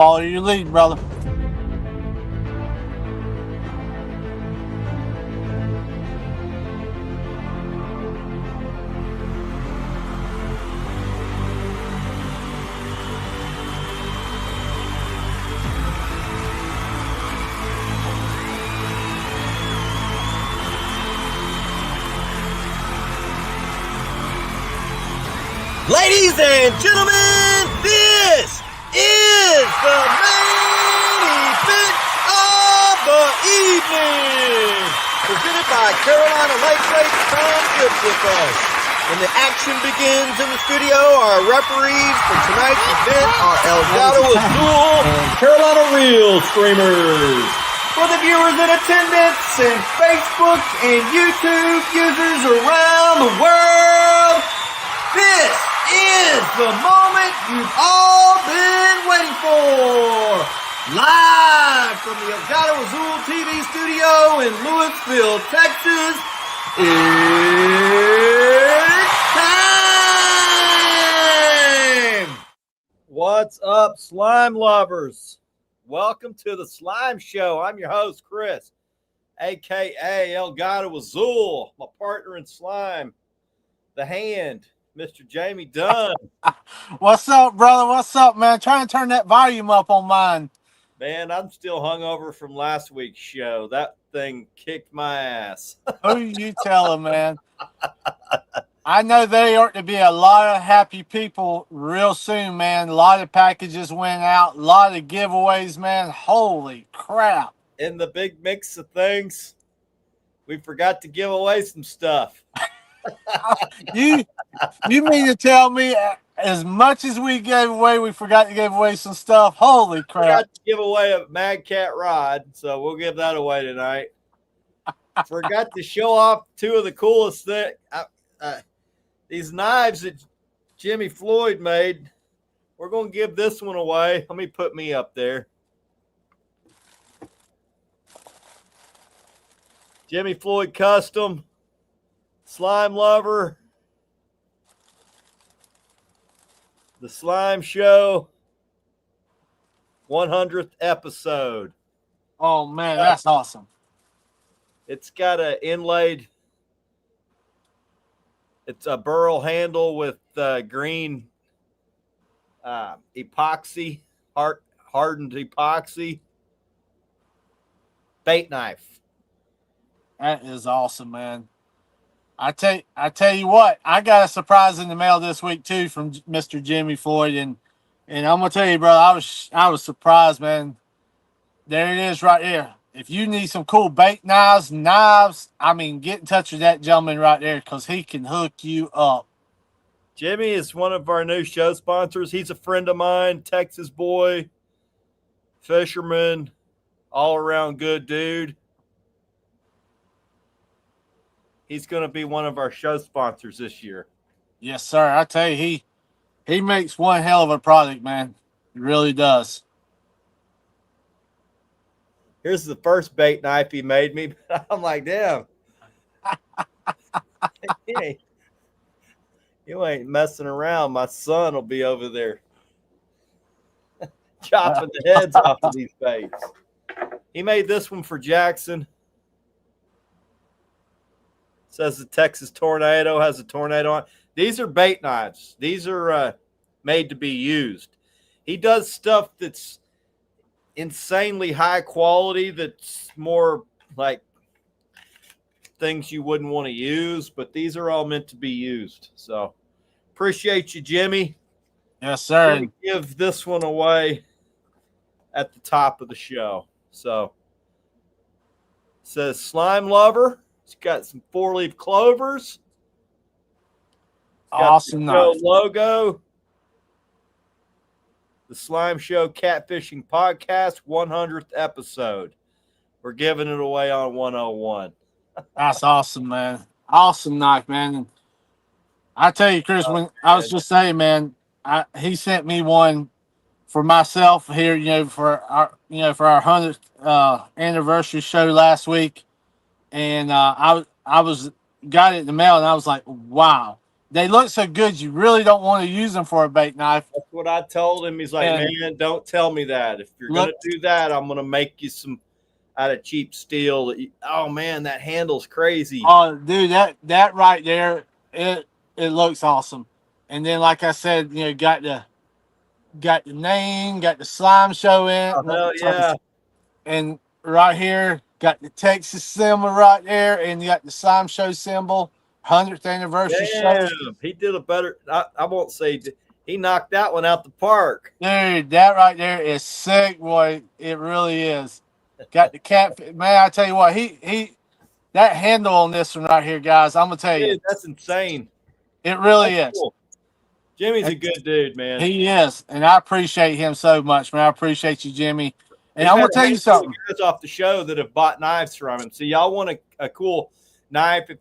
Follow your lead, brother. Ladies and gentlemen, this is the main event of the evening, presented by Carolina Lake Race Time Good with us. When the action begins in the studio, our referees for tonight's event are Elgato Azul and Carolina Real Streamers. For the viewers in attendance and Facebook and YouTube users around the world, this is the moment you've all been waiting for. Live from the Elgato Azul TV studio in Louisville, Texas, it's time! What's up, slime lovers? Welcome to the Slime Show. I'm your host, Chris, a.k.a. Elgato Azul, my partner in slime, the hand, Mr. Jamie Dunn. What's up, brother? What's up, man? Trying to turn that volume up on mine. Man, I'm still hungover from last week's show. That thing kicked my ass. Who you telling, man? I know there ought to be a lot of happy people real soon, man. A lot of packages went out. A lot of giveaways, man. Holy crap. In the big mix of things, we forgot to give away some stuff. You mean to tell me as much as we gave away, we forgot to give away some stuff? Holy crap. Forgot to give away a Mad Cat rod, so we'll give that away tonight. Forgot to show off two of the coolest things. These knives that Jimmy Floyd made. We're going to give this one away. Let me put me up there. Jimmy Floyd Custom, Slime Lover, the Slime Show, 100th episode. Oh, man, that's awesome. It's got an inlaid, it's a burl handle with green epoxy, hardened epoxy, bait knife. That is awesome, man. I tell you what, I got a surprise in the mail this week too from Mr. Jimmy Floyd, and I'm gonna tell you, brother, I was surprised, man. There it is, right here. If you need some cool bait knives, I mean, get in touch with that gentleman right there because he can hook you up. Jimmy is one of our new show sponsors. He's a friend of mine, Texas boy, fisherman, all around good dude. He's going to be one of our show sponsors this year. Yes, sir. I tell you, he makes one hell of a product, man. He really does. Here's the first bait knife he made me. I'm like, damn. You ain't messing around. My son will be over there chopping the heads off of these baits. He made this one for Jackson. Says the Texas Tornado, has a tornado on. These are bait knives. These are made to be used. He does stuff that's insanely high quality, that's more like things you wouldn't want to use, but these are all meant to be used. So appreciate you, Jimmy. Yes, sir. I'm gonna give this one away at the top of the show. So it says Slime Lover. It's got some 4-leaf clovers. Awesome Logo. The Slime Show Catfishing Podcast, 100th episode. We're giving it away on 101. That's awesome, man. Awesome knife, man. And I tell you, Chris, when I was just saying, man, he sent me one for myself here, for our 100th anniversary show last week. And I got it in the mail, and I was like, wow. they look so good, you really don't want to use them for a bait knife. That's what I told him. He's like, And man, don't tell me that. If you're look, gonna do that, I'm gonna make you some out of cheap steel. Oh man, that handle's crazy. oh, dude, that right there, it looks awesome. And then, like I said, got the name, got the slime show in, Oh, hell yeah. and right here got the Texas symbol right there, and you got the slime show symbol, 100th anniversary show. Damn, he did a better. I won't say he knocked that one out the park. Dude, that right there is sick, boy. It really is. Got the cat. Man, I tell you what, he that handle on this one right here, guys. I'm gonna tell you, Dude, that's insane. it really That's is. cool. Jimmy's a good dude, man. He is, and I appreciate him so much, man. I appreciate you, Jimmy. And We've I'm had gonna a tell you handful of something. guys off the show that have bought knives from him. So y'all want a cool knife? If,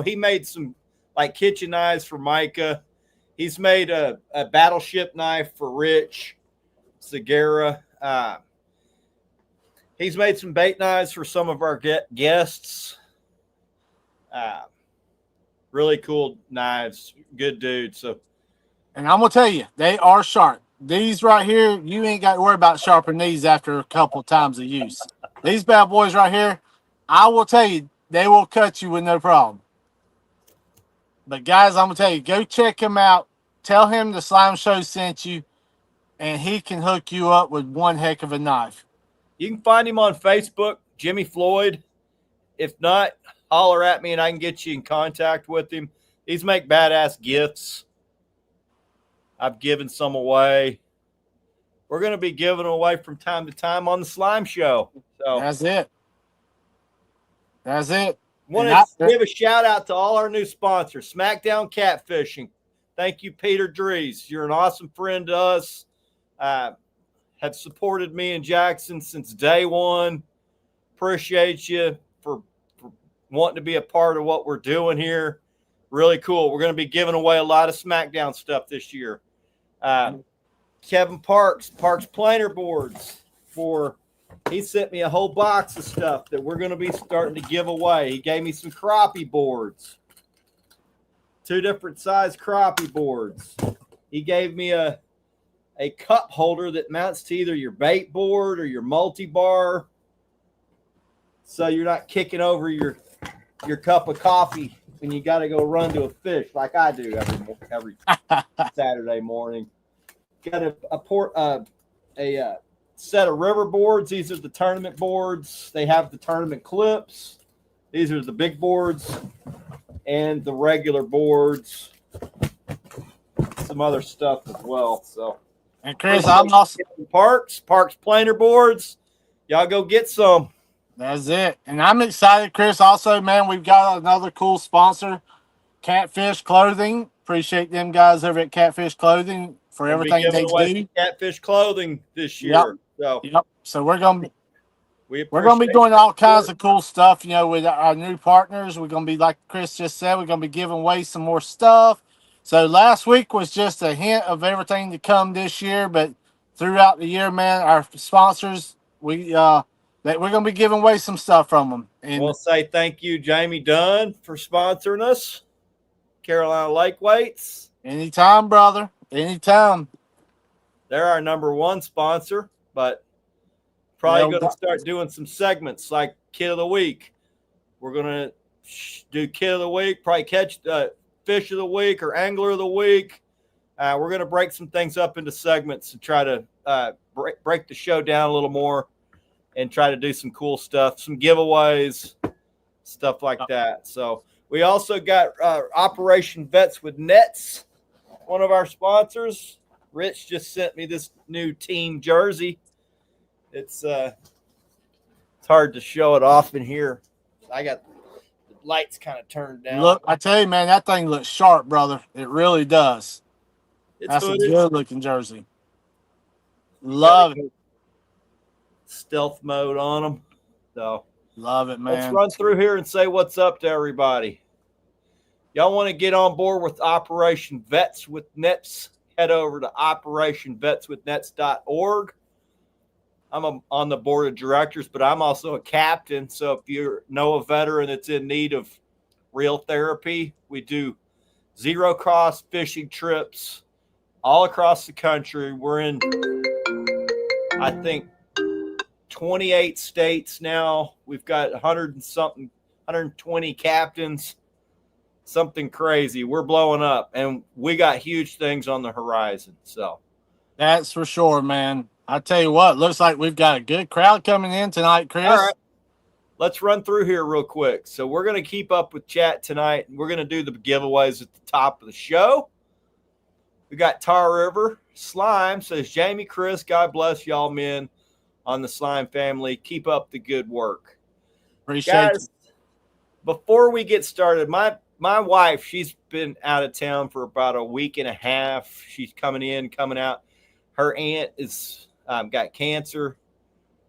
he made some like kitchen knives for Micah. He's made a battleship knife for Rich Segura. He's made some bait knives for some of our guests. Really cool knives. Good dude. So, And I'm gonna tell you, they are sharp. These right here, you ain't got to worry about sharpening these after a couple times of use. These bad boys right here, I will tell you, they will cut you with no problem. But guys, I'm gonna tell you, go check him out. Tell him the Slime Show sent you, and he can hook you up with one heck of a knife. you can find him on Facebook, Jimmy Floyd. If not, holler at me and I can get you in contact with him. These make badass gifts. I've given some away. We're going to be giving away from time to time on the Slime Show. So That's it. That's it. want to give a shout out to all our new sponsors, SmackDown Catfishing. Thank you, Peter Dries. You're an awesome friend to us. Have supported me and Jackson since day one. Appreciate you for wanting to be a part of what we're doing here. Really cool. We're going to be giving away a lot of SmackDown stuff this year. Kevin Parks planer boards he sent me a whole box of stuff that we're going to be starting to give away. He gave me some crappie boards, 2 different size crappie boards. He gave me a cup holder that mounts to either your bait board or your multi-bar, so you're not kicking over your cup of coffee when you got to go run to a fish like I do every Saturday morning. Got a set of river boards. These are the tournament boards. They have the tournament clips. These are the big boards and the regular boards. Some other stuff as well. So, and Chris, I'm also Parks planer boards. Y'all go get some. That's it. And I'm excited, Chris. Also, man, we've got another cool sponsor, Catfish Clothing. Appreciate them guys over at Catfish Clothing for everything they do. Catfish clothing this year. So we're gonna be doing all kinds of cool stuff, with our new partners. We're gonna be, like Chris just said, we're gonna be giving away some more stuff. So last week was just a hint of everything to come this year, but throughout the year, man, our sponsors, we're gonna be giving away some stuff from them. And we'll say thank you, Jamie Dunn, for sponsoring us. Carolina Lake Weights. Anytime, brother. Anytime. They're our number one sponsor, but probably going to start doing some segments like Kid of the Week. We're going to do Kid of the Week, probably catch Fish of the Week or Angler of the Week. We're going to break some things up into segments and try to break the show down a little more and try to do some cool stuff, some giveaways, stuff like that. So we also got Operation Vets with Nets, one of our sponsors. Rich just sent me this new team jersey. It's hard to show it off in here. I got the lights kind of turned down. Look, I tell you, man, that thing looks sharp, brother. It really does. That's a good-looking jersey. Love it. Stealth mode on them. So love it, man. Let's run through here and say what's up to everybody. Y'all want to get on board with Operation Vets with Nets? Head over to operationvetswithnets.org. I'm on the board of directors, but I'm also a captain. So if you know a veteran that's in need of real therapy, we do zero cost fishing trips all across the country. We're in, I think, 28 states now. We've got 100 and something, 120 captains, something crazy. We're blowing up, and we got huge things on the horizon. So That's for sure, man. I tell you what, looks like we've got a good crowd coming in tonight, Chris. all right, let's run through here real quick. So we're going to keep up with chat tonight. We're going to do the giveaways at the top of the show. We got Tar River Slime says, Jamie, Chris, God bless y'all men on the Slime family. Keep up the good work. Appreciate Guys, before we get started, my wife, she's been out of town for about a week and a half. She's coming in, coming out. Her aunt is got cancer.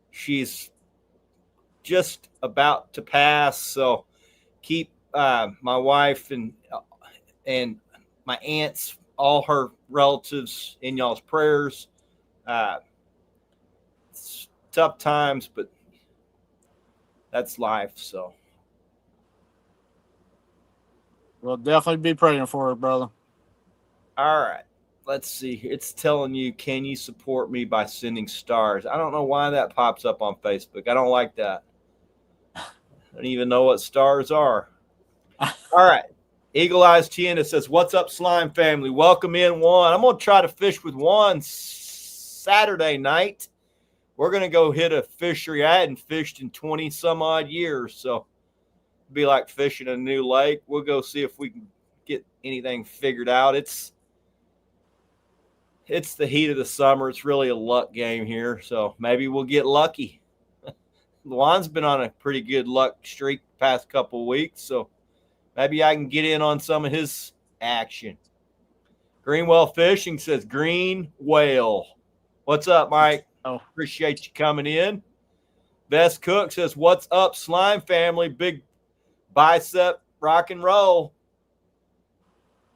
She's just about to pass. So keep my wife and my aunts, all her relatives in y'all's prayers. It's tough times, but that's life. So We'll definitely be praying for her, brother. all right. Let's see. It's telling you, can you support me by sending stars? I don't know why that pops up on Facebook. I don't like that. I don't even know what stars are. All right. Eagle Eyes Tienda says, what's up, Slime family? Welcome in, Juan. I'm going to try to fish with Juan Saturday night. We're going to go hit a fishery I hadn't fished in 20 some odd years. So it'll be like fishing a new lake. We'll go see if we can get anything figured out. It's the heat of the summer. It's really a luck game here. So maybe we'll get lucky. Juan's been on a pretty good luck streak the past couple of weeks. So maybe I can get in on some of his action. Greenwell Fishing says, Green Whale. What's up, Mike? Oh. Appreciate you coming in. Best Cook says, what's up, Slime family? Big bicep rock and roll.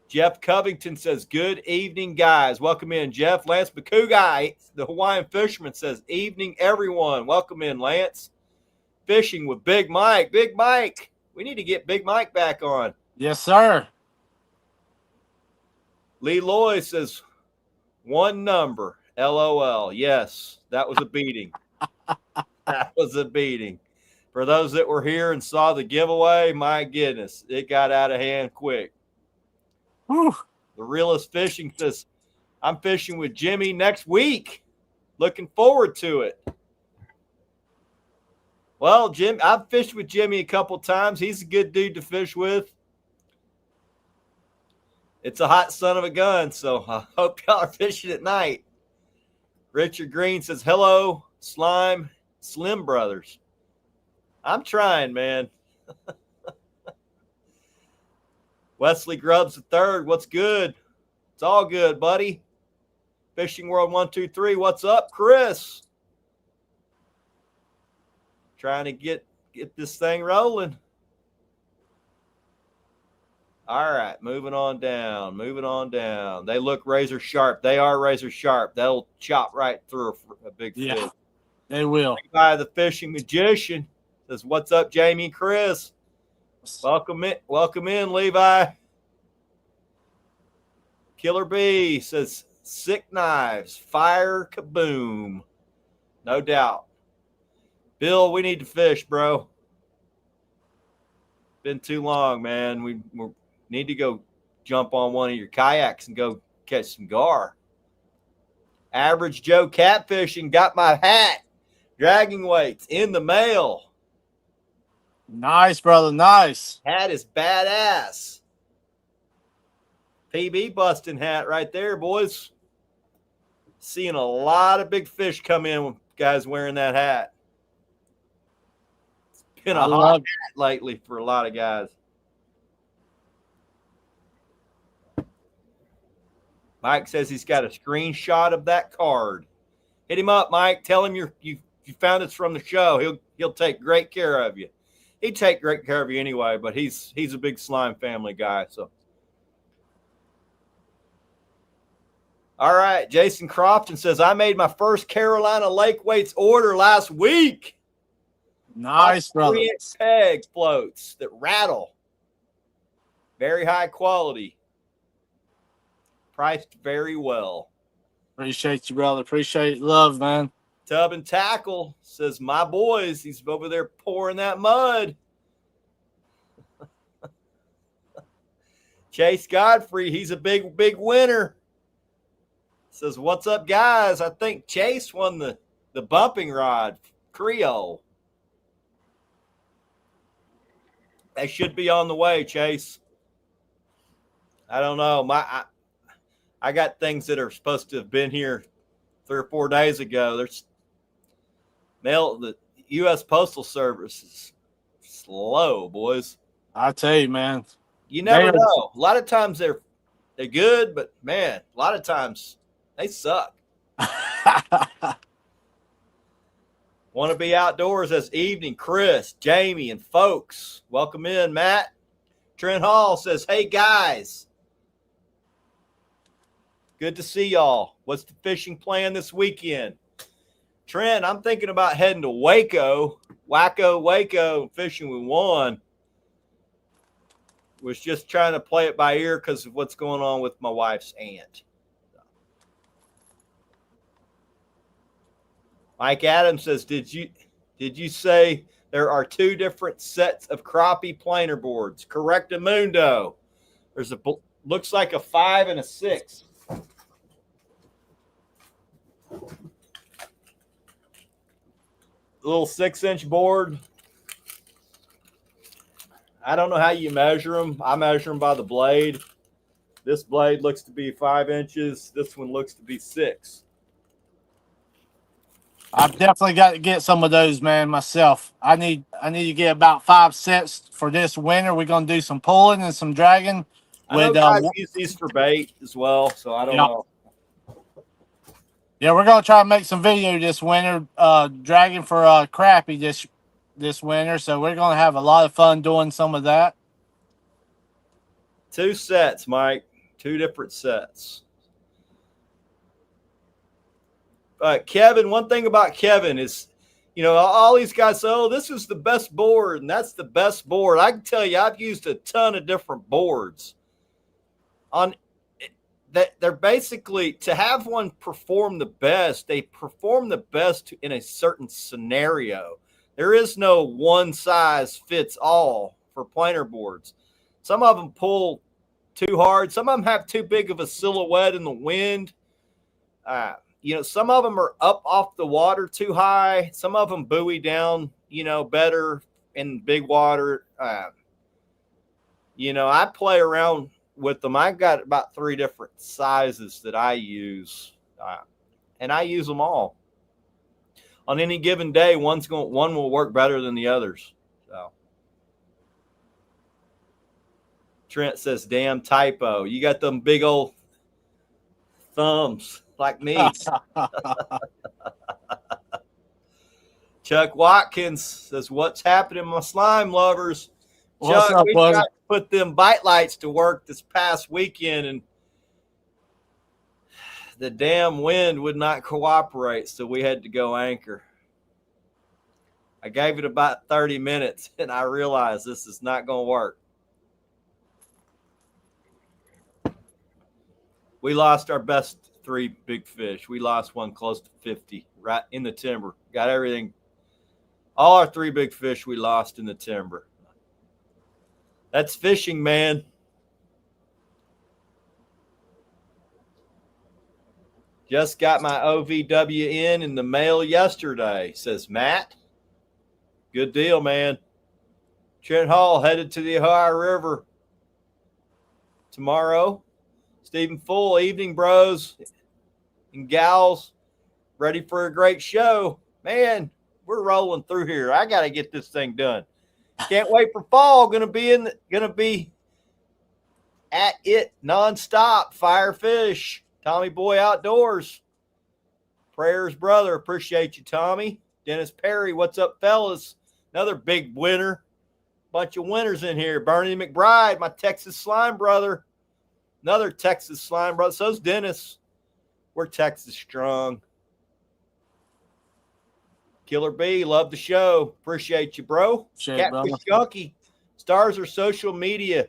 Jeff Covington says, good evening, guys. Welcome in, Jeff. Lance Bakugai, the Hawaiian fisherman, says, evening, everyone. Welcome in, Lance. Fishing with Big Mike. Big Mike. We need to get Big Mike back on. Yes, sir. Lee Loy says, one number, LOL. Yes, that was a beating. That was a beating. For those that were here and saw the giveaway, my goodness, it got out of hand quick. Whew. The Realist Fishing says, I'm fishing with Jimmy next week. Looking forward to it. Well, Jim, I've fished with Jimmy a couple times. He's a good dude to fish with. It's a hot son of a gun, so I hope y'all are fishing at night. Richard Green says, hello, Slime Slim Brothers. I'm trying, man. Wesley Grubbs III, what's good? It's all good, buddy. Fishing World 123, what's up, Chris? Trying to get this thing rolling. All right, moving on down. They look razor sharp. They are razor sharp. They'll chop right through a big fish. Yeah, they will. By the Fishing Magician says, what's up, Jamie and Chris? Welcome in, Levi. Killer B says, sick knives, fire, kaboom. No doubt. Bill, we need to fish, bro. Been too long, man. We need to go jump on one of your kayaks and go catch some gar. Average Joe Catfishing got my hat. Dragging weights in the mail. Nice, brother. Nice. Hat is badass. PB busting hat right there, boys. Seeing a lot of big fish come in with guys wearing that hat. It's been a hot hat lately for a lot of guys. Mike says he's got a screenshot of that card. Hit him up, Mike. Tell him you found us from the show. He'll take great care of you. He'd take great care of you anyway, but he's a big Slime family guy. So, all right, Jason Crofton says, I made my first Carolina Lake weights order last week. Nice, brother. 3-inch peg floats that rattle. Very high quality. Priced very well. Appreciate you, brother. Appreciate love, man. Tub and Tackle says, my boys, he's over there pouring that mud. Chase Godfrey, he's a big winner. Says, what's up, guys? I think Chase won the bumping rod, Creole. They should be on the way, Chase. I don't know. I got things that are supposed to have been here 3 or 4 days ago. There's the U.S. Postal Service is slow, boys. I tell you, man. You never know. A lot of times they're good, but man, a lot of times they suck. Want to be outdoors this evening, Chris, Jamie, and folks. Welcome in, Matt. Trent Hall says, hey, guys. Good to see y'all. What's the fishing plan this weekend? Trent, I'm thinking about heading to Waco, fishing with Juan. Was just trying to play it by ear because of what's going on with my wife's aunt. Mike Adams says, did you say there are 2 different sets of crappie planer boards? Correctamundo. There's looks like a 5 and a 6. Little 6-inch board. I don't know how you measure them. I measure them by the blade. This blade looks to be 5 inches. This one looks to be 6. I've definitely got to get some of those, man, myself. I need to get about 5 sets for this winter. We're gonna do some pulling and some dragging. I know guys use these for bait as well, so I don't know. Yeah, we're gonna try to make some video this winter, dragging for crappie this winter. So we're gonna have a lot of fun doing some of that. 2 sets, Mike. 2 different sets. Kevin, one thing about Kevin is, all these guys say, oh, this is the best board, and that's the best board. I can tell you, I've used a ton of different boards. They're basically, to have one perform the best, they perform the best in a certain scenario. There is no one size fits all for planer boards. Some of them pull too hard. Some of them have too big of a silhouette in the wind. Some of them are up off the water too high. Some of them buoy down, better in big water. I play around with them. I've got about 3 different sizes that I use, and I use them all. On any given day, one will work better than the others. So, Trent says, "Damn typo! You got them big old thumbs like me." Chuck Watkins says, "What's happening, my slime lovers?" What's Chuck, up, we buddy? got to put them bite lights to work this past weekend, and the damn wind would not cooperate, so we had to go anchor. I gave it about 30 minutes, and I realized this is not going to work. We lost our best 3 big fish. We lost one close to 50 right in the timber. Got everything. All our 3 big fish we lost in the timber. That's fishing, man. Just got my OVWN in the mail yesterday, says Matt. Good deal, man. Trent Hall headed to the Ohio River tomorrow. Stephen Full, evening bros and gals, ready for a great show. Man, we're rolling through here. I got to get this thing done. Can't wait for fall. Gonna be at it nonstop. Fire fish. Tommy Boy Outdoors. Prayers, brother. Appreciate you, Tommy. Dennis Perry, what's up, fellas? Another big winner. Bunch of winners in here. Bernie McBride, my Texas slime brother. Another Texas slime brother. So's Dennis. We're Texas strong. Killer B, love the show. Appreciate you, bro. Catfish Junkie. Stars are social media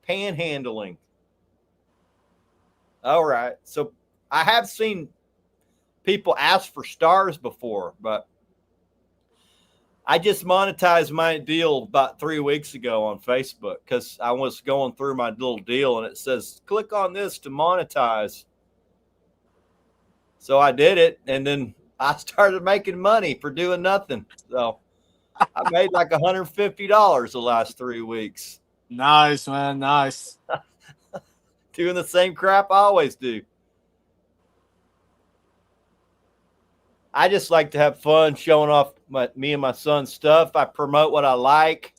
panhandling. All right. So I have seen people ask for stars before, but I just monetized my deal about 3 weeks ago on Facebook because I was going through my little deal and it says, click on this to monetize. So I did it, and then I started making money for doing nothing. So I made like $150 the last 3 weeks Nice, man. Nice. doing the same crap I always do. I just like to have fun showing off me and my son's stuff. I promote what I like,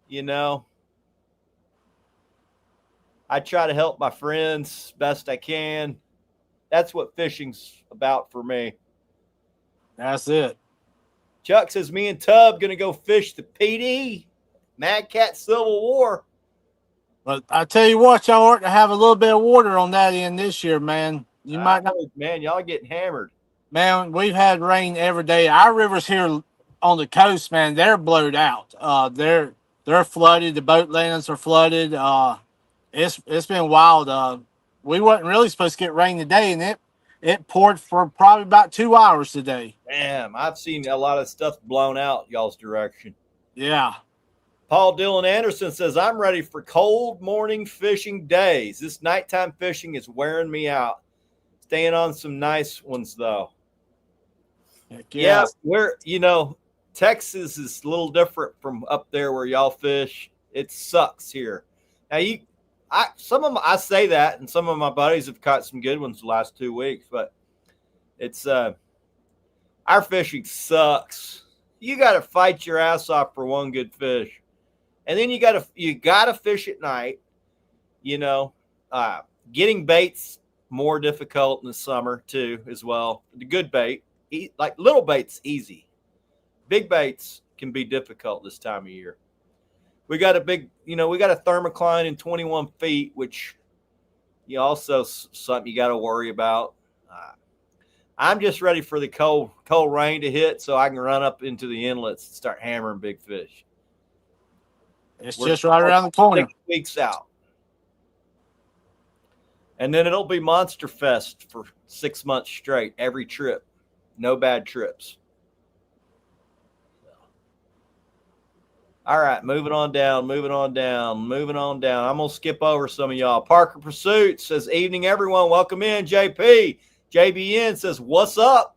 you know. I try to help my friends best I can. That's what fishing's about for me. That's it. Chuck says, me and Tub going to go fish the PD, Mad Cat Civil War. But I tell you what, y'all ought to have a little bit of water on that end this year, man. You might not. Man, y'all getting hammered. Man, we've had rain every day. Our rivers here on the coast, man, they're blowed out. They're flooded. The boat landings are flooded. It's been wild. We wasn't really supposed to get rain today, and it poured for probably about 2 hours today. Damn, I've seen a lot of stuff blown out y'all's direction. Yeah. Paul Dillon Anderson says, I'm ready for cold morning fishing days. This nighttime fishing is wearing me out. Staying on some nice ones, though. Heck Yeah, Texas is a little different from up there where y'all fish. It sucks here. Now, I say that, and some of my buddies have caught some good ones the last 2 weeks, but it's our fishing sucks. You got to fight your ass off for one good fish, and then you got to fish at night. Getting baits more difficult in the summer too, as well. The good bait, like little baits, easy. Big baits can be difficult this time of year. We got a thermocline in 21 feet, which also something you got to worry about. I'm just ready for the cold rain to hit so I can run up into the inlets and start hammering big fish. We're just right around the corner. 6 weeks out. And then it'll be Monster Fest for 6 months straight, every trip. No bad trips. All right, moving on down. I'm going to skip over some of y'all. Parker Pursuit says, evening, everyone. Welcome in, JP. JBN says, what's up?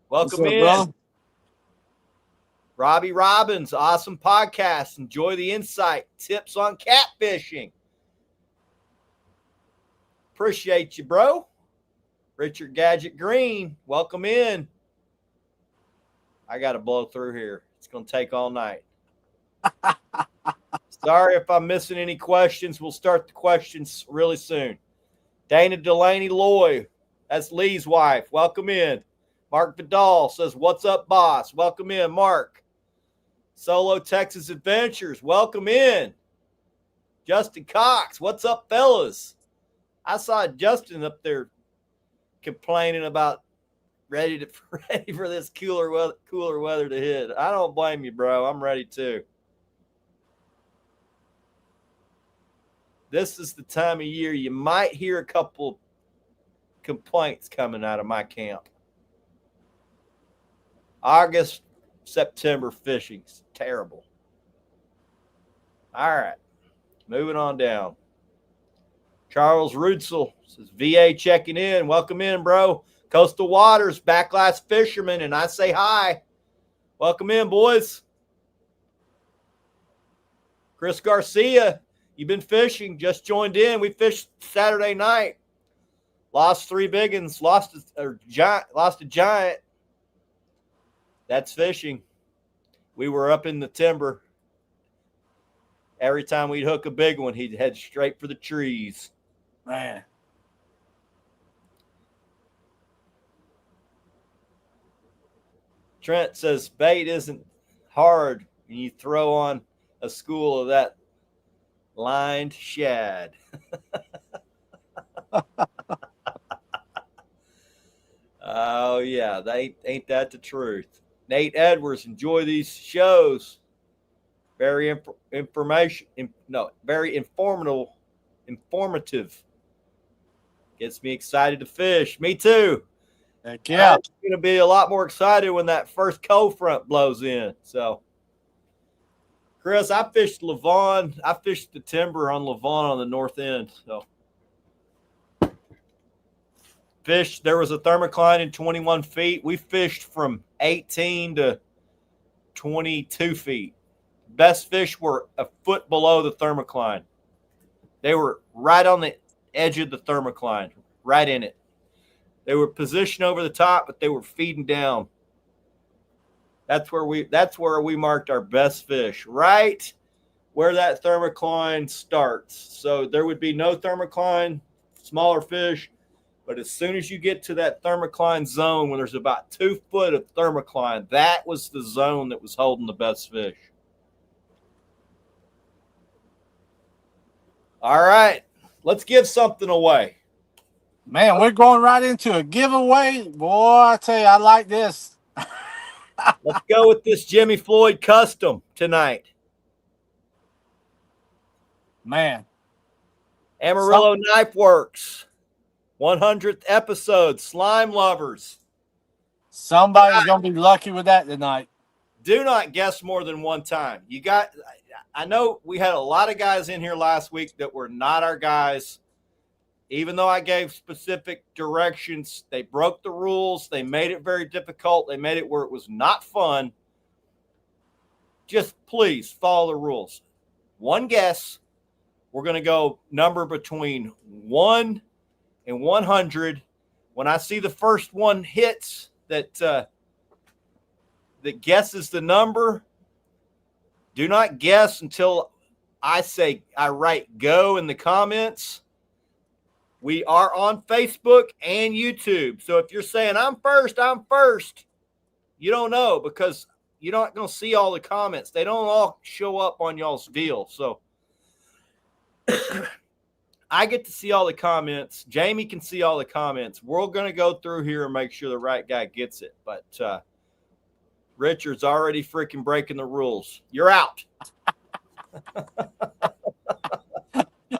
Welcome in. Bro? Robbie Robbins, awesome podcast. Enjoy the insight. Tips on catfishing. Appreciate you, bro. Richard Gadget Green, welcome in. I got to blow through here. It's going to take all night. Sorry if I'm missing any questions. We'll start the questions really soon. Dana Delaney Loy, that's Lee's wife. Welcome in. Mark Vidal says, what's up, boss? Welcome in, Mark. Solo Texas Adventures, welcome in. Justin Cox, what's up, fellas? I saw Justin up there complaining about ready for this cooler weather to hit. I don't blame you, bro. I'm ready too. This is the time of year you might hear a couple complaints coming out of my camp. August, September fishing's terrible. All right, moving on down. Charles Rutzel says, VA checking in. Welcome in, bro. Coastal Waters, Backlash Fisherman, and I say hi. Welcome in, boys. Chris Garcia, you've been fishing, just joined in. We fished Saturday night. Lost 3 big ones, lost a giant. That's fishing. We were up in the timber. Every time we'd hook a big one, he'd head straight for the trees. Man. Trent says bait isn't hard when you throw on a school of that lined shad. Oh, yeah. Ain't that the truth? Nate Edwards, enjoy these shows. Very informative. Gets me excited to fish. Me too. Heck yeah. I'm going to be a lot more excited when that first cold front blows in. So, Chris, I fished Levon. I fished the timber on Levon on the north end. So, there was a thermocline in 21 feet. We fished from 18 to 22 feet. Best fish were a foot below the thermocline. They were right on the edge of the thermocline, right in it. They were positioned over the top, but they were feeding down. That's where we marked our best fish, right where that thermocline starts. So there would be no thermocline, smaller fish, but as soon as you get to that thermocline zone, when there's about 2 foot of thermocline, that was the zone that was holding the best fish. All right, let's give something away. Man, we're going right into a giveaway. Boy, I tell you, I like this. Let's go with this Jimmy Floyd custom tonight. Man. Amarillo Knife Works, 100th episode, Slime Lovers. Somebody's going to be lucky with that tonight. Do not guess more than one time. I know we had a lot of guys in here last week that were not our guys. Even though I gave specific directions, they broke the rules. They made it very difficult. They made it where it was not fun. Just please follow the rules. One guess. We're going to go number between 1 and 100. When I see the first one hits that guesses the number, do not guess until I write go in the comments. We are on Facebook and YouTube. So if you're saying I'm first, you don't know because you're not going to see all the comments. They don't all show up on y'all's deal. So I get to see all the comments. Jamie can see all the comments. We're going to go through here and make sure the right guy gets it. But Richard's already freaking breaking the rules. You're out.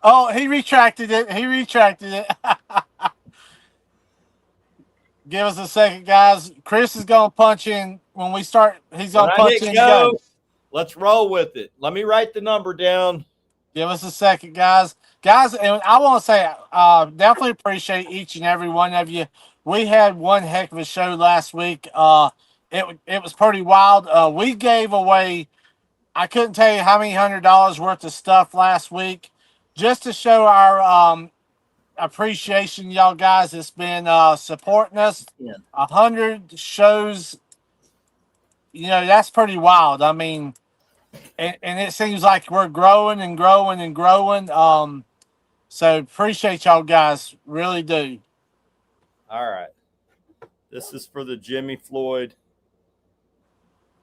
Oh, he retracted it. Give us a second, guys. Chris is going to punch in when we start. He's going to punch in. Go. Let's roll with it. Let me write the number down. Give us a second, guys. Guys, and I want to say, definitely appreciate each and every one of you. We had one heck of a show last week. It was pretty wild. We gave away, I couldn't tell you how many $100 worth of stuff last week, just to show our appreciation, y'all guys. It's been supporting us. 100 shows. You know, that's pretty wild. I mean, and it seems like we're growing and growing and growing. So appreciate y'all guys. Really do. All right. This is for the Jimmy Floyd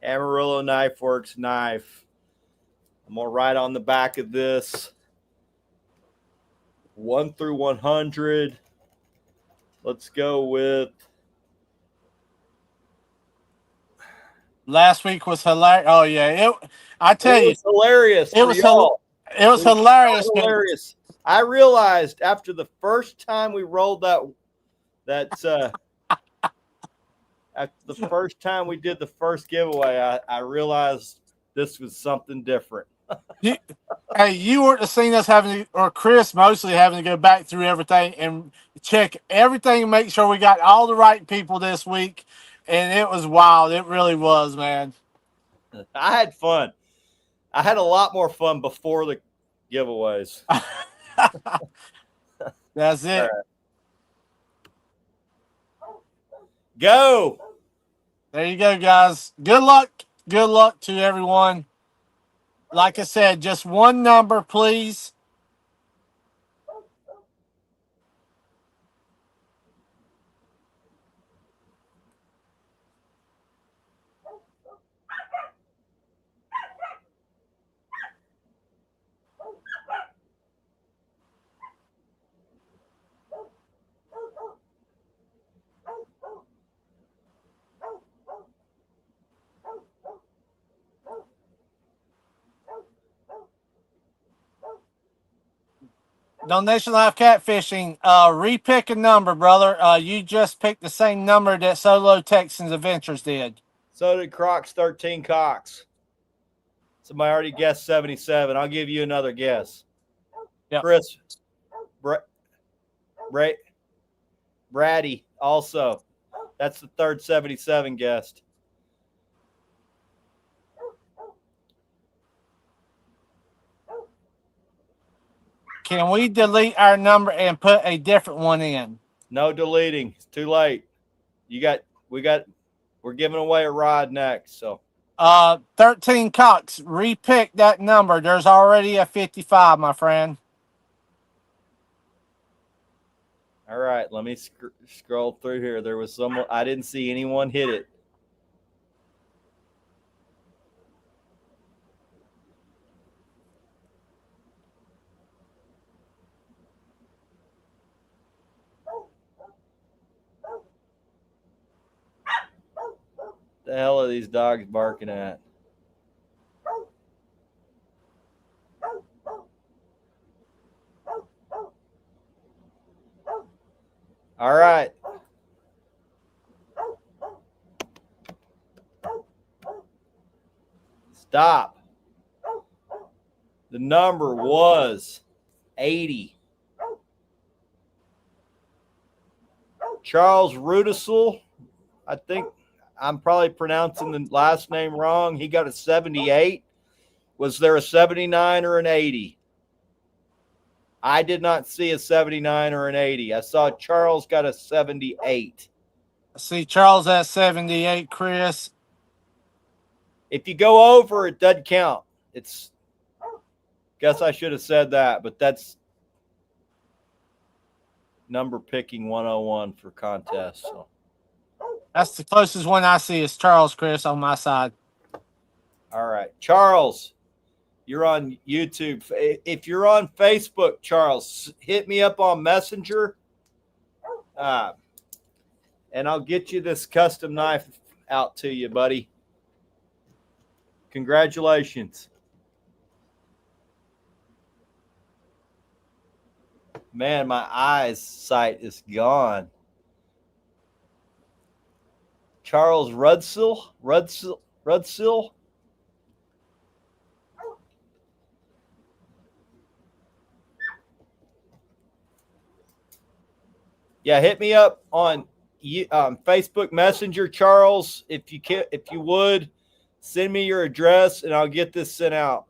Amarillo Knife Works knife. I'm going to write on the back of this 1 through 100. Let's go with. Last week was hilarious. Oh yeah, I tell you, it was hilarious. It was hilarious. So hilarious. I realized after the first time we rolled after the first time we did the first giveaway, I realized this was something different. Hey, you weren't seeing us or Chris mostly having to go back through everything and check everything and make sure we got all the right people this week. And it was wild. It really was, man. I had fun. I had a lot more fun before the giveaways. That's it. Right. Go. There you go, guys. Good luck. Good luck to everyone. Like I said, just one number, please. Donation Live Catfishing. Repick a number, brother. You just picked the same number that Solo Texans Adventures did. So did Crocs 13 Cox. Somebody already guessed 77. I'll give you another guess. Yep. Chris, Brady also. That's the third 77 guest. Can we delete our number and put a different one in? No deleting. It's too late. We're giving away a rod next. So 13 Cox, repick that number. There's already a 55, my friend. all right, let me scroll through here. There was someone, I didn't see anyone hit it. The hell are these dogs barking at? All right. Stop. The number was 80. Charles Rudisill, I think I'm probably pronouncing the last name wrong. He got a 78. Was there a 79 or an 80? I did not see a 79 or an 80. I saw Charles got a 78. I see Charles at 78, Chris. If you go over, it doesn't count. It's, guess I should have said that, but that's number picking 101 for contest. So. That's the closest one I see is Charles, Chris, on my side. All right. Charles, you're on YouTube. If you're on Facebook, Charles, hit me up on Messenger. And I'll get you this custom knife out to you, buddy. Congratulations. Man, my eyesight is gone. Charles Rudisill? Yeah, hit me up on Facebook Messenger, Charles. If you would, send me your address and I'll get this sent out.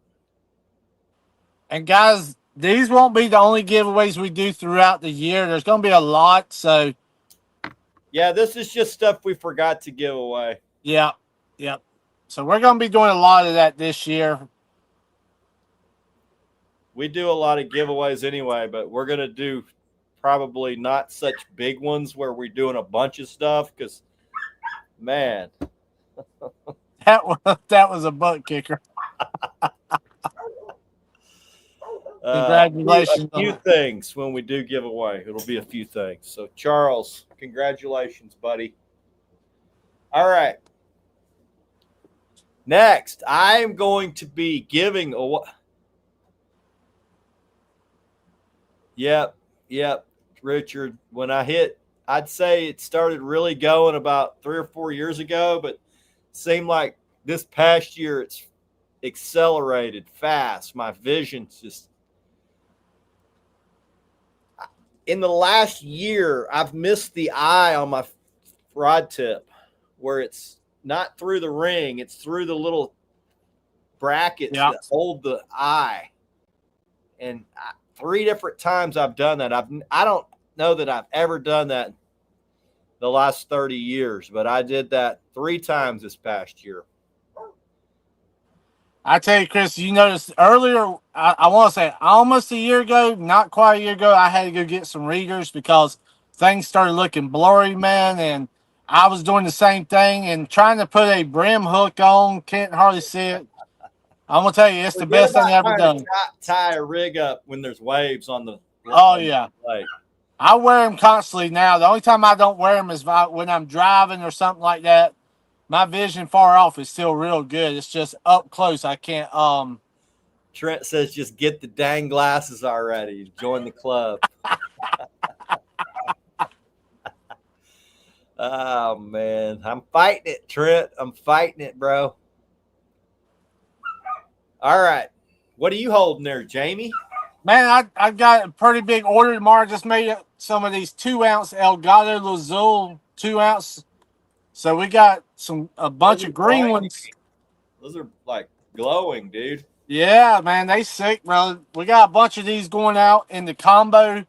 And guys, these won't be the only giveaways we do throughout the year. There's going to be a lot. So, yeah, this is just stuff we forgot to give away. Yeah. So we're going to be doing a lot of that this year. We do a lot of giveaways anyway, but we're going to do probably not such big ones where we're doing a bunch of stuff because, man. That was a butt kicker. Congratulations. A few things when we do give away. It'll be a few things. So, Charles, congratulations, buddy. All right. Next, I am going to be giving away. Yep. Richard, when I'd say it started really going about 3 or 4 years ago, but it seemed like this past year it's accelerated fast. My vision's just. In the last year, I've missed the eye on my rod tip where it's not through the ring. It's through the little brackets that hold the eye. And 3 different times I've done that. I don't know that I've ever done that the last 30 years, but I did that 3 times this past year. I tell you, Chris, you noticed earlier, I want to say almost a year ago, not quite a year ago, I had to go get some readers because things started looking blurry, man. And I was doing the same thing and trying to put a brim hook on, can't hardly see it. I'm going to tell you, it's the best thing I've ever done. Tie a rig up when there's waves on the lake. I wear them constantly now. The only time I don't wear them is when I'm driving or something like that. My vision far off is still real good. It's just up close. I can't. Trent says just get the dang glasses already. Join the club. Oh, man. I'm fighting it, Trent. I'm fighting it, bro. All right. What are you holding there, Jamie? Man, I got a pretty big order tomorrow. Just made some of these 2-ounce Elgato Lazul 2-ounce. So we got a bunch of green ones. Those are like glowing, dude. Yeah, man, they sick, bro. We got a bunch of these going out in the combo.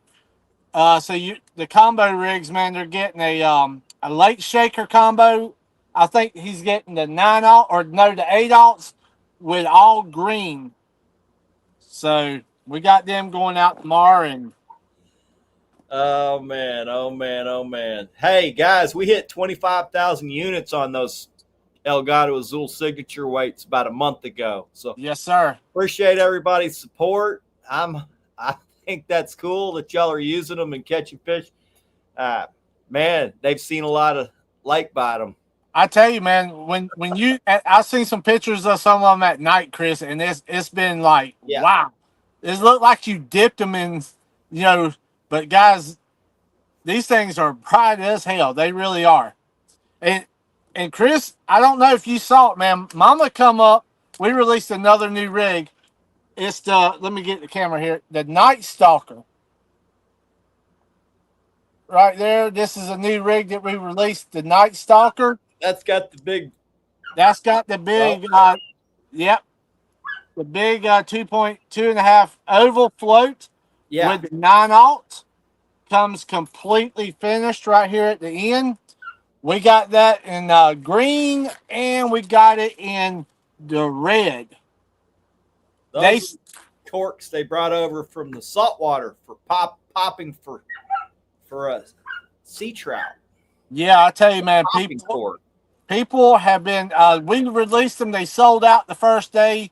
The combo rigs, man, they're getting a late shaker combo. I think he's getting the 9-aught or no, the 8-aughts with all green. So we got them going out tomorrow, and Oh, man. Oh, man. Oh, man. Hey, guys, we hit 25,000 units on those Elgato Azul signature weights about a month ago. So yes, sir. appreciate everybody's support. I think that's cool that y'all are using them and catching fish. Man, they've seen a lot of like bottom. I tell you, man, I've seen some pictures of some of them at night, Chris, and it's been like, Yeah. wow, it looked like you dipped them in, you know. But guys, these things are bright as hell. They really are. And Chris, I don't know if you saw it, man. Mama come up. We released another new rig. It's let me get the camera here. The Night Stalker. Right there. This is a new rig that we released. The Night Stalker. That's got the big. That's got the big. Yep. The big 2.2.5 oval float. Yeah. With the 9-aught. Comes completely finished right here at the end. We got that in green, and we got it in the red. Those corks they brought over from the saltwater for popping for a sea trout. Yeah, I tell you, man, people have been. We released them. They sold out the first day.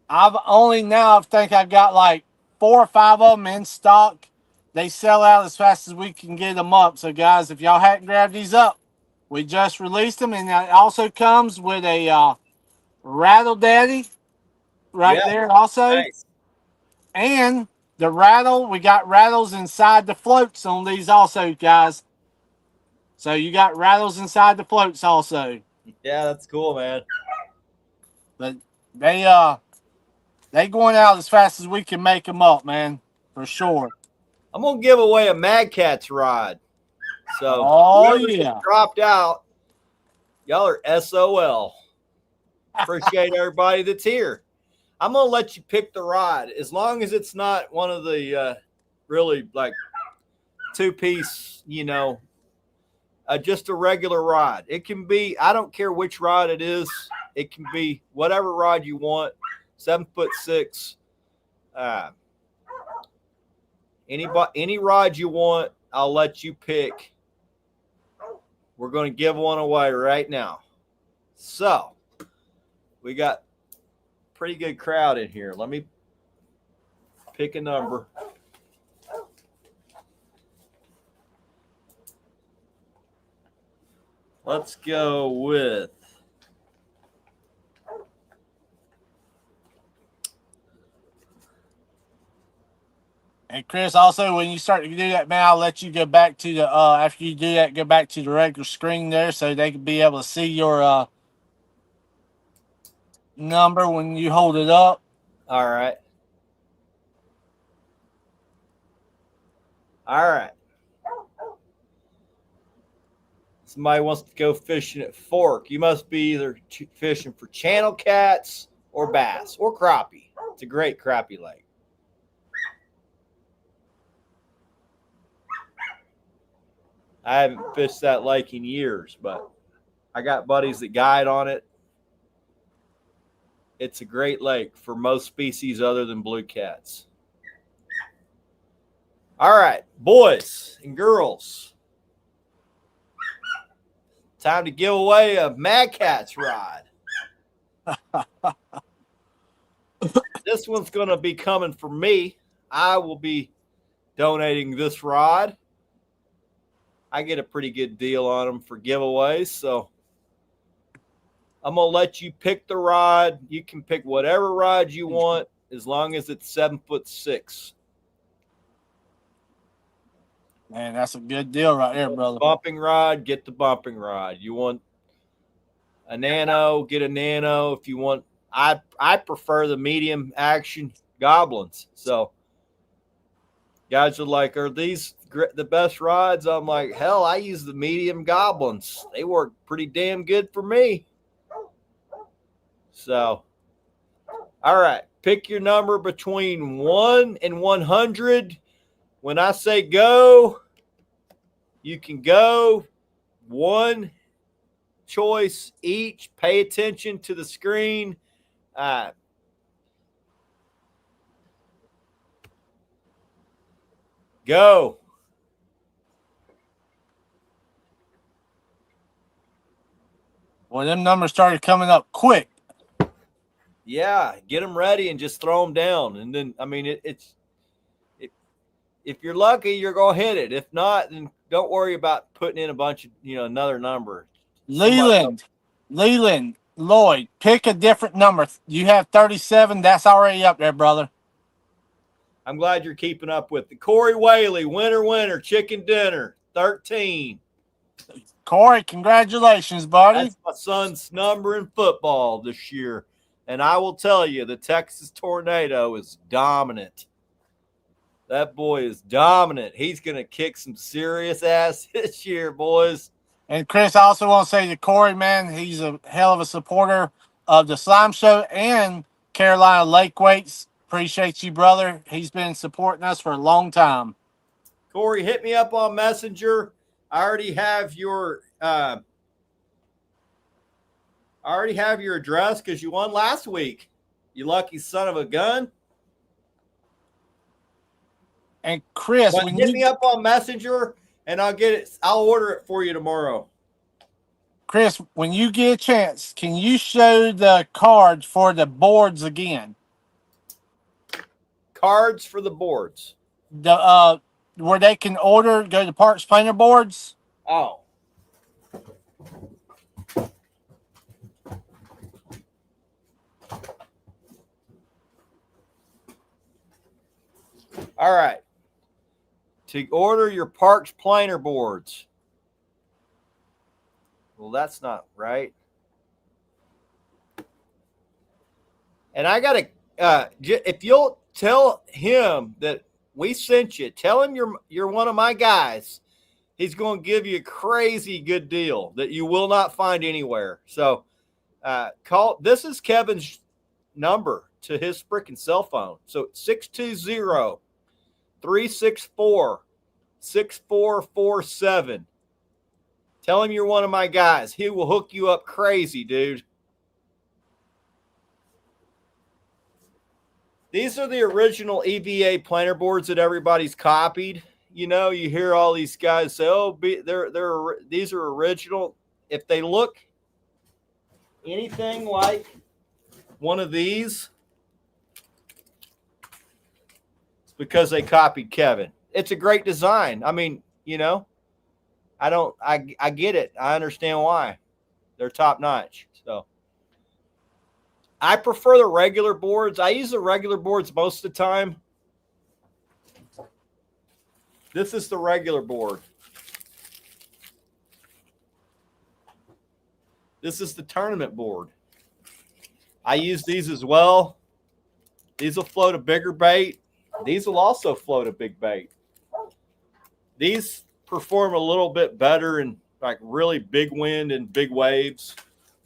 I think I've got like 4 or 5 of them in stock. They sell out as fast as we can get them up. So, guys, if y'all hadn't grabbed these up, we just released them, and it also comes with a Rattle Daddy there also. Nice. And the rattle, we got rattles inside the floats on these also, guys. So you got rattles inside the floats also. Yeah, that's cool, man. But they going out as fast as we can make them up, man, for sure. I'm gonna give away a Mad Catz rod. So dropped out. Y'all are SOL. Appreciate everybody that's here. I'm gonna let you pick the rod as long as it's not one of the really like 2-piece, just a regular rod. It can be, I don't care which rod it is. It can be whatever rod you want. 7'6". Any rod you want, I'll let you pick. We're going to give one away right now. So, we got a pretty good crowd in here. Let me pick a number. Let's go with And Chris, also when you start to do that, man, I'll let you go back to the after you do that, go back to the regular screen there so they can be able to see your number when you hold it up. All right. Somebody wants to go fishing at Fork. You must be either fishing for channel cats or bass or crappie. It's a great crappie lake. I haven't fished that lake in years, but I got buddies that guide on it. It's a great lake for most species other than blue cats. All right, boys and girls. Time to give away a Mad Catz rod. This one's going to be coming from me. I will be donating this rod. I get a pretty good deal on them for giveaways, so I'm going to let you pick the rod. You can pick whatever rod you want. as long as it's 7'6". Man, that's a good deal right there, brother. Bumping rod, get the bumping rod. You want a nano, get a nano. If you want, I prefer the medium action goblins. So guys are like, are these the best rods? I'm like, hell, I use the medium goblins. They work pretty damn good for me. So, all right, pick your number between 1 and 100. When I say go, you can go. One choice each. Pay attention to the screen. Go. Well, them numbers started coming up quick. Yeah, get them ready and just throw them down. And then, I mean, if you're lucky, you're going to hit it. If not, then don't worry about putting in a bunch of, another number. Leland, Lloyd, pick a different number. You have 37. That's already up there, brother. I'm glad you're keeping up with it. Corey Whaley, winner, chicken dinner, 13. Corey, congratulations, buddy. That's my son's number in football this year. And I will tell you, the Texas Tornado is dominant. That boy is dominant. He's going to kick some serious ass this year, boys. And Chris, I also want to say to Corey, man, he's a hell of a supporter of the Slime Show and Carolina Lake Weights. Appreciate you, brother. He's been supporting us for a long time. Corey, hit me up on Messenger. I already have your address because you won last week. You lucky son of a gun. And Chris, when hit me up on Messenger and I'll get it. I'll order it for you tomorrow. Chris, when you get a chance, can you show the cards for the boards again? Cards for the boards. The where they can order, go to Parks Painter boards. Oh. All right. To order your Parks planer boards. Well, that's not right. And I got to, if you'll tell him that we sent you, tell him you're one of my guys. He's going to give you a crazy good deal that you will not find anywhere. So call. This is Kevin's number to his freaking cell phone. So 620-364-6447. Tell him you're one of my guys. He will hook you up crazy, dude. These are the original EVA planer boards that everybody's copied. You know, you hear all these guys say, "Oh, these are original." If they look anything like one of these, it's because they copied Kevin. It's a great design. I mean, I get it. I understand why. They're top notch. So I prefer the regular boards. I use the regular boards most of the time. This is the regular board. This is the tournament board. I use these as well. These will float a bigger bait. These will also float a big bait. These perform a little bit better in like really big wind and big waves.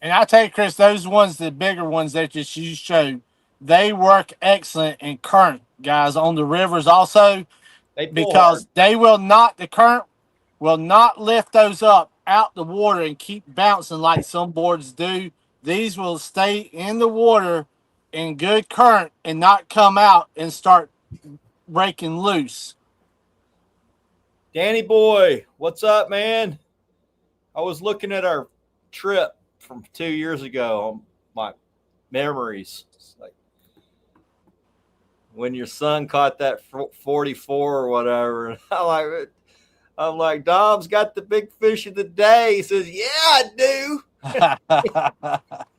And I tell you, Chris, those ones, the bigger ones that you showed, they work excellent in current, guys, on the rivers also. Because the current will not lift those up out the water and keep bouncing like some boards do. These will stay in the water in good current and not come out and start breaking loose. Danny boy, what's up, man? I was looking at our trip from 2 years ago on my memories. It's like when your son caught that 44 or whatever. And I'm like, Dom's got the big fish of the day. He says, yeah, I do.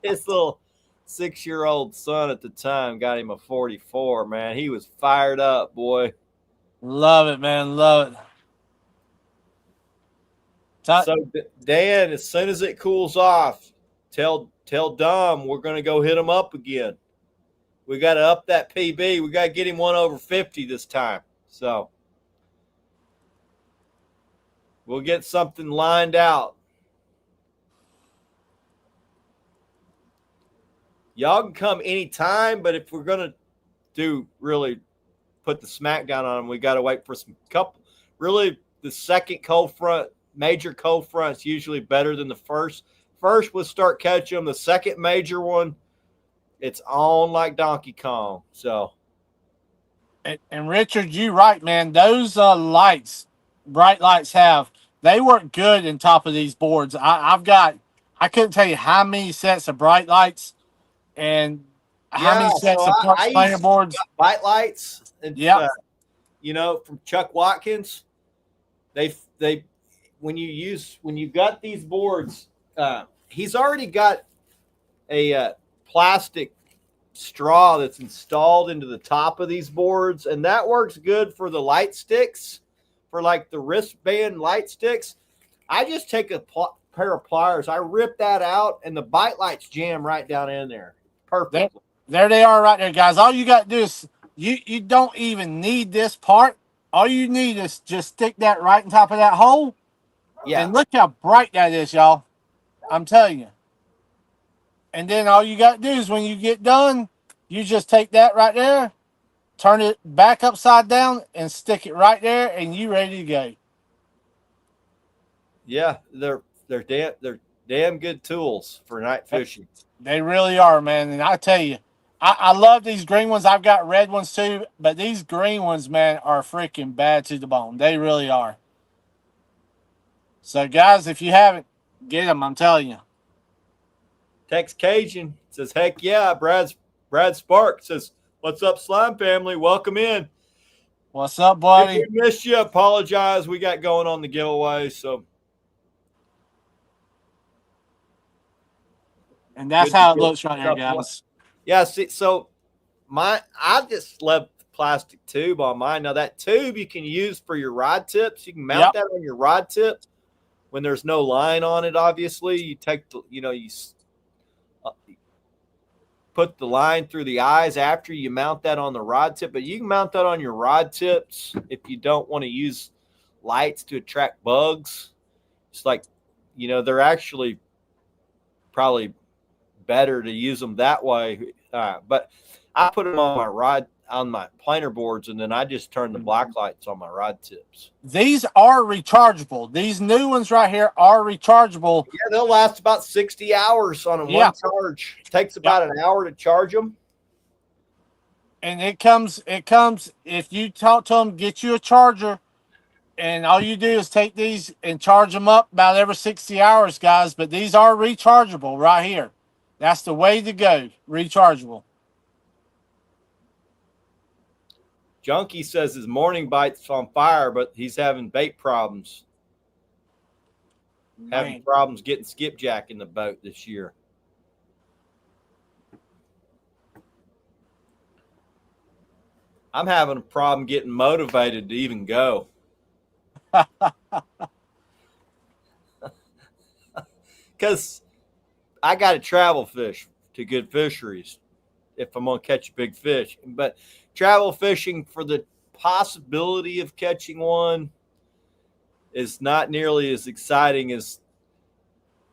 His little 6-year-old son at the time got him a 44, man. He was fired up, boy. Love it, man. Love it. So Dan, as soon as it cools off, tell Dom we're gonna go hit him up again. We got to up that PB. We got to get him one over 50 this time. So we'll get something lined out. Y'all can come anytime, but if we're gonna do really put the smackdown on them, we got to wait for some couple. Really, the second cold front, major cold front, is usually better than the first. First, we'll start catching them. The second major one, it's on like Donkey Kong. So, and Richard, you right, man. Those lights, bright lights, they work good in top of these boards. I couldn't tell you how many sets of bright lights and how many sets of I planer use boards. Bite lights. Yeah, from Chuck Watkins. They when you've got these boards, he's already got a plastic straw that's installed into the top of these boards, and that works good for the light sticks, for like the wristband light sticks. I just take a pair of pliers, I rip that out, and the bite lights jam right down in there. Perfect. There they are right there, guys. All you got to do is you don't even need this part. All you need is just stick that right on top of that hole. Yeah. And look how bright that is, y'all. I'm telling you. And then all you got to do is when you get done, you just take that right there, turn it back upside down, and stick it right there, and you ready to go. Yeah, they're damn good tools for night fishing. They really are, man. And I tell you, I love these green ones. I've got red ones too, but these green ones, man, are freaking bad to the bone. They really are. So, guys, if you haven't, get them. I'm telling you. Tex Cajun says, "Heck yeah!" Brad Spark says, "What's up, Slime family? Welcome in. What's up, buddy? We missed you. Apologize. We got going on the giveaway, so." And that's how it looks right here, guys. Yeah, see, so I just left the plastic tube on mine. Now that tube you can use for your rod tips. You can mount that on your rod tip when there's no line on it. Obviously, you take the you put the line through the eyes after you mount that on the rod tip. But you can mount that on your rod tips if you don't want to use lights to attract bugs. It's like they're actually probably better to use them that way. But I put them on my planer boards, and then I just turn the black lights on my rod tips. These are rechargeable. These new ones right here are rechargeable. Yeah, they'll last about 60 hours on one charge. It takes about an hour to charge them. And it comes if you talk to them, get you a charger, and all you do is take these and charge them up about every 60 hours, guys. But these are rechargeable right here. That's the way to go. Rechargeable. Junkie says his morning bite's on fire, but he's having bait problems. Man. Having problems getting skipjack in the boat this year. I'm having a problem getting motivated to even go. Because I got to travel fish to good fisheries if I'm going to catch a big fish. But travel fishing for the possibility of catching one is not nearly as exciting as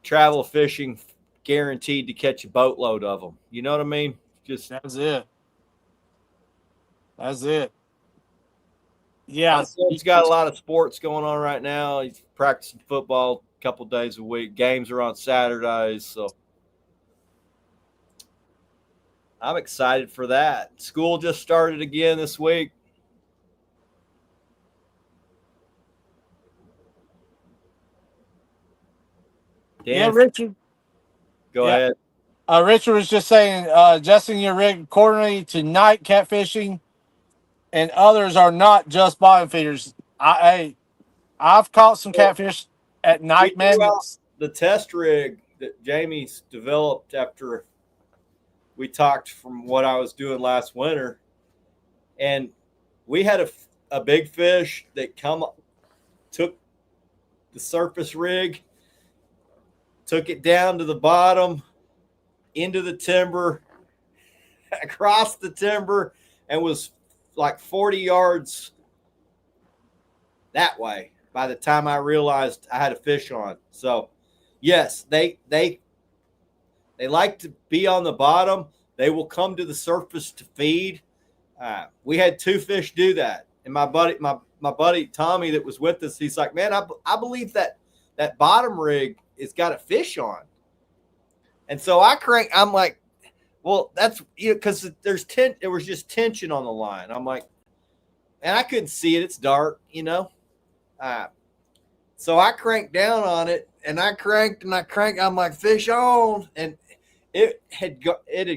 travel fishing guaranteed to catch a boatload of them. You know what I mean? That's it. That's it. Yeah. He's got a lot of sports going on right now. He's practicing football a couple days a week. Games are on Saturdays, so I'm excited for that. School just started again this week. Dan, Richard. Go ahead. Richard was just saying, adjusting your rig accordingly to night catfishing, and others are not just bottom feeders. I've caught some catfish at night, man. The test rig that Jamie's developed after we talked from what I was doing last winter, and we had a big fish that took the surface rig, took it down to the bottom, into the timber, across the timber, and was like 40 yards that way by the time I realized I had a fish on. So, yes, they like to be on the bottom. They will come to the surface to feed. We had 2 fish do that, and my buddy Tommy that was with us, he's like, "Man, I believe that bottom rig has got a fish on." And so I'm like, "Well, that's because there was just tension on the line." I'm like, and I couldn't see it. It's dark, So I cranked down on it, and I cranked. I'm like, "Fish on!" And it had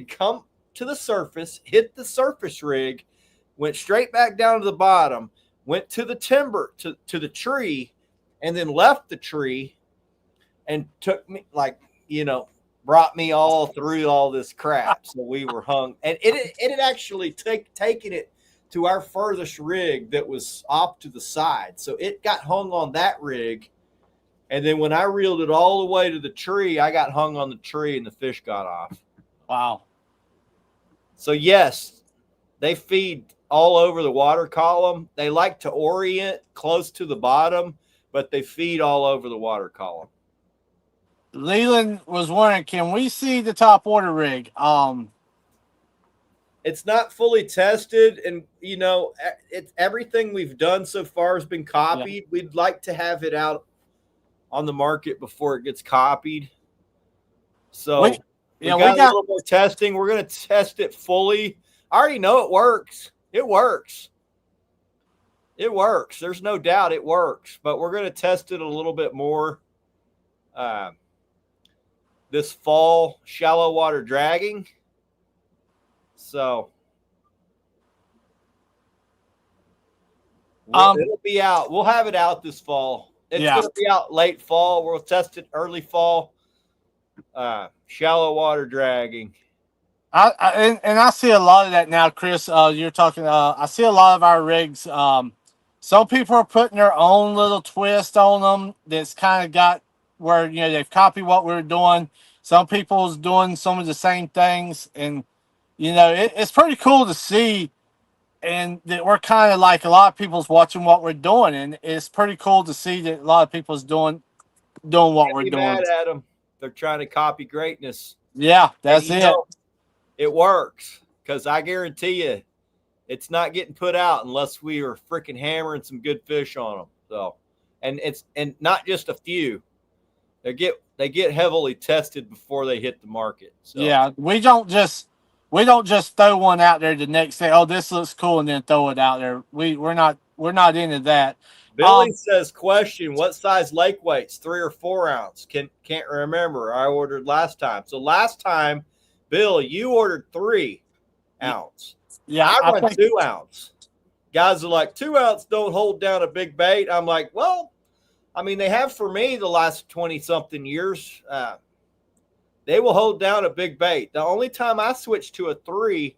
come to the surface, hit the surface rig, went straight back down to the bottom, went to the timber to the tree, and then left the tree, and took me brought me all through all this crap. So we were hung, and it had actually taken it to our furthest rig that was off to the side. So it got hung on that rig. And then when I reeled it all the way to the tree, I got hung on the tree and the fish got off. Wow. So, yes, they feed all over the water column. They like to orient close to the bottom, but they feed all over the water column. Leland was wondering, can we see the top water rig? It's not fully tested, and everything we've done so far has been copied. Yeah. We'd like to have it out on the market before it gets copied. So we got a little more testing. We're going to test it fully. I already know it works. It works. There's no doubt it works, but we're going to test it a little bit more this fall, shallow water dragging. So it'll be out. We'll have it out this fall. It's going to be out late fall. We'll test it early fall. Shallow water dragging. I see a lot of that now, Chris. You're talking. I see a lot of our rigs. Some people are putting their own little twist on them. That's kind of got where they've copied what we're doing. Some people's doing some of the same things, and it's pretty cool to see. And that we're kind of like a lot of people's watching what we're doing, and it's pretty cool to see that a lot of people's doing what we're doing. Mad at them. They're trying to copy greatness. Yeah, that's it. It works because I guarantee you, it's not getting put out unless we are freaking hammering some good fish on them. So, and not just a few. They get heavily tested before they hit the market. So. Yeah, we don't just throw one out there the next day. Oh, this looks cool, and then throw it out there. We're not into that. Billy says, question, what size lake weights? 3 or 4 ounce? Can't remember. I ordered last time. So last time, Bill, you ordered 3 ounce. Yeah, I run 2 ounce. Guys are like, 2 ounce don't hold down a big bait. I'm like, well, I mean, they have for me the last 20 something years. They will hold down a big bait. The only time I switch to a 3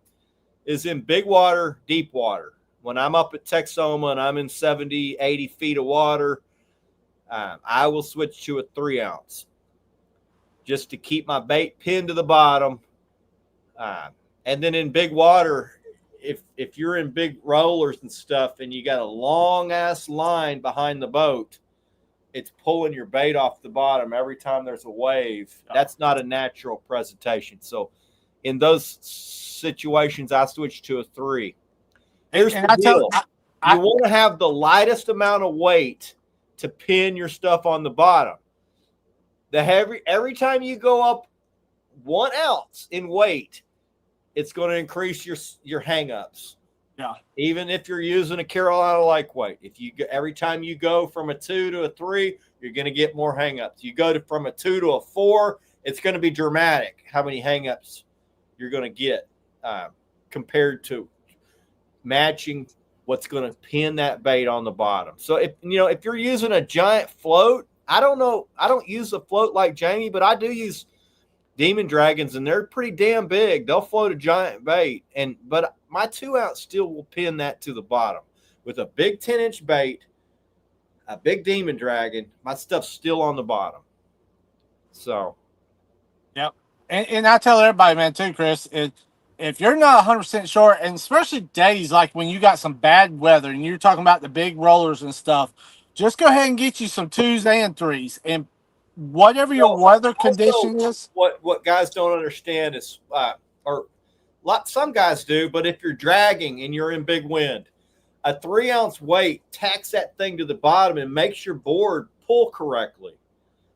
is in big water, deep water. When I'm up at Texoma and I'm in 70, 80 feet of water, I will switch to a 3 ounce just to keep my bait pinned to the bottom. And then in big water, if you're in big rollers and stuff and you got a long-ass line behind the boat, it's pulling your bait off the bottom every time there's a wave. That's not a natural presentation. So in those situations, I switch to a 3. Here's the deal. You want to have the lightest amount of weight to pin your stuff on the bottom. Every time you go up 1 ounce in weight, it's going to increase your hang-ups. Yeah. Even if you're using a Carolina like weight, every time you go from a 2 to a 3, you're going to get more hang-ups. You go from a 2 to a 4, it's going to be dramatic how many hang-ups you're going to get compared to matching what's going to pin that bait on the bottom. So if you're using a giant float, I don't use a float like Jamie, but I do use demon dragons, and they're pretty damn big. They'll float a giant bait, but my 2-ounce still will pin that to the bottom with a big 10-inch bait, a big demon dragon. My stuff's still on the bottom. So, yep. And I tell everybody, man, too, Chris, if you're not 100% sure, and especially days like when you got some bad weather and you're talking about the big rollers and stuff, just go ahead and get you some 2s and 3s, and whatever your weather condition is. What guys don't understand is, some guys do, but if you're dragging and you're in big wind, a 3-ounce weight tacks that thing to the bottom and makes your board pull correctly.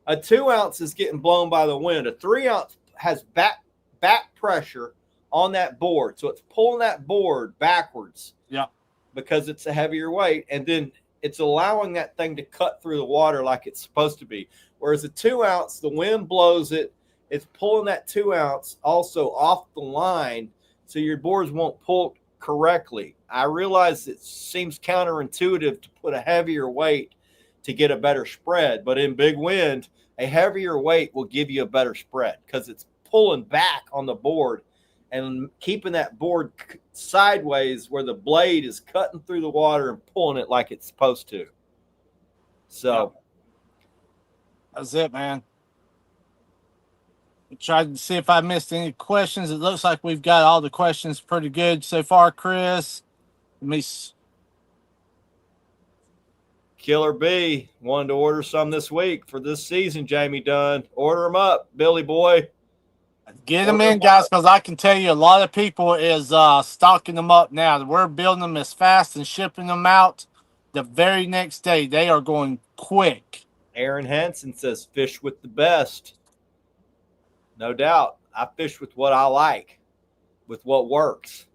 A 2-ounce is getting blown by the wind. A 3-ounce has back pressure on that board, so it's pulling that board backwards. Yeah, because it's a heavier weight, and then it's allowing that thing to cut through the water like it's supposed to be. Whereas a 2-ounce, the wind blows it, it's pulling that 2-ounce also off the line, so your boards won't pull correctly. I realize it seems counterintuitive to put a heavier weight to get a better spread, but in big wind, a heavier weight will give you a better spread because it's pulling back on the board and keeping that board sideways where the blade is cutting through the water and pulling it like it's supposed to. So that's it, man. Tried to see if I missed any questions. It looks like we've got all the questions pretty good so far, Chris. Let me. Killer B wanted to order some this week for this season, Jamie Dunn. Order them up, Billy boy. Get them in, guys, because I can tell you a lot of people is stocking them up now. We're building them as fast and shipping them out the very next day. They are going quick. Aaron Henson says, fish with the best. No doubt. I fish with what I like, with what works.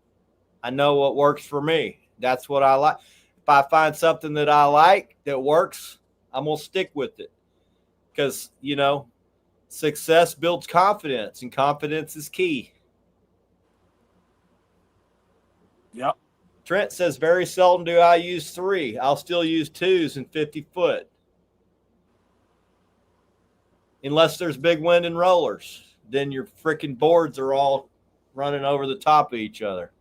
I know what works for me. That's what I like. If I find something that I like that works, I'm going to stick with it. Because, success builds confidence, and confidence is key. Yep. Trent says, very seldom do I use 3. I'll still use 2s and 50 foot. Unless there's big wind and rollers. Then your freaking boards are all running over the top of each other.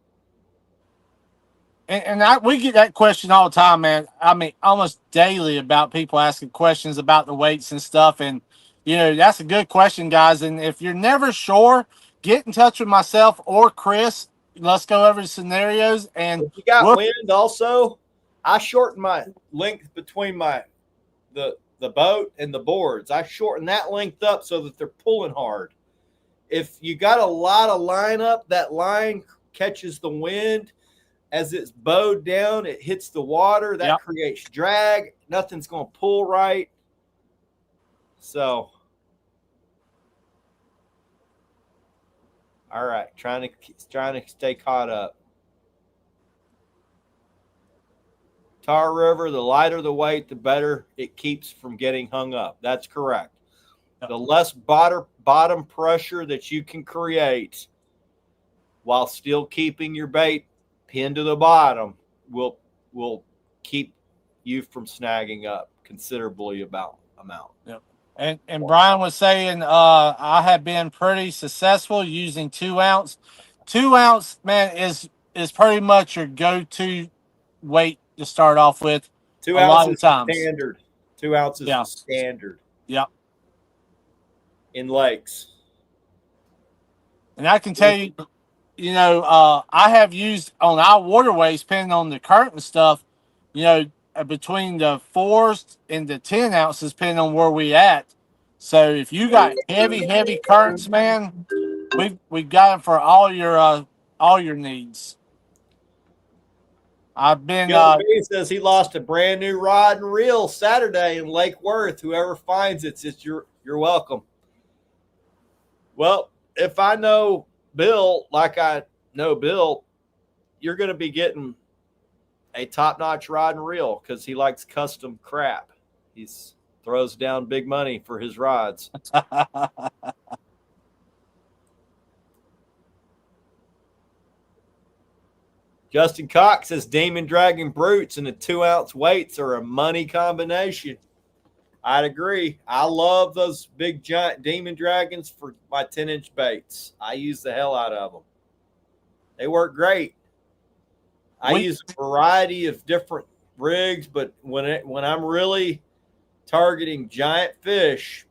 And we get that question all the time, man. I mean, almost daily about people asking questions about the weights and stuff. And, that's a good question, guys. And if you're never sure, get in touch with myself or Chris. Let's go over the scenarios. And if you got wind also, I shorten my length between the boat and the boards. I shorten that length up so that they're pulling hard. If you got a lot of line up, that line catches the wind. As it's bowed down, it hits the water. That creates drag. Nothing's going to pull right. So, all right, trying to stay caught up. Tar River, the lighter the weight, the better it keeps from getting hung up. That's correct. The less bottom pressure that you can create while still keeping your bait pinned to the bottom will keep you from snagging up considerably amount. Yep. And Brian was saying I have been pretty successful using 2-ounce. 2-ounce, man, is pretty much your go-to weight to start off with. 2 ounces a lot of times. Standard. 2 ounces is standard. Yep. In lakes. And I can tell you, I have used on our waterways, depending on the current and stuff, between the 4s and the 10 ounces, depending on where we at. So if you got heavy currents, man, we've got them for all your needs. I've been. He says he lost a brand new rod and reel Saturday in Lake Worth. Whoever finds it's you're welcome. Well, if I know Bill like I know Bill, you're going to be getting a top-notch rod and reel because he likes custom crap. He throws down big money for his rods. Justin Cox says Demon Dragon Brutes and the 2-ounce weights are a money combination. I'd agree. I love those big giant demon dragons for my 10-inch baits. I use the hell out of them. They work great. I use a variety of different rigs, but when I'm really targeting giant fish,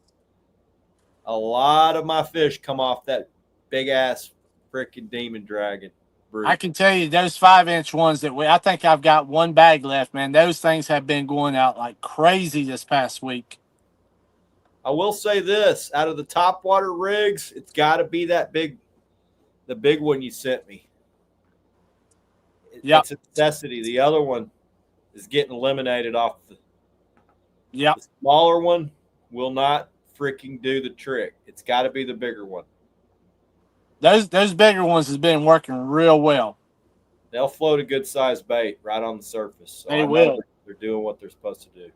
a lot of my fish come off that big ass freaking demon dragon. I can tell you those 5-inch ones I think I've got one bag left, man. Those things have been going out like crazy this past week. I will say this: out of the top water rigs, it's got to be the big one you sent me. Yep. It's a necessity. The other one is getting eliminated off the. Yep. The smaller one will not freaking do the trick. It's got to be the bigger one. Those bigger ones has been working real well. They'll float a good sized bait right on the surface. So they will. They're doing what they're supposed to do.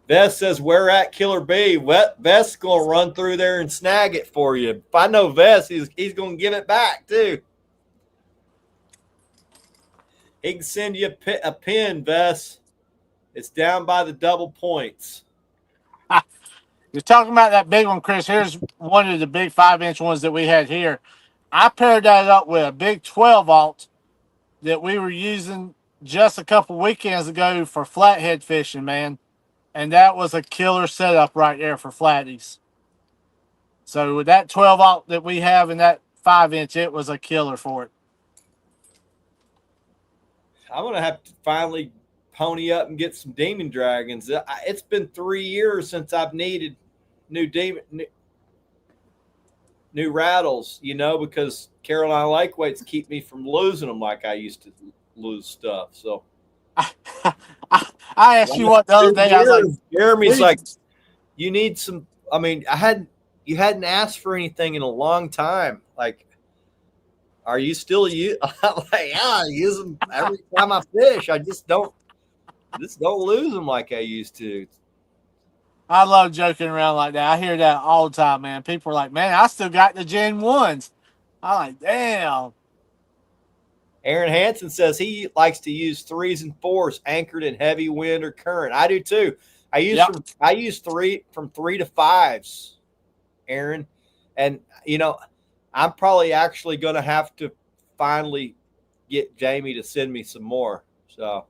Vest says, "Where at Killer B?" Vest's going to run through there and snag it for you. If I know Vest, he's going to give it back too. He can send you a pin, Vest. It's down by the double points. You're talking about that big one, Chris. Here's one of the big 5-inch ones that we had here. I paired that up with a big 12-aught that we were using just a couple weekends ago for flathead fishing, man. And that was a killer setup right there for flatties. So with that 12-aught that we have and that 5-inch, it was a killer for it. I'm going to have to finally pony up and get some demon dragons. It's been 3 years since I've needed new rattles, because Carolina lake weights keep me from losing them like I used to lose stuff. So I asked you what the other day. I was like, Jeremy's like, you need some. I mean, you hadn't asked for anything in a long time. Like, are you still you? I'm like, yeah, I use them every time I fish. I just don't lose them like I used to. I love joking around like that. I hear that all the time, man. People are like, man, I still got the Gen 1s. I'm like, damn. Aaron Hansen says he likes to use 3s and 4s anchored in heavy wind or current. I do too. I use 3 from 3 to 5s, Aaron. And, I'm probably actually going to have to finally get Jamie to send me some more. So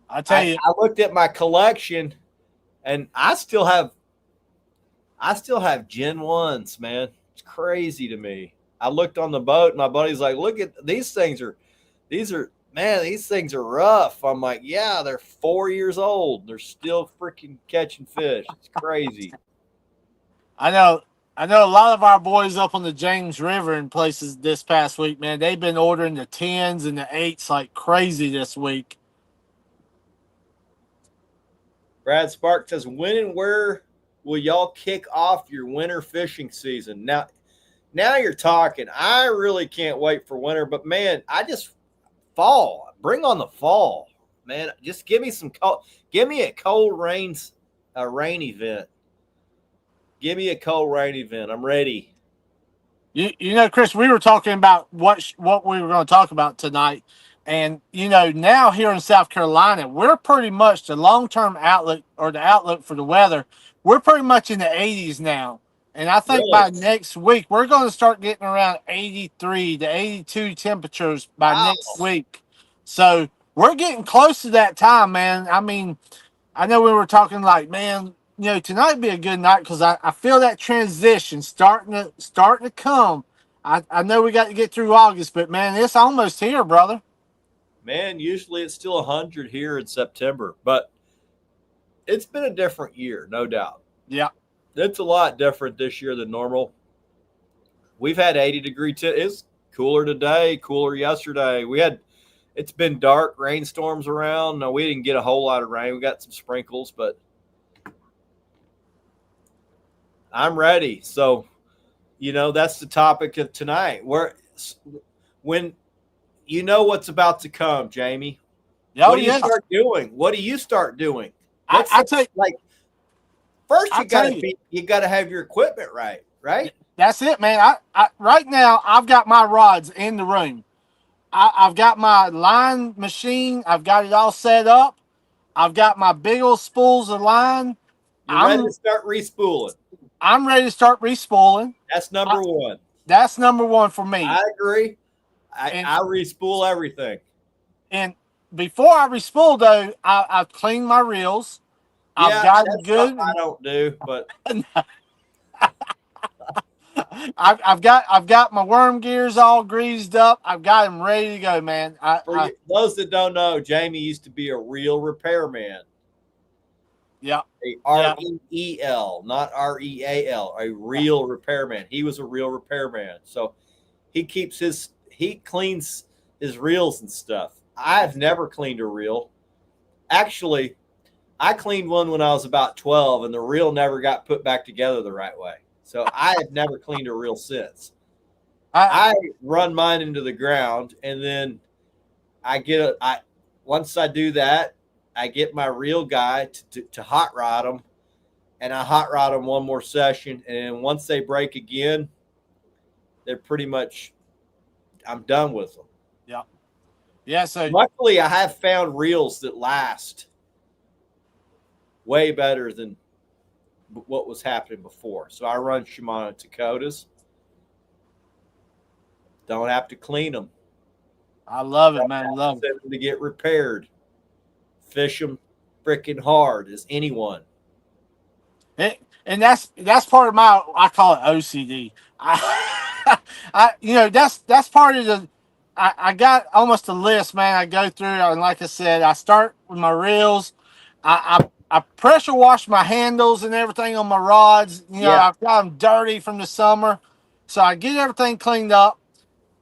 I tell you, I looked at my collection and I still have Gen 1s, man. It's crazy to me. I looked on the boat and my buddy's like, look at these things these things are rough. I'm like, yeah, they're 4 years old. They're still freaking catching fish. It's crazy. I know a lot of our boys up on the James River and places this past week, man, they've been ordering the 10s and the 8s like crazy this week. Brad Spark says, when and where will y'all kick off your winter fishing season? Now you're talking. I really can't wait for winter, but man, fall. Bring on the fall, man. Just give me give me a cold rain event. Give me a cold rain event. I'm ready. Chris, we were talking about what we were going to talk about tonight. And, now here in South Carolina, we're pretty much the long-term outlook or the outlook for the weather. We're pretty much in the 80s now. And I think by next week, we're going to start getting around 83 to 82 temperatures by next week. So we're getting close to that time, man. I mean, I know we were talking like, man, tonight would be a good night because I feel that transition starting to come. I know we got to get through August, but, man, it's almost here, brother. Man, usually it's still 100 here in September, but it's been a different year, no doubt. Yeah. It's a lot different this year than normal. We've had 80-degree it's cooler today, cooler yesterday. It's been dark, rainstorms around. No, we didn't get a whole lot of rain. We got some sprinkles, but I'm ready. So, that's the topic of tonight. When you know what's about to come, Jamie. What do you start doing? What do you start doing? I tell you, first you got to have your equipment right? That's it, man. I right now I've got my rods in the room. I've got my line machine. I've got it all set up. I've got my big old spools of line. You're ready to start respooling. I'm ready to start respooling. That's number one. That's number one for me. I agree. I respool everything. And before I respool, though, I've cleaned my reels. I've gotten good. I don't do, but I've got my worm gears all greased up. I've got them ready to go, man. For those that don't know, Jamie used to be a reel repairman. Yeah. A R-E-E-L, not R-E-A-L, a reel repairman. He was a reel repairman. So he cleans his reels and stuff. I've never cleaned a reel. Actually, I cleaned one when I was about 12, and the reel never got put back together the right way. So I have never cleaned a reel since. I run mine into the ground, and then once I do that, I get my reel guy to hot rod them, and I hot rod them one more session. And once they break again, they're pretty much, I'm done with them. Yeah. Yeah. So luckily, I have found reels that last way better than what was happening before. So I run Shimano Dakotas. Don't have to clean them. I love it, man. I love it. Send them to get repaired. Fish them freaking hard as anyone. And that's part of my, I call it OCD. That's part of the. I got almost a list, man. I go through, and like I said, I start with my reels. I pressure wash my handles and everything on my rods. I've got them dirty from the summer, so I get everything cleaned up,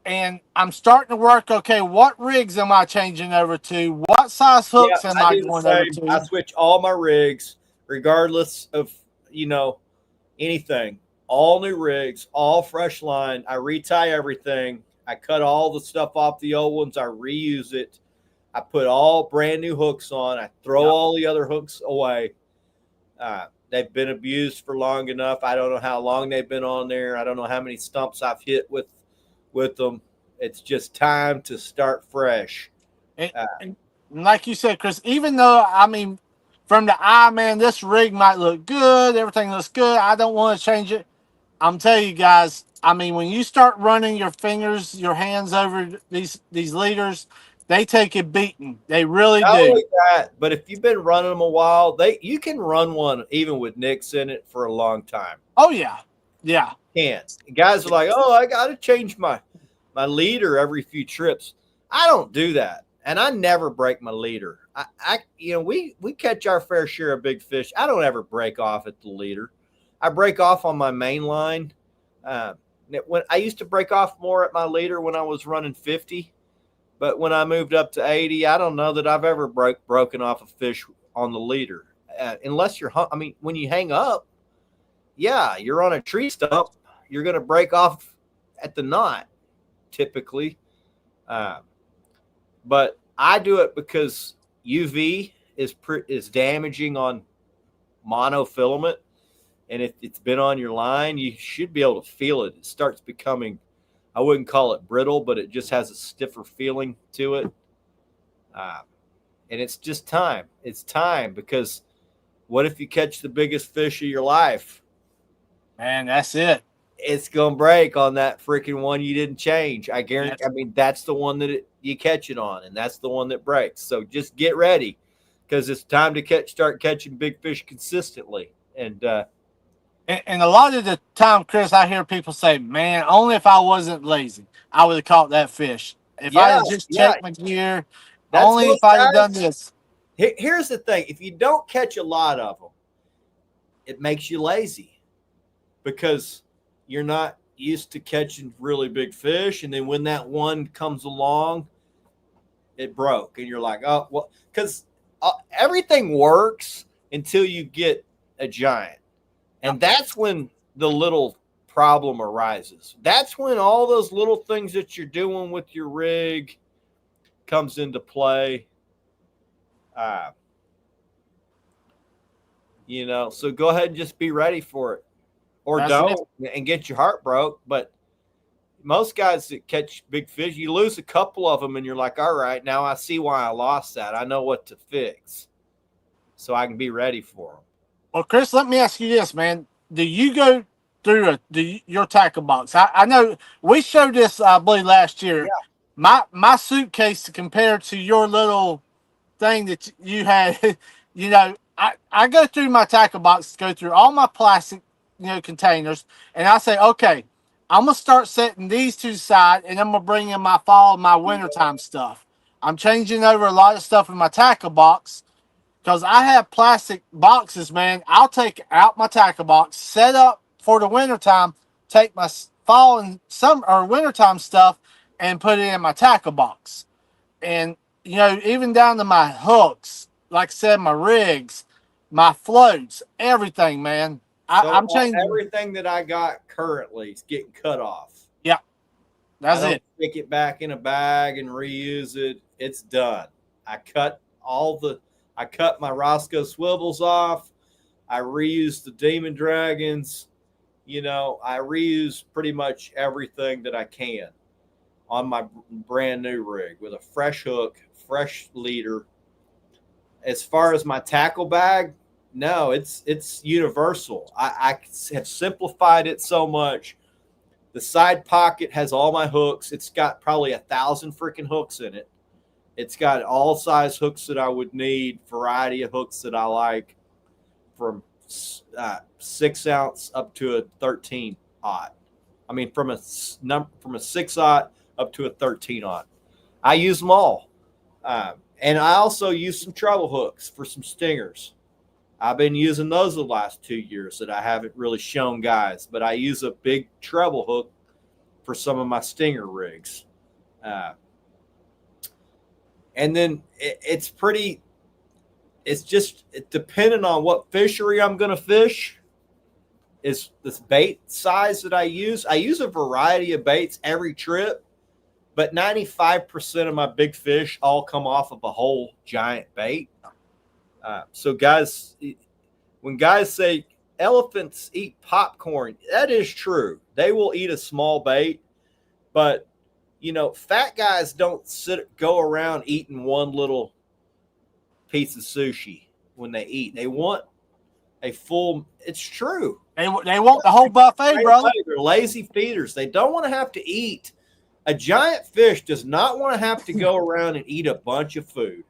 and I'm starting to work. Okay, what rigs am I changing over to? What size hooks am I going over to? I switch all my rigs, regardless of anything. All new rigs, all fresh line. I retie everything. I cut all the stuff off the old ones. I reuse it. I put all brand new hooks on. I throw all the other hooks away. They've been abused for long enough. I don't know how long they've been on there. I don't know how many stumps I've hit with them. It's just time to start fresh. And like you said, Chris, even though, from the eye, man, this rig might look good. Everything looks good. I don't want to change it. I'm telling you guys, when you start running your fingers, your hands over these leaders, they take a beating. They really do. Only that, but if you've been running them a while, you can run one even with nicks in it for a long time. Oh yeah, yeah. Guys are like, oh, I got to change my leader every few trips. I don't do that, and I never break my leader. We catch our fair share of big fish. I don't ever break off at the leader. I break off on my main line. When I used to break off more at my leader when I was running 50. But when I moved up to 80, I don't know that I've ever broken off a fish on the leader. Unless you're, when you hang up, you're on a tree stump, you're going to break off at the knot, typically. But I do it because UV is damaging on monofilament. And if it's been on your line, you should be able to feel it. It starts becoming, I wouldn't call it brittle, but it just has a stiffer feeling to it. And it's just time. It's time, because what if you catch the biggest fish of your life? Man, that's it. It's going to break on that freaking one you didn't change. I guarantee. That's the one that you catch it on, and that's the one that breaks. So just get ready, because it's time to start catching big fish consistently. And a lot of the time, Chris, I hear people say, man, only if I wasn't lazy, I would have caught that fish. If I had just checked my gear, only if I had done this. Here's the thing. If you don't catch a lot of them, it makes you lazy, because you're not used to catching really big fish. And then when that one comes along, it broke. And you're like, oh, well, because everything works until you get a giant. And that's when the little problem arises. That's when all those little things that you're doing with your rig comes into play. So go ahead and just be ready for it. Or and get your heart broke. But most guys that catch big fish, you lose a couple of them and you're like, all right, now I see why I lost that. I know what to fix. so I can be ready for them. Well, Chris, let me ask you this, man. Do you go through your tackle box? I know we showed this, I believe, last year. Yeah. My suitcase compared to your little thing that you had, I go through my tackle box, go through all my plastic, containers, and I say, okay, I'm gonna start setting these to the side, and I'm gonna bring in my fall and my wintertime stuff. I'm changing over a lot of stuff in my tackle box because I have plastic boxes, man. I'll take out my tackle box, set up for the wintertime, take my fall and some or wintertime stuff, and put it in my tackle box. And even down to my hooks, like I said, my rigs, my floats, everything, man. So I'm changing. everything that I got currently is getting cut off. Yeah, I that's don't it. stick it back in a bag and reuse it. It's done. I cut my Roscoe swivels off. I reused the Demon Dragons. I reuse pretty much everything that I can on my brand new rig with a fresh hook, fresh leader. As far as my tackle bag, no, it's universal. I have simplified it so much. The side pocket has all my hooks. It's got probably 1,000 freaking hooks in it. It's got all size hooks that I would need, variety of hooks that I like, from 6 ounce up to a 13-aught. I mean, from a 6-aught up to a 13-aught. I use them all, and I also use some treble hooks for some stingers. I've been using those the last 2 years that I haven't really shown guys, but I use a big treble hook for some of my stinger rigs. And then it's just depending on what fishery I'm going to fish is this bait size that I use. I use a variety of baits every trip, but 95% of my big fish all come off of a whole giant bait. So guys, when guys say elephants eat popcorn, that is true. They will eat a small bait, but fat guys don't go around eating one little piece of sushi when they eat. They want a full. It's true. They want the whole buffet, brother. They're lazy feeders. They don't want to have to eat. A giant fish does not want to have to go around and eat a bunch of food,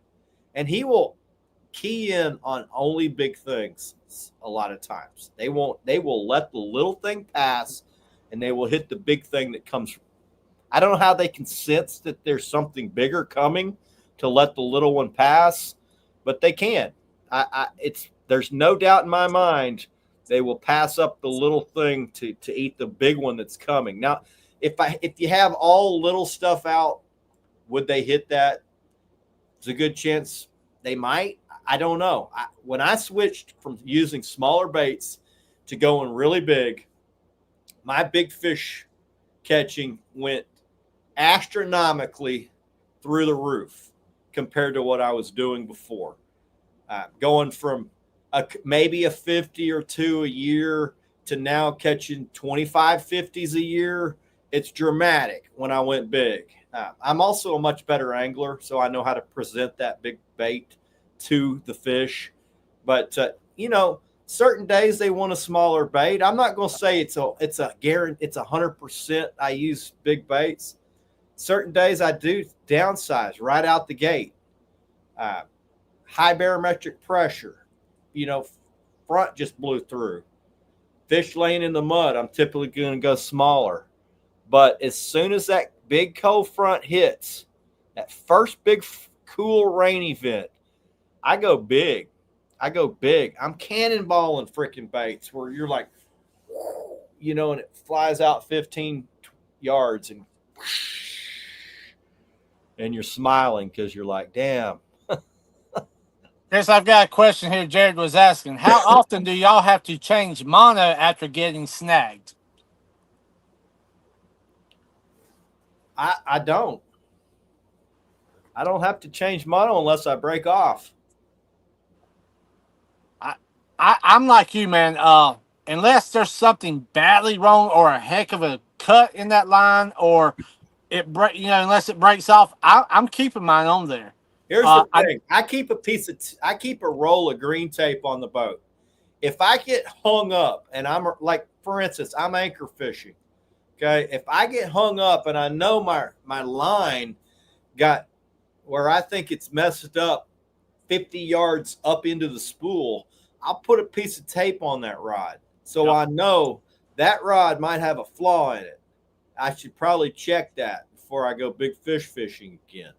and he will key in on only big things. A lot of times they will let the little thing pass, and they will hit the big thing that comes. I don't know how they can sense that there's something bigger coming to let the little one pass, but they can. There's no doubt in my mind they will pass up the little thing to eat the big one that's coming. Now, if you have all little stuff out, would they hit that? There's a good chance they might. I don't know. When I switched from using smaller baits to going really big, my big fish catching went astronomically through the roof compared to what I was doing before. Going from maybe a 50 or two a year to now catching 25 50s a year, it's dramatic when I went big. I'm also a much better angler, so I know how to present that big bait to the fish. But certain days they want a smaller bait. I'm not going to say it's a guarantee. It's 100%. I use big baits. Certain days I do downsize right out the gate. High barometric pressure. Front just blew through. Fish laying in the mud, I'm typically going to go smaller. But as soon as that big cold front hits, that first big cool rain event, I go big. I'm cannonballing freaking baits where you're like, and it flies out 15 yards and you're smiling because you're like, damn. Chris, I've got a question here. Jared was asking, how often do y'all have to change mono after getting snagged? I don't. I don't have to change mono unless I break off. I'm like you, man. Unless there's something badly wrong or a heck of a cut in that line, or unless it breaks off, I'm keeping mine on there. Here's the thing. I keep a roll of green tape on the boat. If I get hung up and I'm like, for instance, I'm anchor fishing. Okay. If I get hung up and I know my line got where I think it's messed up 50 yards up into the spool, I'll put a piece of tape on that rod. So I know that rod might have a flaw in it. I should probably check that before I go big fish fishing again.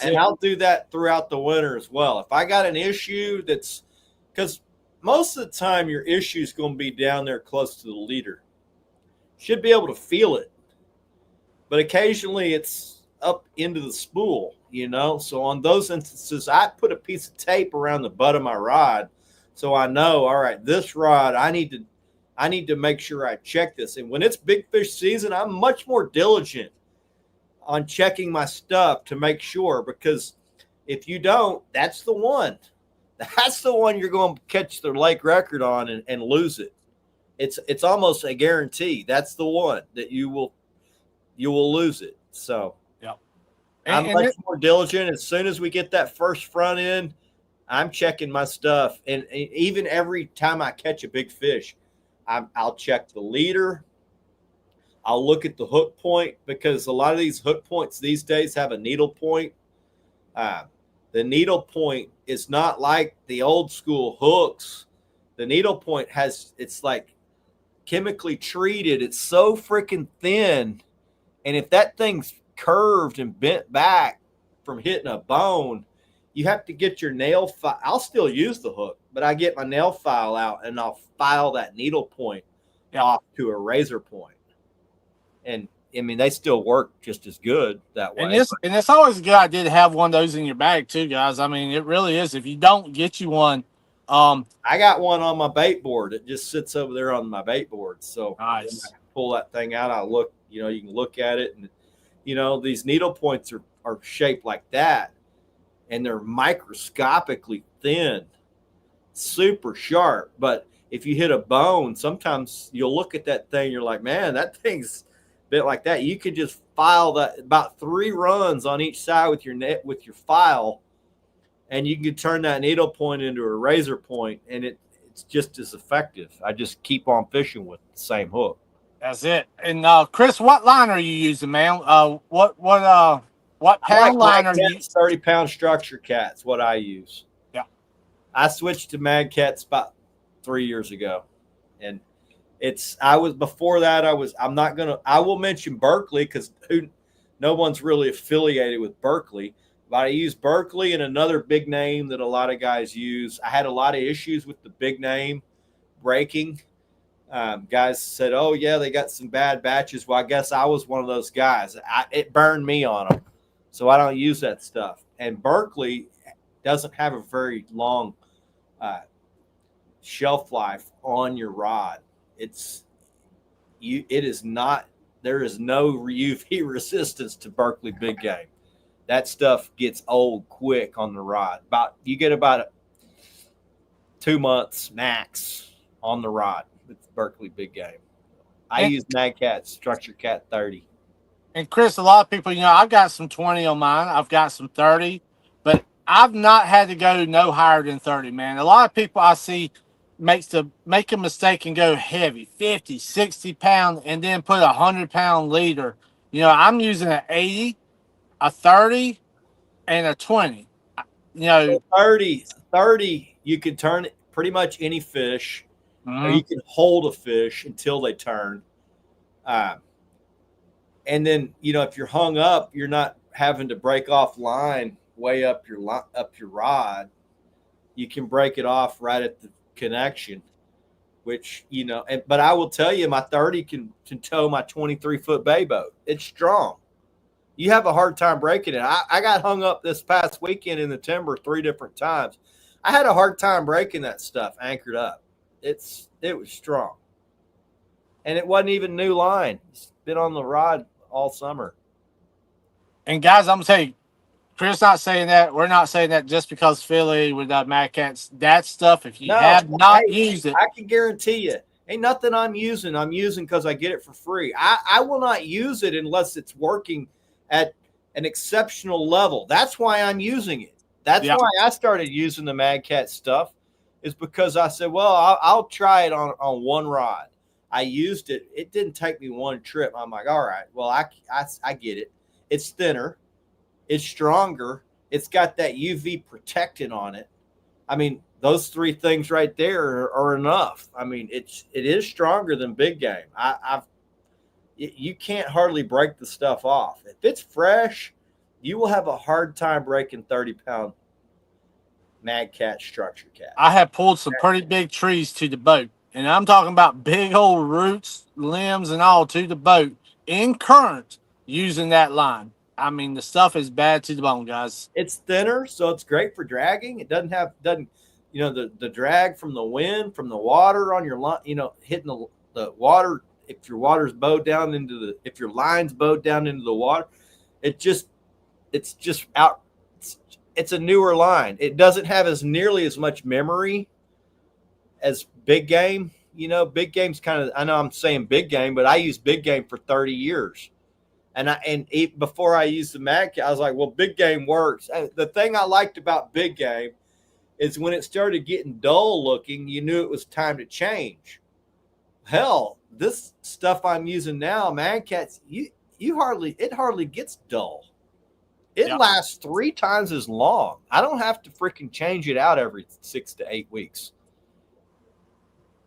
And I'll do that throughout the winter as well. If I got an issue that's because most of the time your issue is going to be down there close to the leader. Should be able to feel it. But occasionally it's up into the spool, you know. So on those instances, I put a piece of tape around the butt of my rod so I know, all right, this rod, I need to make sure I check this. And when it's big fish season, I'm much more diligent on checking my stuff to make sure, because if you don't, that's the one. That's the one you're going to catch the lake record on and lose it. It's almost a guarantee. That's the one that you will lose it. So I'm much more diligent. As soon as we get that first front end, I'm checking my stuff. And even every time I catch a big fish, I'll check the leader. I'll look at the hook point, because a lot of these hook points these days have a needle point. The needle point is not like the old school hooks. The needle point it's like chemically treated. It's so freaking thin. And if that thing's curved and bent back from hitting a bone, you have to get your nail file. I'll still use the hook, but I get my nail file out and I'll file that needle point off to a razor point. And I mean, they still work just as good that way. And it's always a good idea to have one of those in your bag too, guys. I mean, it really is. If you don't get you one, I got one on my bait board. It just sits over there on my bait board. So nice. When I pull that thing out, I look. You know, you can look at it, and you know these needle points are shaped like that, and they're microscopically thin, super sharp. But if you hit a bone, sometimes you'll look at that thing. You're like, man, that thing's bit like that. You could just file that about 3 runs on each side with your your file, and you can turn that needle point into a razor point, and it's just as effective. I just keep on fishing with the same hook. That's it. And Chris, what line are you using, man? What pound line are you? 30-pound structure cats. What I use. Yeah. I switched to Mad Cats about 3 years ago, and before that. I will mention Berkeley because no one's really affiliated with Berkeley, but I use Berkeley and another big name that a lot of guys use. I had a lot of issues with the big name breaking. Guys said, oh yeah, they got some bad batches. Well, I guess I was one of those guys. It burned me on them. So I don't use that stuff. And Berkeley doesn't have a very long shelf life on your rod. There is no UV resistance to Berkeley big game. That stuff gets old quick on the rod. You get about 2 months max on the rod with Berkeley big game. I use Mad Cat Structure Cat 30. And Chris, a lot of people, I've got some 20 on mine. I've got some 30, but I've not had to go no higher than 30, man. A lot of people I see make a mistake and go heavy, 50, 60 pound, and then put a 100-pound leader. I'm using an 80, a 30, and a 20. 30, you can turn pretty much any fish, or you can hold a fish until they turn. And then, if you're hung up, you're not having to break off line way up your rod. You can break it off right at the connection, which, but I will tell you, my 30 can tow my 23-foot bay boat. It's strong. You have a hard time breaking it. I got hung up this past weekend in the timber 3 different times. I had a hard time breaking that stuff anchored up. It was strong. And it wasn't even new line. It's been on the rod all summer. And guys, I'm going to tell you, Chris not saying that. We're not saying that just because affiliated with Mad Cats. That stuff, if you have not used it. I can guarantee you, ain't nothing I'm using because I get it for free. I will not use it unless it's working at an exceptional level. That's why I'm using it. That's Yeah. why I started using the Mad Cat stuff, is because I said, well, I'll try it on one rod. I used it. It didn't take me one trip. I'm like, all right, well, I get it. It's thinner. It's stronger. It's got that UV protectant on it. I mean, those three things right there are enough. I mean, it is stronger than big game. You can't hardly break the stuff off. If it's fresh, you will have a hard time breaking 30-pound Mad Cat structure cat. I have pulled some pretty big trees to the boat, and I'm talking about big old roots, limbs, and all to the boat in current using that line. I mean, the stuff is bad to the bone, guys. It's thinner, so it's great for dragging. It doesn't the drag from the wind, from the water on your line, hitting the water. If your water's bowed down if your line's bowed down into the water, it's just out. It's a newer line. It doesn't have nearly as much memory as big game. Big game's I know I'm saying big game, but I used big game for 30 years. And before I used the Mad Cat, I was like, well, big game works. The thing I liked about big game is when it started getting dull looking, you knew it was time to change. Hell, this stuff I'm using now, Mad Cats, it hardly gets dull. It lasts 3 times as long. I don't have to freaking change it out every 6 to 8 weeks.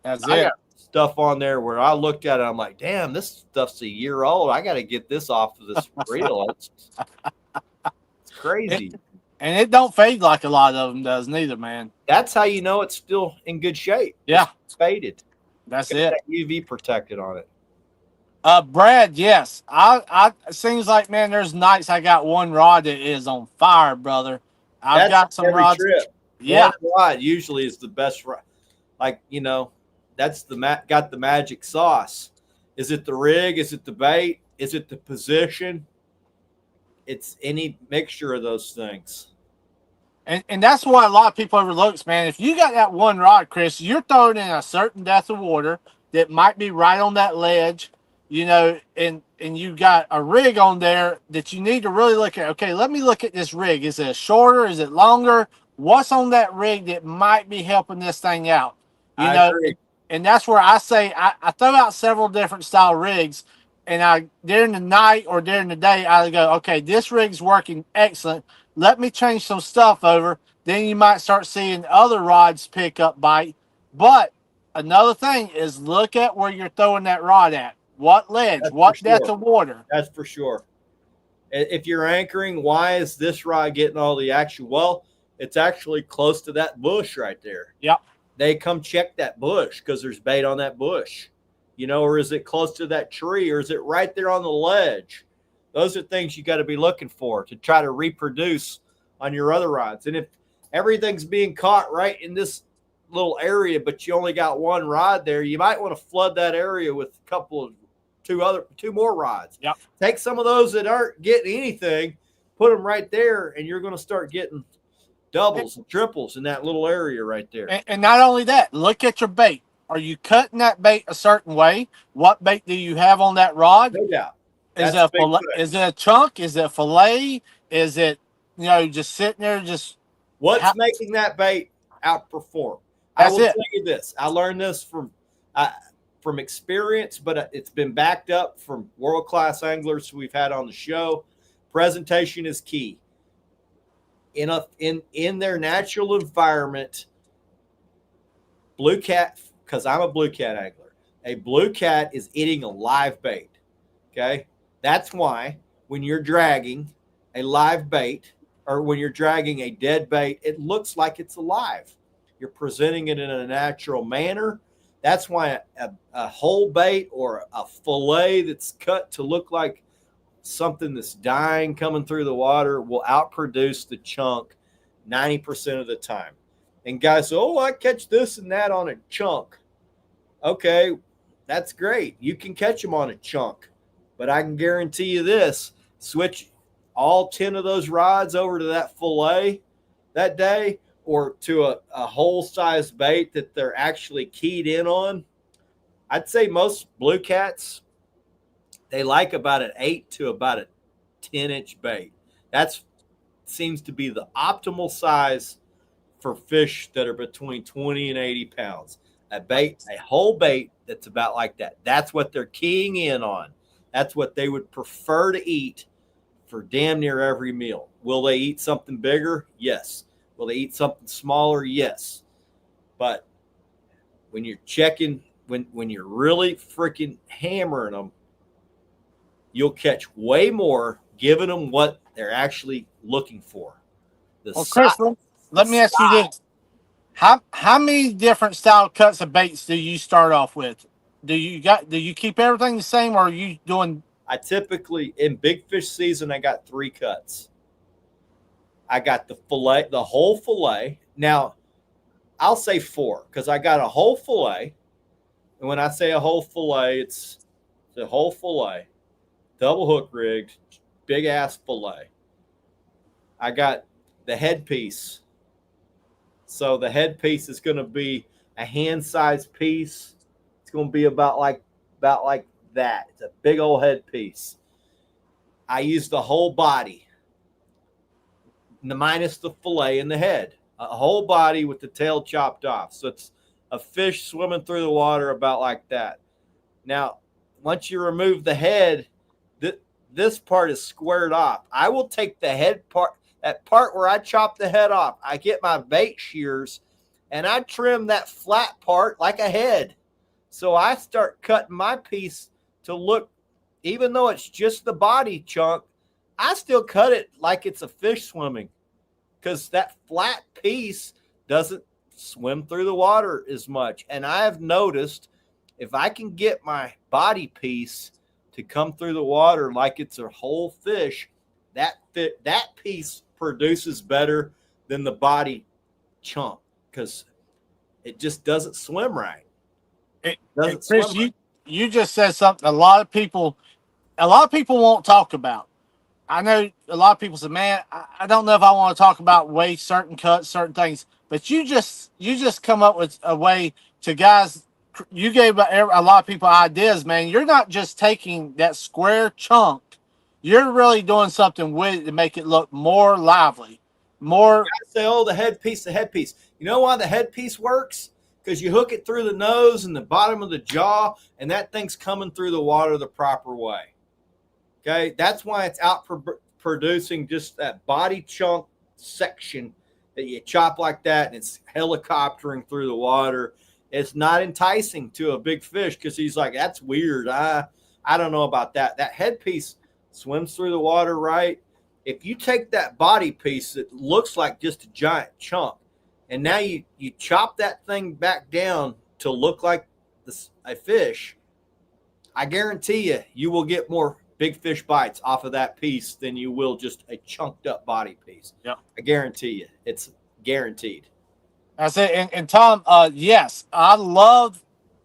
That's I it. got stuff on there where I looked at it, I'm like, damn, this stuff's a year old. I got to get this off of this reel. It's crazy. And it don't fade like a lot of them does neither, man. That's how you know it's still in good shape. Yeah. It's faded. That's Got it. that UV protected on it. Brad, yes. It seems like, man, there's nights I got one rod that is on fire, brother. I've got some every rods. Trip. Yeah. One rod usually is the best rod. Like, that's got the magic sauce. Is it the rig? Is it the bait? Is it the position? It's any mixture of those things. And that's what a lot of people overlook, man. If you got that one rod, Chris, you're throwing in a certain depth of water that might be right on that ledge, and you got a rig on there that you need to really look at. Okay, let me look at this rig. Is it shorter? Is it longer? What's on that rig that might be helping this thing out? I agree. And that's where I say I throw out several different style rigs, and during the night or during the day, I go, okay, this rig's working excellent. Let me change some stuff over. Then you might start seeing other rods pick up bite. But another thing is look at where you're throwing that rod at. What ledge? What depth of water? That's for sure. If you're anchoring, why is this rod getting all the action? Well, it's actually close to that bush right there. Yep. They come check that bush because there's bait on that bush. Or is it close to that tree, or is it right there on the ledge? Those are things you got to be looking for to try to reproduce on your other rods. And if everything's being caught right in this little area, but you only got one rod there, you might want to flood that area with two more rods. Yep. Take some of those that aren't getting anything, put them right there, and you're going to start getting doubles and triples in that little area right there. And not only that, look at your bait. Are you cutting that bait a certain way? What bait do you have on that rod? No doubt. Is it a chunk? Is it a fillet? Is it, just sitting there What's making that bait outperform? That's I will it. tell you this. I learned this from experience, but it's been backed up from world-class anglers we've had on the show. Presentation is key. In their natural environment, blue cat, because I'm a blue cat angler, a blue cat is eating a live bait. Okay? That's why when you're dragging a live bait or when you're dragging a dead bait, it looks like it's alive. You're presenting it in a natural manner. That's why a whole bait or a fillet that's cut to look like something that's dying coming through the water will outproduce the chunk 90% of the time. And guys say, I catch this and that on a chunk. Okay, that's great. You can catch them on a chunk. But I can guarantee you this, switch all 10 of those rods over to that fillet that day or to a whole size bait that they're actually keyed in on. I'd say most blue cats, they like about an 8 to about a 10-inch bait. That's seems to be the optimal size for fish that are between 20 and 80 pounds. A whole bait that's about like that. That's what they're keying in on. That's what they would prefer to eat for damn near every meal. Will they eat something bigger? Yes. Will they eat something smaller? Yes. But when you're checking, when you're really freaking hammering them, you'll catch way more giving them what they're actually looking for. Well, Chris, let me ask you this: how many different style cuts of baits do you start off with? Do you keep everything the same, or are you doing? I typically in big fish season I got 3 cuts. I got the fillet, the whole fillet. Now I'll say 4 because I got a whole fillet, and when I say a whole fillet, it's the whole fillet, double hook rigged, big ass fillet. I got the headpiece. So the headpiece is going to be a hand-sized piece. It's going to be about like that. It's a big old headpiece. I use the whole body, minus the fillet and the head. A whole body with the tail chopped off. So it's a fish swimming through the water about like that. Now, once you remove the head, this part is squared off. I will take the head part, that part where I chop the head off. I get my bait shears and I trim that flat part like a head. So I start cutting my piece to look, even though it's just the body chunk, I still cut it like it's a fish swimming because that flat piece doesn't swim through the water as much. And I have noticed if I can get my body piece to come through the water like it's a whole fish, that piece produces better than the body chunk because it just doesn't swim right. Chris, you just said something a lot of people won't talk about. I know a lot of people say, "Man, I don't know if I want to talk about weight, certain cuts, certain things." But you just come up with a way to guys. You gave a lot of people ideas, man. You're not just taking that square chunk. You're really doing something with it to make it look more lively, more. I say, oh, the headpiece. You know why the headpiece works? Because you hook it through the nose and the bottom of the jaw, and that thing's coming through the water the proper way. Okay, that's why it's out producing just that body chunk section that you chop like that, and it's helicoptering through the water. It's not enticing to a big fish because he's like, that's weird. I don't know about that. That headpiece swims through the water right. If you take that body piece that looks like just a giant chunk, and now you chop that thing back down to look like a fish, I guarantee you will get more big fish bites off of that piece than you will just a chunked up body piece. Yeah, I guarantee you. It's guaranteed. That's it. And Tom, yes, I love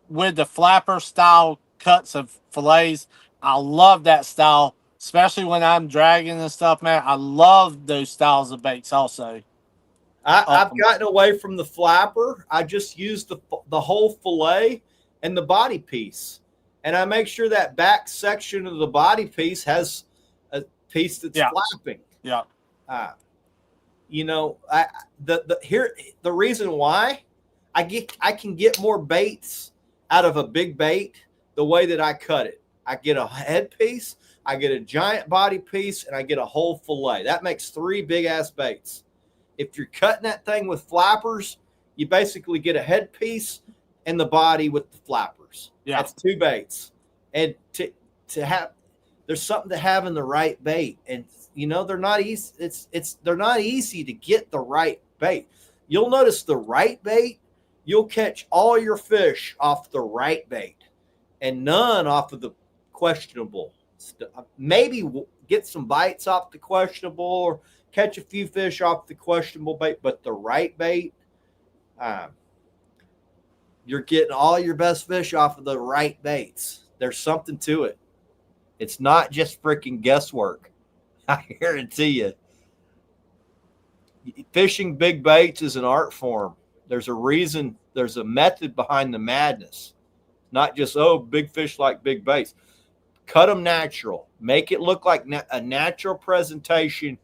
with the flapper style cuts of fillets. I love that style, especially when I'm dragging and stuff, man. I love those styles of baits also. I've gotten away from the flapper. I just use the whole fillet and the body piece. And I make sure that back section of the body piece has a piece that's flapping. Yeah. The reason why I can get more baits out of a big bait the way that I cut it. I get a head piece, I get a giant body piece, and I get a whole fillet. That makes 3 big ass baits. If you're cutting that thing with flappers, you basically get a head piece and the body with the flappers. Yeah. That's 2 baits. And to have, there's something to having the right bait. And they're not easy. They're not easy to get the right bait. You'll notice the right bait, you'll catch all your fish off the right bait and none off of the questionable. Maybe get some bites off the questionable or catch a few fish off the questionable bait, but the right bait, you're getting all your best fish off of the right baits. There's something to it. It's not just freaking guesswork. I guarantee you. Fishing big baits is an art form. There's a reason. There's a method behind the madness. Not just, big fish like big baits. Cut them natural. Make it look like a natural presentation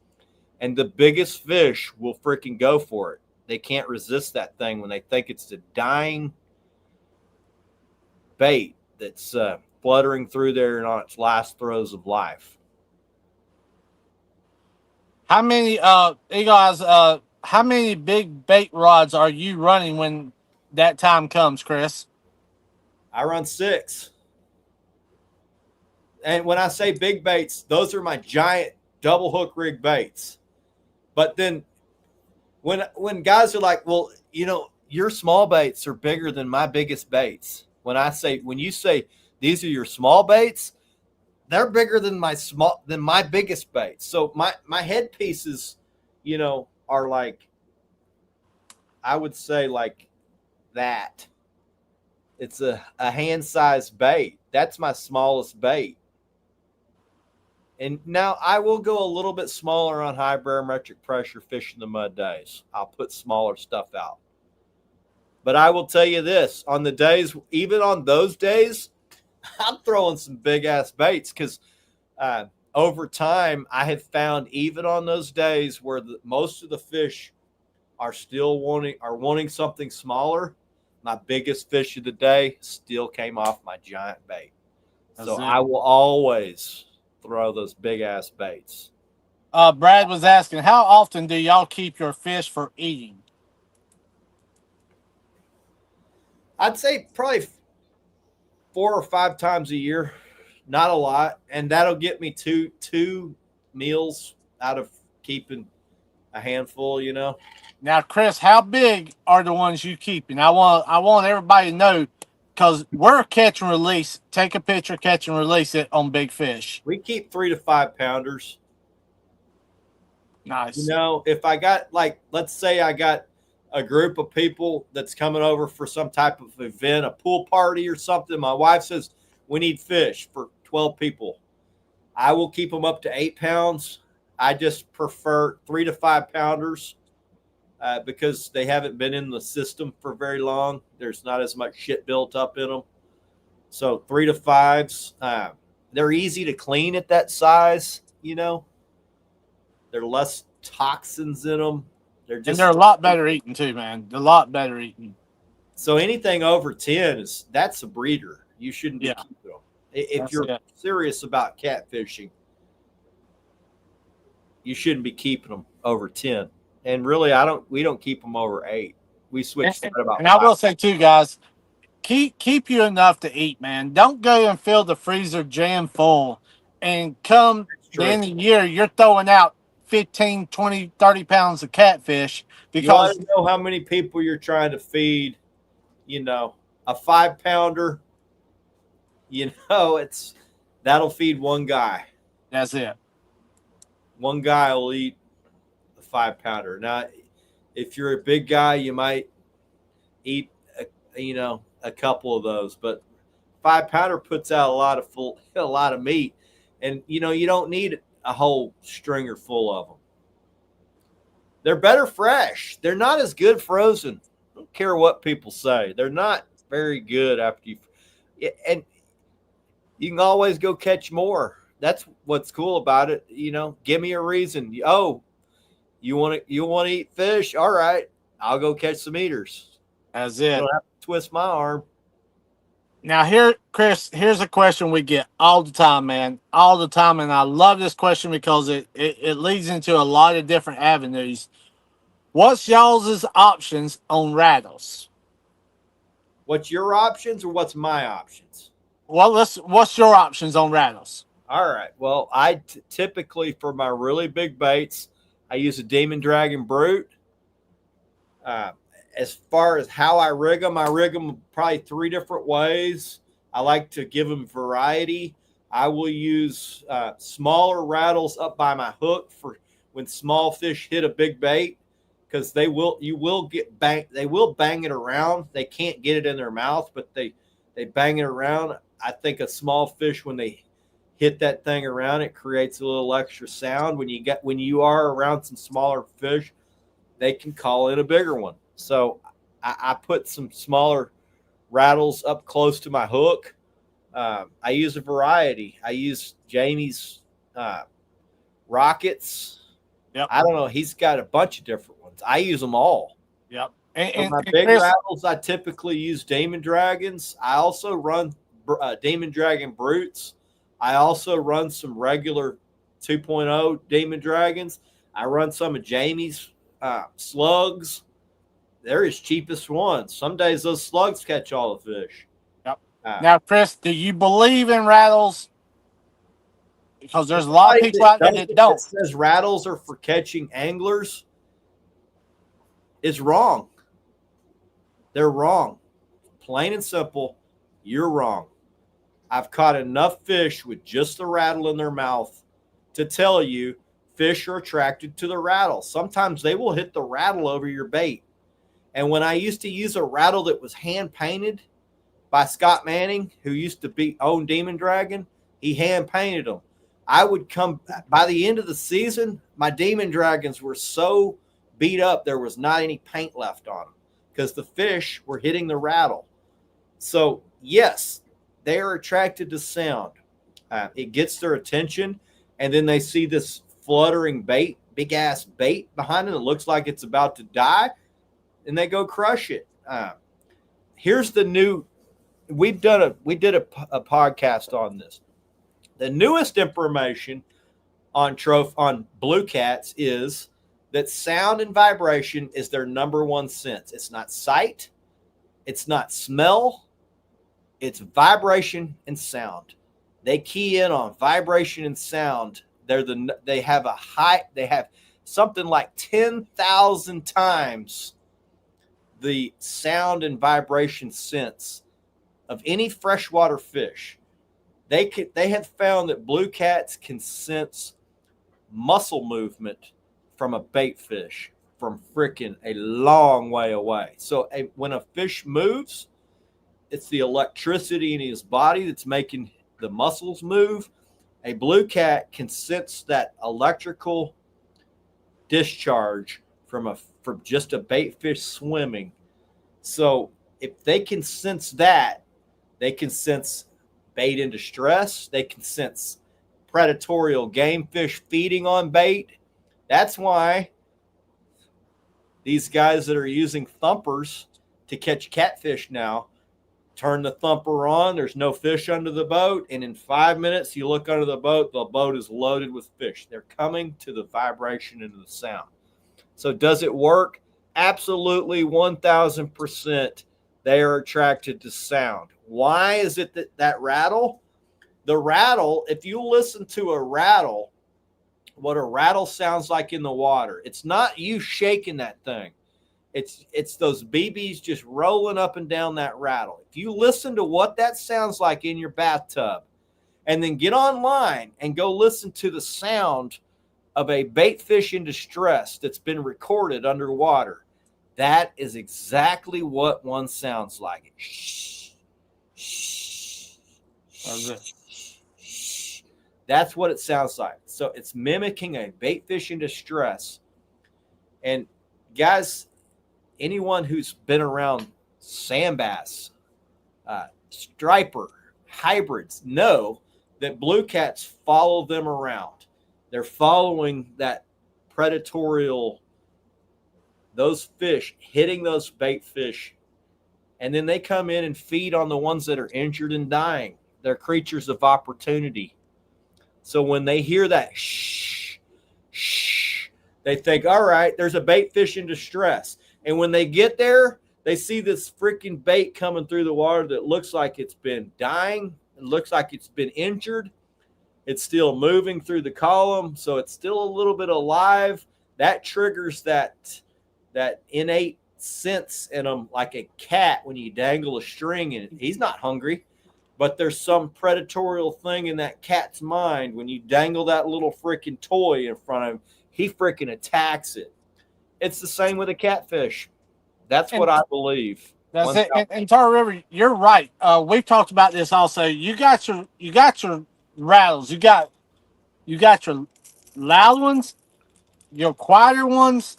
And the biggest fish will freaking go for it. They can't resist that thing when they think it's the dying bait that's fluttering through there and on its last throes of life. How many Eagle Eyes, how many big bait rods are you running when that time comes, Chris? I run 6. And when I say big baits, those are my giant double hook rig baits. But then when guys are like, well, your small baits are bigger than my biggest baits. When you say these are your small baits, they're bigger than my biggest baits. So my headpieces, are like, I would say like that. It's a hand-sized bait. That's my smallest bait. And now I will go a little bit smaller on high barometric pressure fishing the mud days. I'll put smaller stuff out. But I will tell you this, on the days, even on those days, I'm throwing some big ass baits because over time I have found even on those days where most of the fish are still wanting something smaller, my biggest fish of the day still came off my giant bait. So I will always throw those big ass baits. Brad was asking, how often do y'all keep your fish for eating? I'd say probably 4 or 5 times a year, not a lot, and that'll get me two meals out of keeping a handful. Now, Chris, how big are the ones you keeping? I want everybody to know because we're catch and release. Take a picture, catch and release it on big fish. We keep 3 to 5 pounders. Nice. If I got, like, let's say I got a group of people that's coming over for some type of event, a pool party or something. My wife says we need fish for 12 people. I will keep them up to 8 pounds. I just prefer 3 to 5 pounders because they haven't been in the system for very long. There's not as much shit built up in them. So 3 to 5s. They're easy to clean at that size. They're less toxins in them. And they're a lot better eating too, man. They're a lot better eating. So anything over 10 that's a breeder. You shouldn't be keeping them. If you're serious about catfishing, you shouldn't be keeping them over 10. And really, we don't keep them over 8. We switch that about. And 5. I will say too, guys, keep you enough to eat, man. Don't go and fill the freezer jam full and come the end of the year, you're throwing out 15, 20, 30 pounds of catfish because you know how many people you're trying to feed, a 5 pounder, that'll feed one guy. That's it. One guy will eat a 5 pounder. Now, if you're a big guy, you might eat, a couple of those, but 5 pounder puts out a lot of meat, and you don't need a whole stringer full of them. They're better fresh. They're not as good frozen. I don't care what people say. They're not very good after you. And you can always go catch more. That's what's cool about it. Give me a reason. Oh, you want to eat fish? All right, I'll go catch some eaters. That's it. You don't have to twist my arm. Now Chris, here's a question we get all the time, man. All the time. And I love this question because it leads into a lot of different avenues. What's y'all's options on rattles? What's your options or what's my options? Well, what's your options on rattles? All right. Well, I typically, for my really big baits, I use a Demon Dragon Brute. As far as how I rig them probably 3 different ways. I like to give them variety. I will use smaller rattles up by my hook for when small fish hit a big bait, because they will bang it around. They can't get it in their mouth, but they bang it around. I think a small fish, when they hit that thing around, it creates a little extra sound. When you are around some smaller fish, they can call in a bigger one. So I put some smaller rattles up close to my hook. I use a variety. I use Jamie's rockets. Yep. I don't know. He's got a bunch of different ones. I use them all. Yep. For my big Chris, rattles, I typically use Demon Dragons. I also run Demon Dragon Brutes. I also run some regular 2.0 Demon Dragons. I run some of Jamie's slugs. They're his cheapest ones. Some days those slugs catch all the fish. yep. Now, Chris, do you believe in rattles? Because there's a lot of people out there that don't. That says rattles are for catching anglers is wrong. They're wrong. Plain and simple, you're wrong. I've caught enough fish with just the rattle in their mouth to tell you fish are attracted to the rattle. Sometimes they will hit the rattle over your bait. And when I used to use a rattle that was hand painted by Scott Manning, who used to own Demon Dragon, he hand painted them. I would come by the end of the season, my Demon Dragons were so beat up there was not any paint left on them because the fish were hitting the rattle. So yes, they are attracted to sound. It gets their attention, and then they see this fluttering bait, big ass bait behind it. It looks like it's about to die, and they go crush it. Here's the new. We did a podcast on this. The newest information on blue cats is that sound and vibration is their number one sense. It's not sight, it's not smell, it's vibration and sound. They key in on vibration and sound. They have something like 10,000 times the sound and vibration sense of any freshwater fish. They have found that blue cats can sense muscle movement from a bait fish from freaking a long way away. So when a fish moves, it's the electricity in his body that's making the muscles move. A blue cat can sense that electrical discharge from just a bait fish swimming. So if they can sense that, they can sense bait in distress. They can sense predatory game fish feeding on bait. That's why these guys that are using thumpers to catch catfish now turn the thumper on. There's no fish under the boat. And in 5 minutes, you look under the boat is loaded with fish. They're coming to the vibration and the sound. So does it work? Absolutely, 1,000%. They are attracted to sound. Why is it that rattle? The rattle, if you listen to a rattle, what a rattle sounds like in the water, it's not you shaking that thing. It's those BBs just rolling up and down that rattle. If you listen to what that sounds like in your bathtub, and then get online and go listen to the sound of a bait fish in distress that's been recorded underwater, that is exactly what one sounds like. Shh, shh, shh. That's what it sounds like. So it's mimicking a bait fish in distress. And guys, anyone who's been around sand bass, striper, hybrids know that blue cats follow them around. They're following that predatorial, those fish, hitting those bait fish. And then they come in and feed on the ones that are injured and dying. They're creatures of opportunity. So when they hear that shh, shh, they think, all right, there's a bait fish in distress. And when they get there, they see this freaking bait coming through the water that looks like it's been dying. It looks like it's been injured. It's still moving through the column, so it's still a little bit alive. That triggers that innate sense in them, like a cat when you dangle a string and he's not hungry, but there's some predatorial thing in that cat's mind. When you dangle that little freaking toy in front of him, he freaking attacks it. It's the same with a catfish. That's what I believe. That's it. And Tar River, you're right. We've talked about this also. You got your rattles. You got your loud ones, your quieter ones,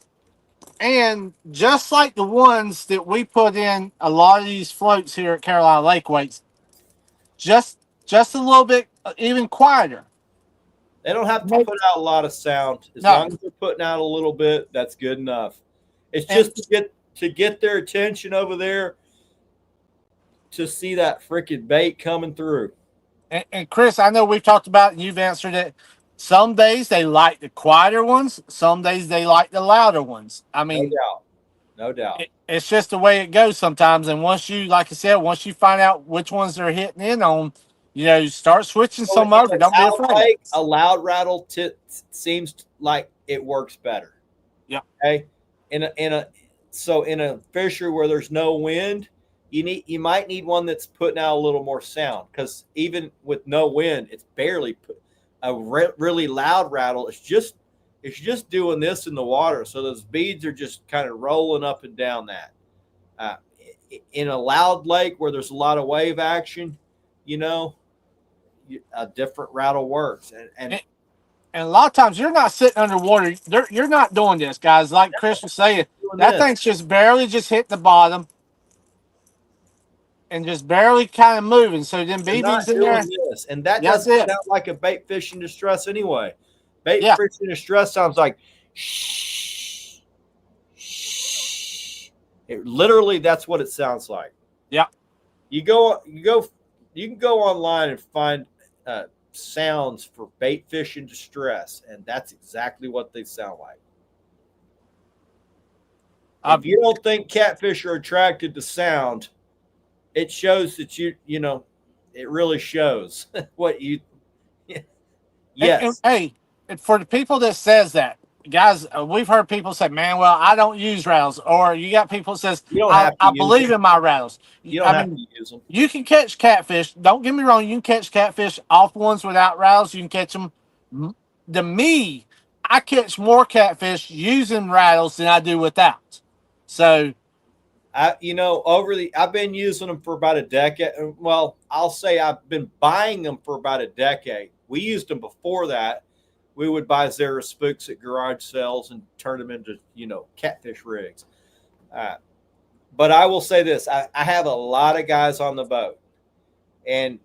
and just like the ones that we put in a lot of these floats here at Carolina Lake Weights, just a little bit even quieter. They don't have to put out a lot of sound. As long as they're putting out a little bit, that's good enough. It's just to get their attention over there, to see that freaking bait coming through. And Chris, I know we've talked about it and you've answered it. Some days they like the quieter ones. Some days they like the louder ones. I mean, no doubt. It's just the way it goes sometimes. And once you, like I said, once you find out which ones they're hitting in on, start switching some over. Don't be afraid. A loud rattle seems like it works better. Yeah. Okay. In a fishery where there's no wind, you might need one that's putting out a little more sound, because even with no wind, it's barely really loud rattle. It's just doing this in the water, so those beads are just kind of rolling up and down that. In a loud lake where there's a lot of wave action, a different rattle works. And a lot of times you're not sitting underwater. You're not doing this, guys. Like Chris was saying, that thing's just barely just hit the bottom and just barely kind of moving. So then BB's in there. This. And that doesn't sound like a bait fish in distress anyway. Bait fish in distress sounds like shh, shh. Literally, that's what it sounds like. Yeah. You can go online and find sounds for bait fish in distress, and that's exactly what they sound like. If you don't think catfish are attracted to sound, it shows that it really shows what you. Yes. Hey, for the people that says that, guys, we've heard people say, "Man, well, I don't use rattles," or you got people that says, "I believe in my rattles." You don't have to use them. You can catch catfish. Don't get me wrong. You can catch catfish off ones without rattles. You can catch them. I catch more catfish using rattles than I do without. So, I've been using them for about a decade. Well, I'll say I've been buying them for about a decade. We used them before that. We would buy Zara spooks at garage sales and turn them into, catfish rigs. But I will say this. I have a lot of guys on the boat. And,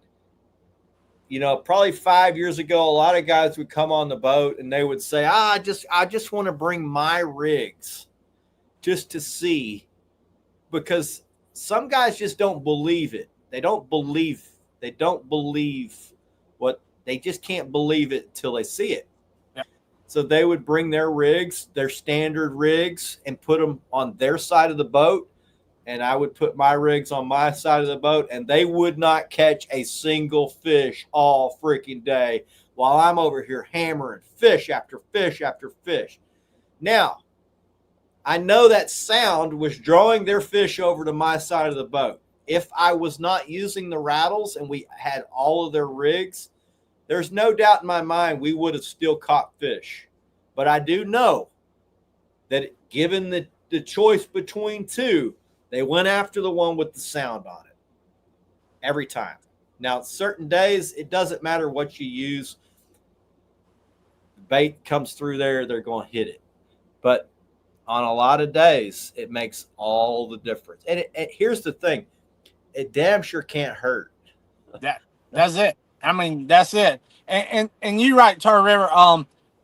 probably 5 years ago, a lot of guys would come on the boat and they would say, I just want to bring my rigs just to see. Because some guys just don't believe it. They don't believe they just can't believe it until they see it. Yeah. So they would bring their rigs, their standard rigs, and put them on their side of the boat. And I would put my rigs on my side of the boat, and they would not catch a single fish all freaking day while I'm over here hammering fish after fish after fish. Now, I know that sound was drawing their fish over to my side of the boat. If I was not using the rattles and we had all of their rigs, there's no doubt in my mind we would have still caught fish. But I do know that given the choice between two, they went after the one with the sound on it every time. Now, certain days, it doesn't matter what you use. The bait comes through there, they're going to hit it. But on a lot of days, it makes all the difference. And here's the thing. It damn sure can't hurt. That's it. I mean, that's it. And you're right, Tar River.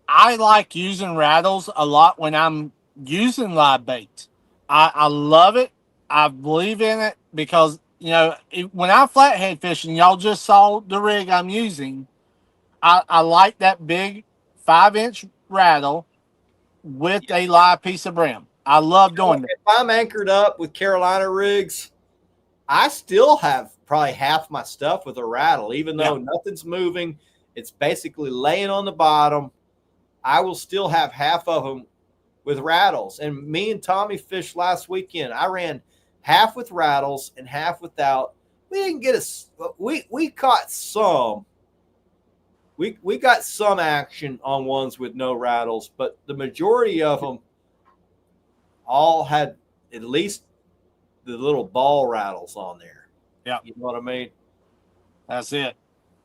I like using rattles a lot when I'm using live bait. I love it. I believe in it because, when I'm flathead fishing, y'all just saw the rig I'm using. I like that big 5-inch rattle with a live piece of brim. I love doing that. If I'm anchored up with Carolina rigs, I still have probably half my stuff with a rattle, even though nothing's moving. It's basically laying on the bottom. I will still have half of them with rattles. And me and Tommy fished last weekend. I ran half with rattles and half without. We didn't get we caught some. We got some action on ones with no rattles, but the majority of them all had at least the little ball rattles on there. Yeah. You know what I mean? That's it.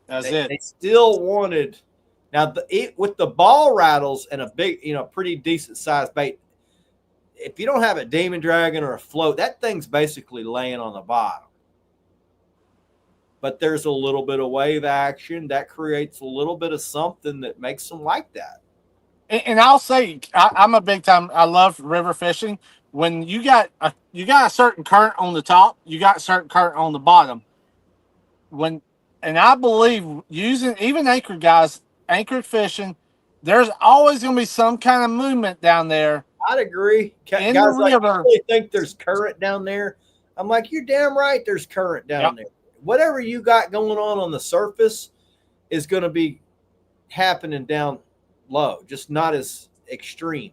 They still wanted now with the ball rattles and a big, pretty decent sized bait. If you don't have a demon dragon or a float, that thing's basically laying on the bottom. but there's a little bit of wave action that creates a little bit of something that makes them like that. And I'll say I'm a big time. I love river fishing. When you got a certain current on the top, you got a certain current on the bottom. When and I believe using even anchored guys, anchored fishing, there's always going to be some kind of movement down there I'd agree. in the Guys like, you river. really think there's current down there? I'm like, you're damn right there's current down Yep. there. Whatever you got going on the surface is going to be happening down low, just not as extreme.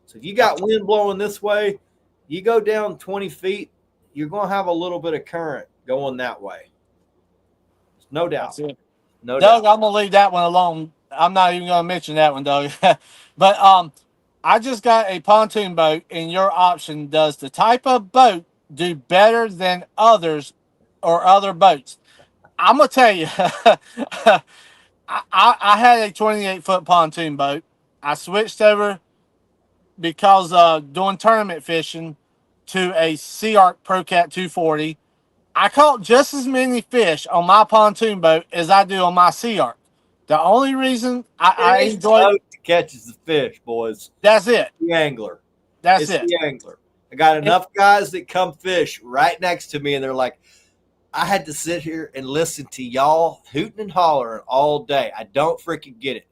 So if you got wind blowing this way, you go down 20 feet, you're going to have a little bit of current going that way. No doubt. That's it. No Doug, doubt. I'm gonna leave that one alone. I'm not even gonna mention that one, Doug. But I just got a pontoon boat, and your option does the type of boat do better than others or other boats? I'm gonna tell you, I had a 28-foot pontoon boat. I switched over because doing tournament fishing to a Sea Arc Pro Cat 240. I caught just as many fish on my pontoon boat as I do on my Sea Arc. The only reason I It ain't the enjoy boat that catches the fish, boys. that's it. The angler. That's It's it. the angler. I got enough guys that come fish right next to me, and they're like, I had to sit here and listen to y'all hooting and hollering all day. I don't freaking get it.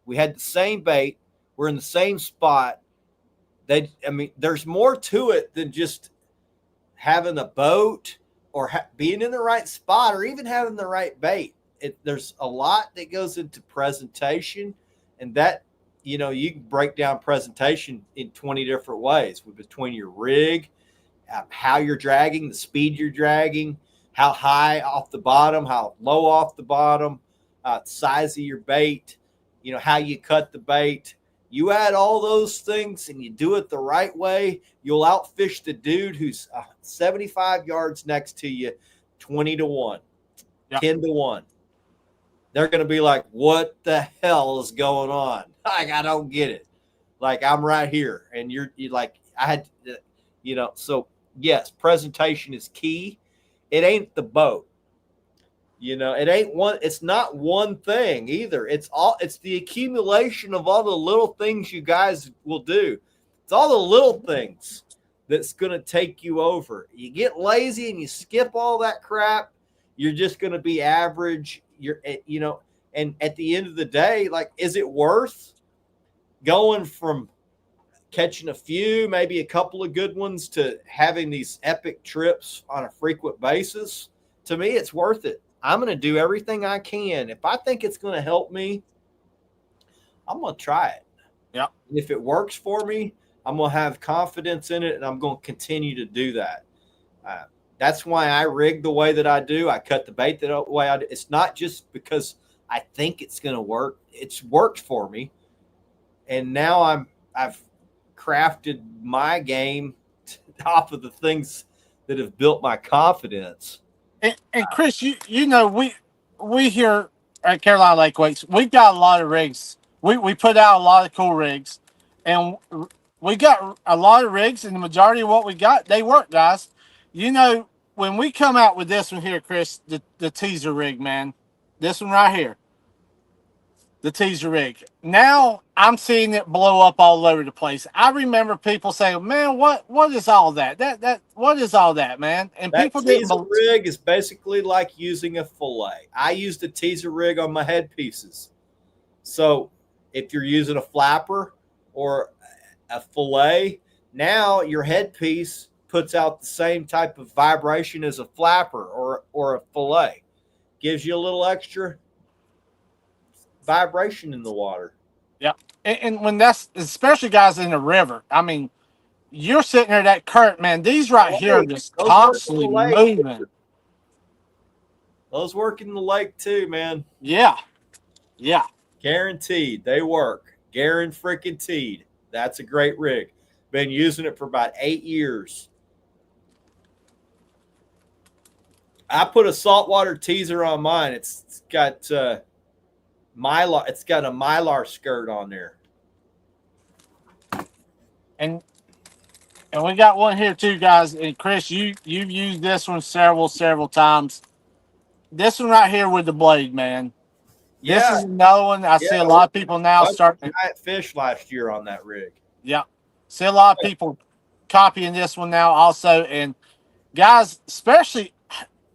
We had the same bait. We're in the same spot. There's more to it than just having a boat or being in the right spot or even having the right bait. There's a lot that goes into presentation, and that, you can break down presentation in 20 different ways between your rig, how you're dragging, the speed you're dragging, how high off the bottom, how low off the bottom, size of your bait, how you cut the bait. You add all those things and you do it the right way, you'll outfish the dude who's 75 yards next to you 20-1, 10-1. They're going to be like, what the hell is going on? Like, I don't get it. Like, I'm right here. And you're like, I had, so yes, presentation is key. It ain't the boat. It ain't one. It's not one thing either. It's the accumulation of all the little things you guys will do. It's all the little things that's going to take you over. You get lazy and you skip all that crap, you're just going to be average. And at the end of the day, like, is it worth going from catching a few, maybe a couple of good ones, to having these epic trips on a frequent basis? To me, it's worth it. I'm going to do everything I can. If I think it's going to help me, I'm going to try it. Yeah. If it works for me, I'm going to have confidence in it, and I'm going to continue to do that. That's why I rig the way that I do. I cut the bait the way I do. It's not just because I think it's going to work. It's worked for me. And now I've crafted my game off of the things that have built my confidence. And Chris, we here at Carolina Lake Wakes, we've got a lot of rigs. We put out a lot of cool rigs, and we got a lot of rigs, and the majority of what we got, they work, guys. When we come out with this one here, Chris, the teaser rig, man, this one right here, the teaser rig. Now I'm seeing it blow up all over the place. I remember people saying, "Man, what is all that? That what is all that, man?" And that people didn't. Teaser rig is basically like using a fillet. I used a teaser rig on my headpieces. So if you're using a flapper or a fillet, now your headpiece puts out the same type of vibration as a flapper or a fillet. Gives you a little extra vibration in the water. Yeah. And when that's, especially guys in the river, I mean, you're sitting there, that current, man, these right here are just constantly moving. Those work in the lake too, man. Yeah. Yeah. Guaranteed. They work. Guaranteed. That's a great rig. Been using it for about 8 years. I put a saltwater teaser on mine. It's got Mylar. It's got a Mylar skirt on there. And we got one here too, guys. And Chris, you've used this one several times. this one right here with the blade, man. This Yeah, is another one I see a lot of people now bunch of starting. giant fish last year on that rig. Yeah, see a lot of people copying this one now also, and guys, especially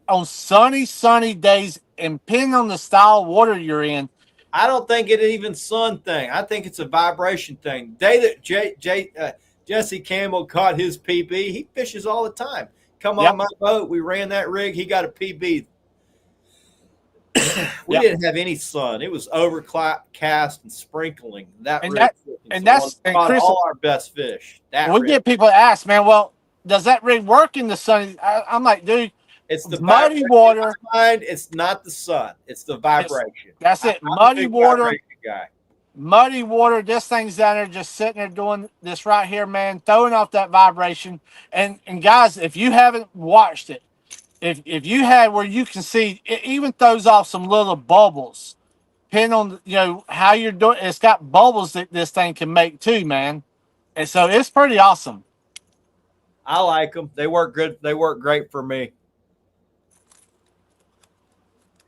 on sunny days, and depending on the style of water you're in. I don't think it even sun thing. I think it's a vibration thing. Day that Jesse Campbell caught his PB, he fishes all the time. Come on Yep, my boat, we ran that rig. He got a PB. We yep, didn't have any sun. It was overcast and sprinkling. That and rig and caught Chris, all our best fish. That we rig. get people to ask, man, well, does that rig work in the sun? I'm like, dude, It's the muddy vibration. In water. my mind, it's not the sun. It's the vibration. That's it. I'm a Muddy big water. vibration guy. Muddy water. This thing's down there just sitting there doing this right here, man, throwing off that vibration. And guys, if you haven't watched it, if you had where you can see, it even throws off some little bubbles. Depending on how you're doing, it's got bubbles that this thing can make too, man. And so it's pretty awesome. I like them. They work good. They work great for me.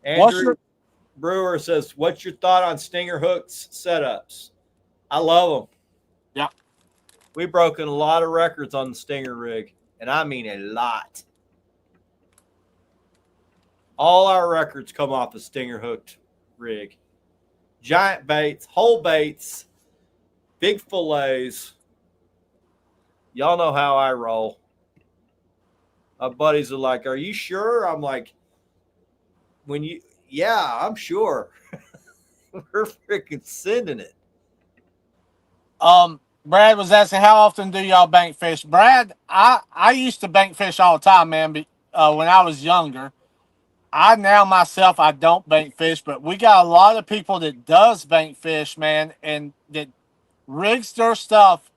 Andrew Brewer says, "What's your thought on stinger hooks setups?" I love them. Yeah. We've broken a lot of records on the stinger rig, and I mean a lot. All our records come off a stinger hooked rig. Giant baits, whole baits, big fillets. Y'all know how I roll. My buddies are like, "Are you sure?" I'm like, yeah, I'm sure. We're freaking sending it. Brad was asking, how often do y'all bank fish? Brad, I used to bank fish all the time, man. When I was younger, I don't bank fish, but we got a lot of people that does bank fish, man, and that rigs their stuff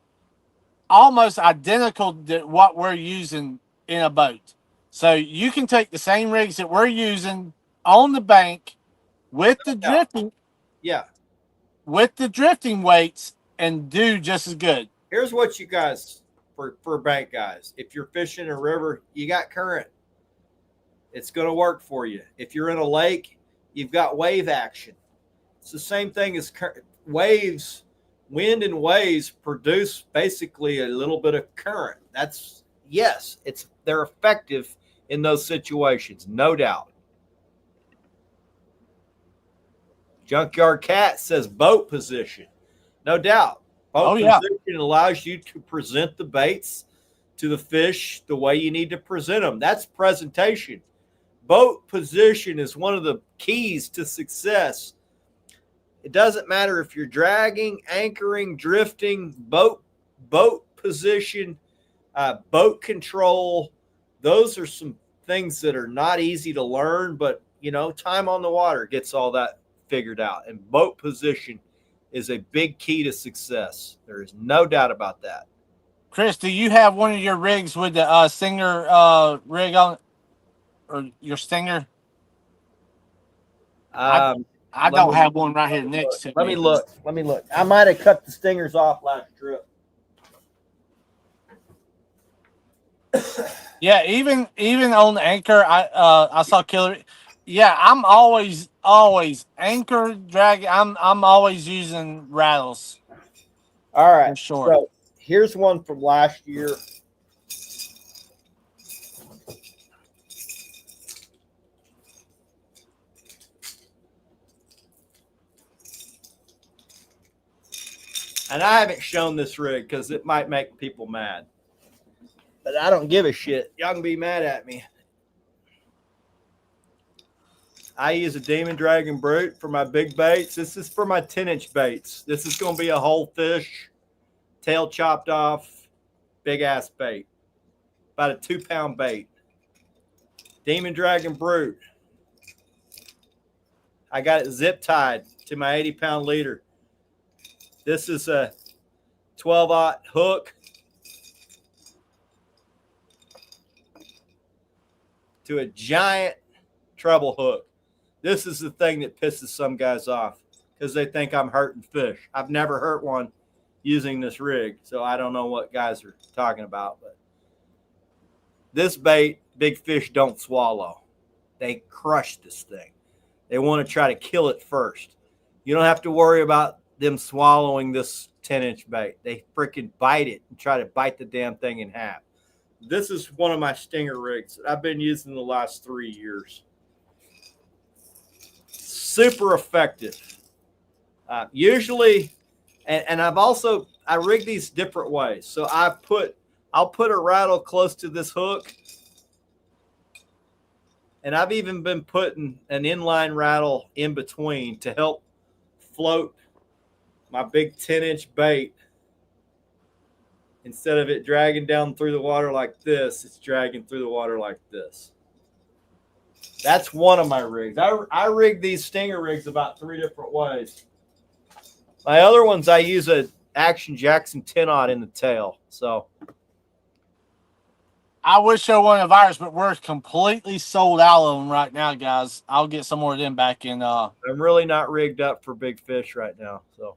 almost identical to what we're using in a boat. So you can take the same rigs that we're using on the bank with the drifting, Yeah. with the drifting weights and do just as good. Here's what you guys for bank guys. If you're fishing a river, you got current. It's going to work for you. If you're in a lake, you've got wave action. It's the same thing as waves. Wind and waves produce basically a little bit of current. They're effective in those situations, no doubt. Junkyard Cat says boat position. No doubt. Boat position allows you to present the baits to the fish the way you need to present them. That's presentation. Boat position is one of the keys to success. It doesn't matter if you're dragging, anchoring, drifting, boat position, boat control. Those are some things that are not easy to learn, but time on the water gets all that figured out. And boat position is a big key to success. There is no doubt about that. Chris, do you have one of your rigs with the Stinger rig on, or your Stinger? I don't have one right here next to me. Let me look. I might have cut the stingers off last trip. Yeah, even on Anchor, I saw Killer. Yeah, I'm always Anchor drag. I'm always using rattles. All right, for sure. So here's one from last year. And I haven't shown this rig because it might make people mad. But I don't give a shit. Y'all can be mad at me. I use a Demon Dragon Brute for my big baits. This is for my 10-inch baits. This is going to be a whole fish, tail chopped off, big-ass bait. About a 2-pound bait. Demon Dragon Brute. I got it zip-tied to my 80-pound leader. This is a 12-aught hook to a giant treble hook. This is the thing that pisses some guys off because they think I'm hurting fish. I've never hurt one using this rig, so I don't know what guys are talking about. But this bait, big fish don't swallow. they crush this thing. They want to try to kill it first. You don't have to worry about them swallowing this 10-inch bait. They freaking bite it and try to bite the damn thing in half. This is one of my stinger rigs that I've been using the last 3 years. Super effective. Usually, and I rig these different ways. So I'll put a rattle close to this hook, and I've even been putting an inline rattle in between to help float my big 10-inch bait. Instead of it dragging down through the water like this, it's dragging through the water like this. That's one of my rigs. I rig these stinger rigs about 3 different ways. My other ones, I use a Action Jackson 10-aught in the tail. So I wish show one of ours, but we're completely sold out of them right now, guys. I'll get some more of them back in. I'm really not rigged up for big fish right now. So,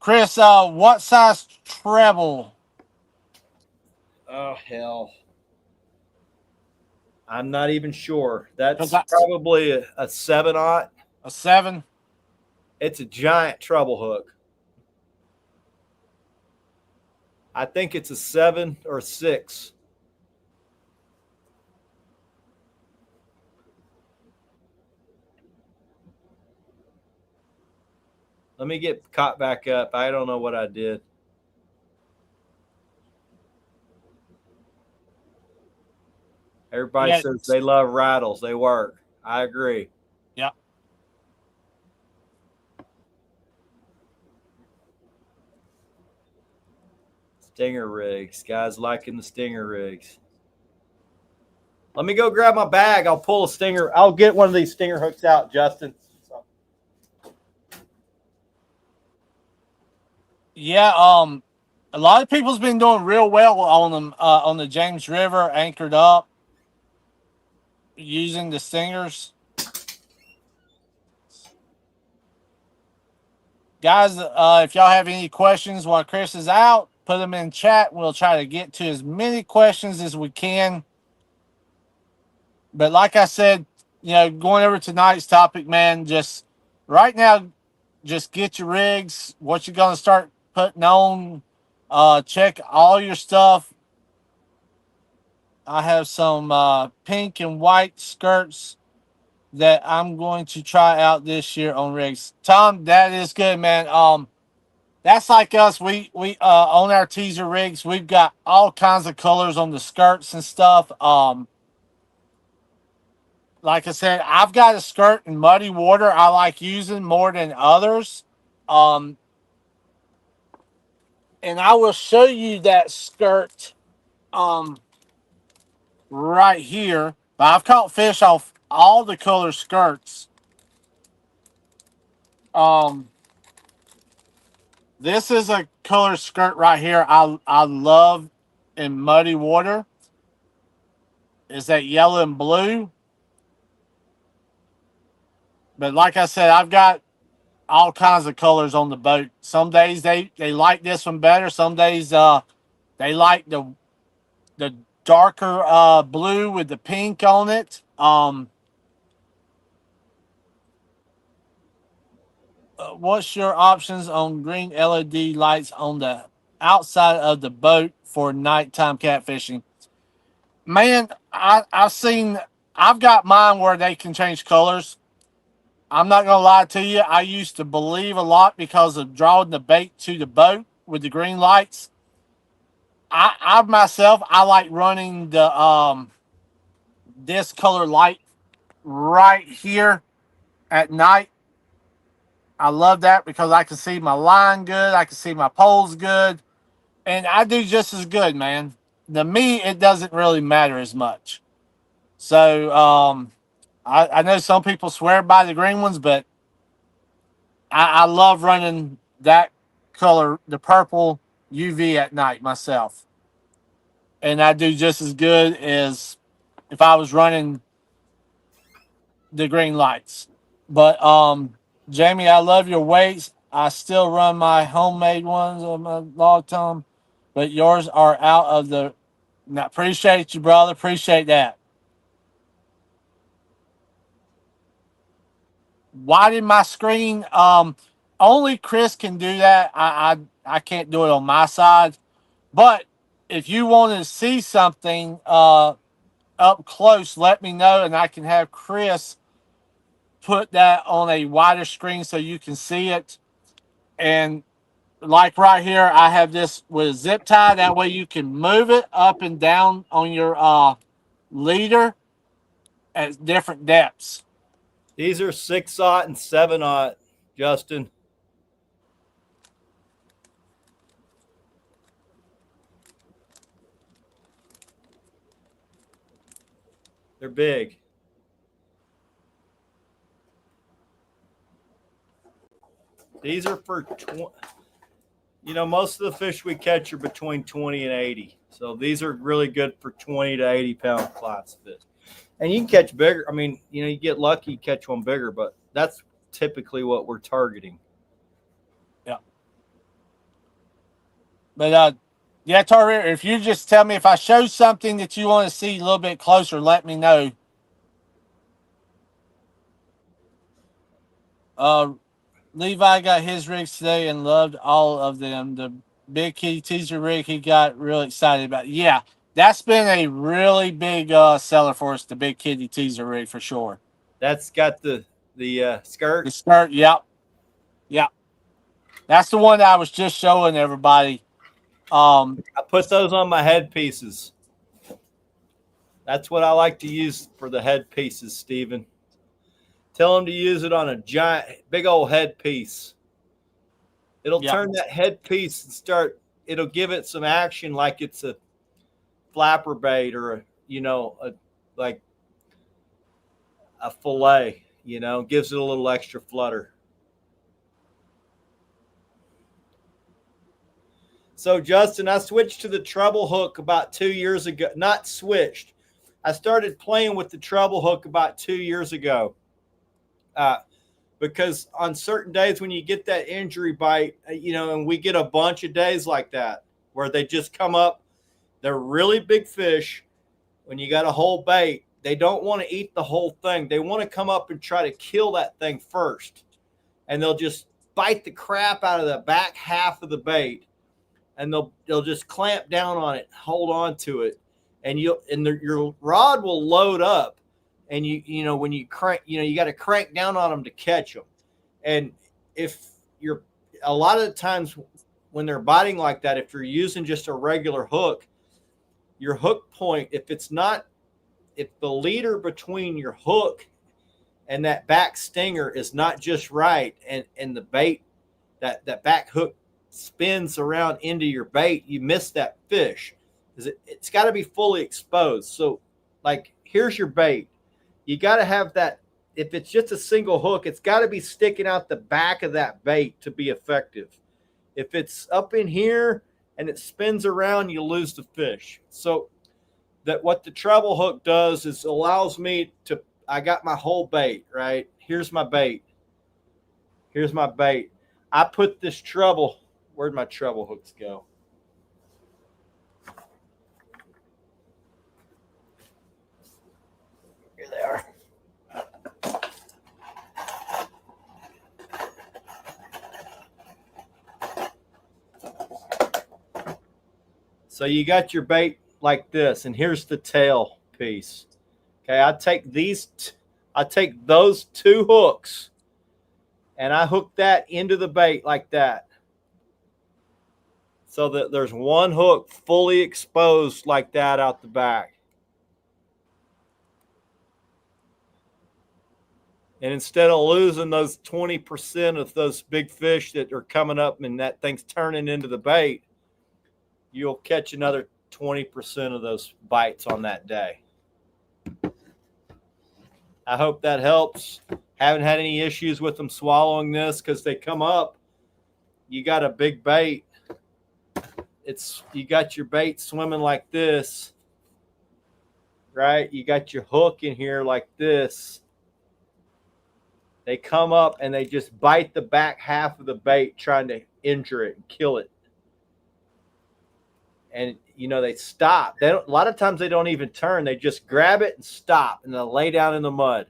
Chris, what size treble? oh hell, I'm not even sure. That's 'Cause probably a 7-aught. A 7? It's a giant treble hook. I think it's a 7 or 6. Let me get caught back up. I don't know what I did. Everybody says they love rattles. They work. I agree. Yeah. Stinger rigs. Guys liking the stinger rigs. Let me go grab my bag. I'll pull a stinger. I'll get one of these stinger hooks out, Justin. Yeah, a lot of people's been doing real well on them on the James River, anchored up, using the stingers. Guys, if y'all have any questions while Chris is out, put them in chat. We'll try to get to as many questions as we can. But like I said, going over tonight's topic, man, just right now, just get your rigs, what you're going to start putting on. Check all your stuff. I have some pink and white skirts that I'm going to try out this year on rigs. Tom, that is good, man. That's like us. We on our teaser rigs, we've got all kinds of colors on the skirts and stuff. Like I said, I've got a skirt in muddy water I like using more than others. And I will show you that skirt right here. But I've caught fish off all the color skirts. This is a color skirt right here I love in muddy water. Is that yellow and blue? But like I said, I've got all kinds of colors on the boat. Some days they like this one better. Some days they like the darker blue with the pink on it. What's your options on green LED lights on the outside of the boat for nighttime catfishing? Man, I've got mine where they can change colors. I'm not gonna lie to you. I used to believe a lot because of drawing the bait to the boat with the green lights. I myself, I like running the this color light right here at night. I love that because I can see my line good, I can see my poles good, and I do just as good, man. To me, it doesn't really matter as much. So I know some people swear by the green ones, but I love running that color, the purple UV at night myself. And I do just as good as if I was running the green lights. But Jamie, I love your weights. I still run my homemade ones on my log tom, but yours are out of the. Appreciate you, brother. Appreciate that. widen my screen. Only Chris can do that. I can't do it on my side. But if you want to see something up close, let me know, and I can have Chris put that on a wider screen so you can see it. And like right here, I have this with a zip tie. That way you can move it up and down on your leader at different depths. These are 6/0 and 7/0, Justin. They're big. These are for most of the fish we catch are between 20 and 80. So these are really good for 20 to 80 pound class fish. And you can catch bigger. I mean, you get lucky, you catch one bigger, but that's typically what we're targeting. Yeah. But yeah, Tarver, if you just tell me if I show something that you want to see a little bit closer, let me know. Levi got his rigs today and loved all of them. The big kitty teaser rig he got real excited about. Yeah, that's been a really big seller for us, the big kitty teaser rig for sure. That's got the skirt. The skirt, yep. Yep. That's the one that I was just showing everybody. I put those on my headpieces. That's what I like to use for the headpieces, Stephen. Tell them to use it on a giant, big old headpiece. It'll turn that headpiece and it'll give it some action like it's a flapper bait or like a fillet, gives it a little extra flutter. So, Justin, I switched to the treble hook about 2 years ago. Not switched. I started playing with the treble hook about 2 years ago. Because on certain days when you get that injury bite, and we get a bunch of days like that where they just come up, they're really big fish. When you got a whole bait, they don't want to eat the whole thing. They want to come up and try to kill that thing first. And they'll just bite the crap out of the back half of the bait. And they'll just clamp down on it, hold on to it. And your rod will load up. And when you crank, you got to crank down on them to catch them. And a lot of the times when they're biting like that, if you're using just a regular hook, your hook point, if the leader between your hook and that back stinger is not just right, and the bait, that back hook spins around into your bait, you miss that fish. It's got to be fully exposed. So, like, here's your bait. You got to have that. If it's just a single hook, it's got to be sticking out the back of that bait to be effective. If it's up in here and it spins around, you lose the fish. So that what the treble hook does is allows me to, I got my whole bait, right? Here's my bait. Here's my bait. I put this treble, where'd my treble hooks go? Here they are. So you got your bait like this, and here's the tail piece. Okay, I take those two hooks, and I hook that into the bait like that. So that there's one hook fully exposed like that out the back. And instead of losing those 20% of those big fish that are coming up and that thing's turning into the bait, you'll catch another 20% of those bites on that day. I hope that helps. Haven't had any issues with them swallowing this because they come up. You got a big bait. You got your bait swimming like this, right? You got your hook in here like this. They come up and they just bite the back half of the bait trying to injure it and kill it. And, they stop. A lot of times they don't even turn. They just grab it and stop, and they'll lay down in the mud.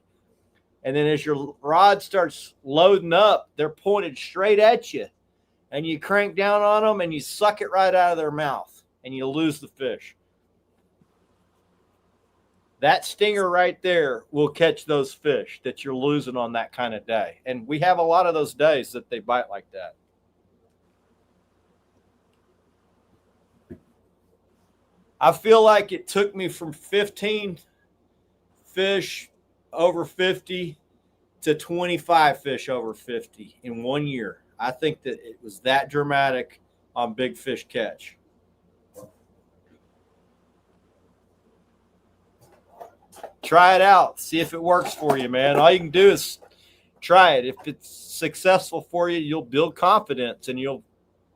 And then as your rod starts loading up, they're pointed straight at you. And you crank down on them and you suck it right out of their mouth and you lose the fish. That stinger right there will catch those fish that you're losing on that kind of day. And we have a lot of those days that they bite like that. I feel like it took me from 15 fish over 50 to 25 fish over 50 in 1 year. I think that it was that dramatic on big fish catch. Try it out. See if it works for you, man. All you can do is try it. If it's successful for you, you'll build confidence and you'll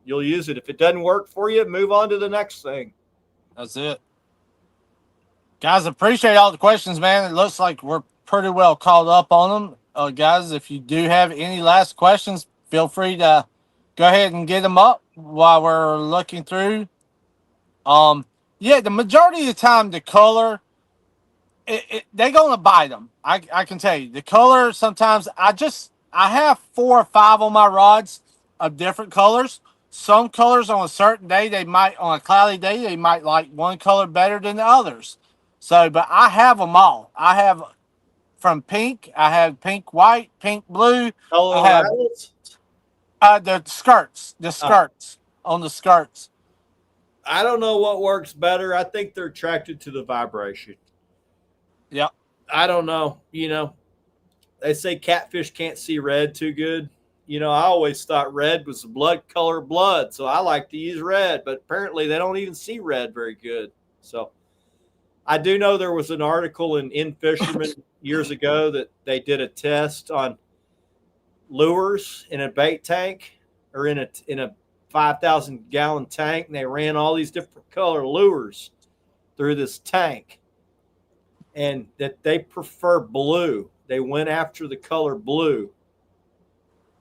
use it. If it doesn't work for you, move on to the next thing. That's it. Guys, appreciate all the questions, man. It looks like we're pretty well caught up on them. Guys, if you do have any last questions, feel free to go ahead and get them up while we're looking through. Yeah, the majority of the time, the color, they're going to bite them. I can tell you. The color, sometimes I have 4 or 5 on my rods of different colors. Some colors on a certain day, on a cloudy day, they might like one color better than the others. So, but I have them all. I have from pink, I have pink, white, pink, blue. Color I have rabbits? the skirts on the skirts. I don't know what works better. I think they're attracted to the vibration. Yep. I don't know. They say catfish can't see red too good. I always thought red was the blood color of blood, so I like to use red, but apparently they don't even see red very good. So I do know there was an article in Fisherman years ago that they did a test on lures in a bait tank or in a 5,000 gallon tank, and they ran all these different color lures through this tank, and that they prefer blue. They went after the color blue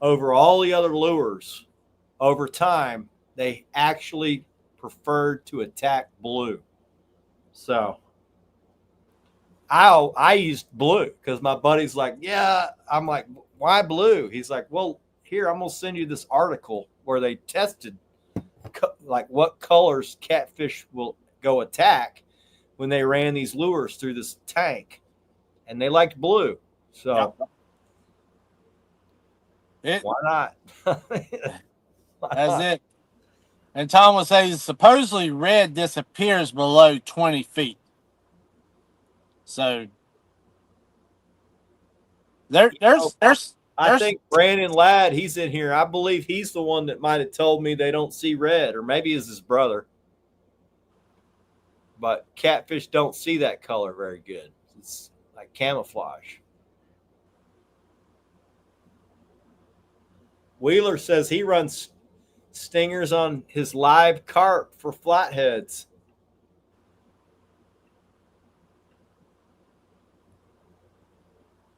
over all the other lures. Over time, they actually preferred to attack blue. So I used blue because my buddy's like, yeah. I'm like, why blue? He's like, well, here, I'm going to send you this article where they tested like what colors catfish will go attack when they ran these lures through this tank. And they liked blue. So why not? That's it. And Tom would say supposedly red disappears below 20 feet. So I think Brandon Ladd, he's in here. I believe he's the one that might have told me they don't see red, or maybe it's his brother. But catfish don't see that color very good. It's like camouflage. Wheeler says he runs stingers on his live carp for flatheads.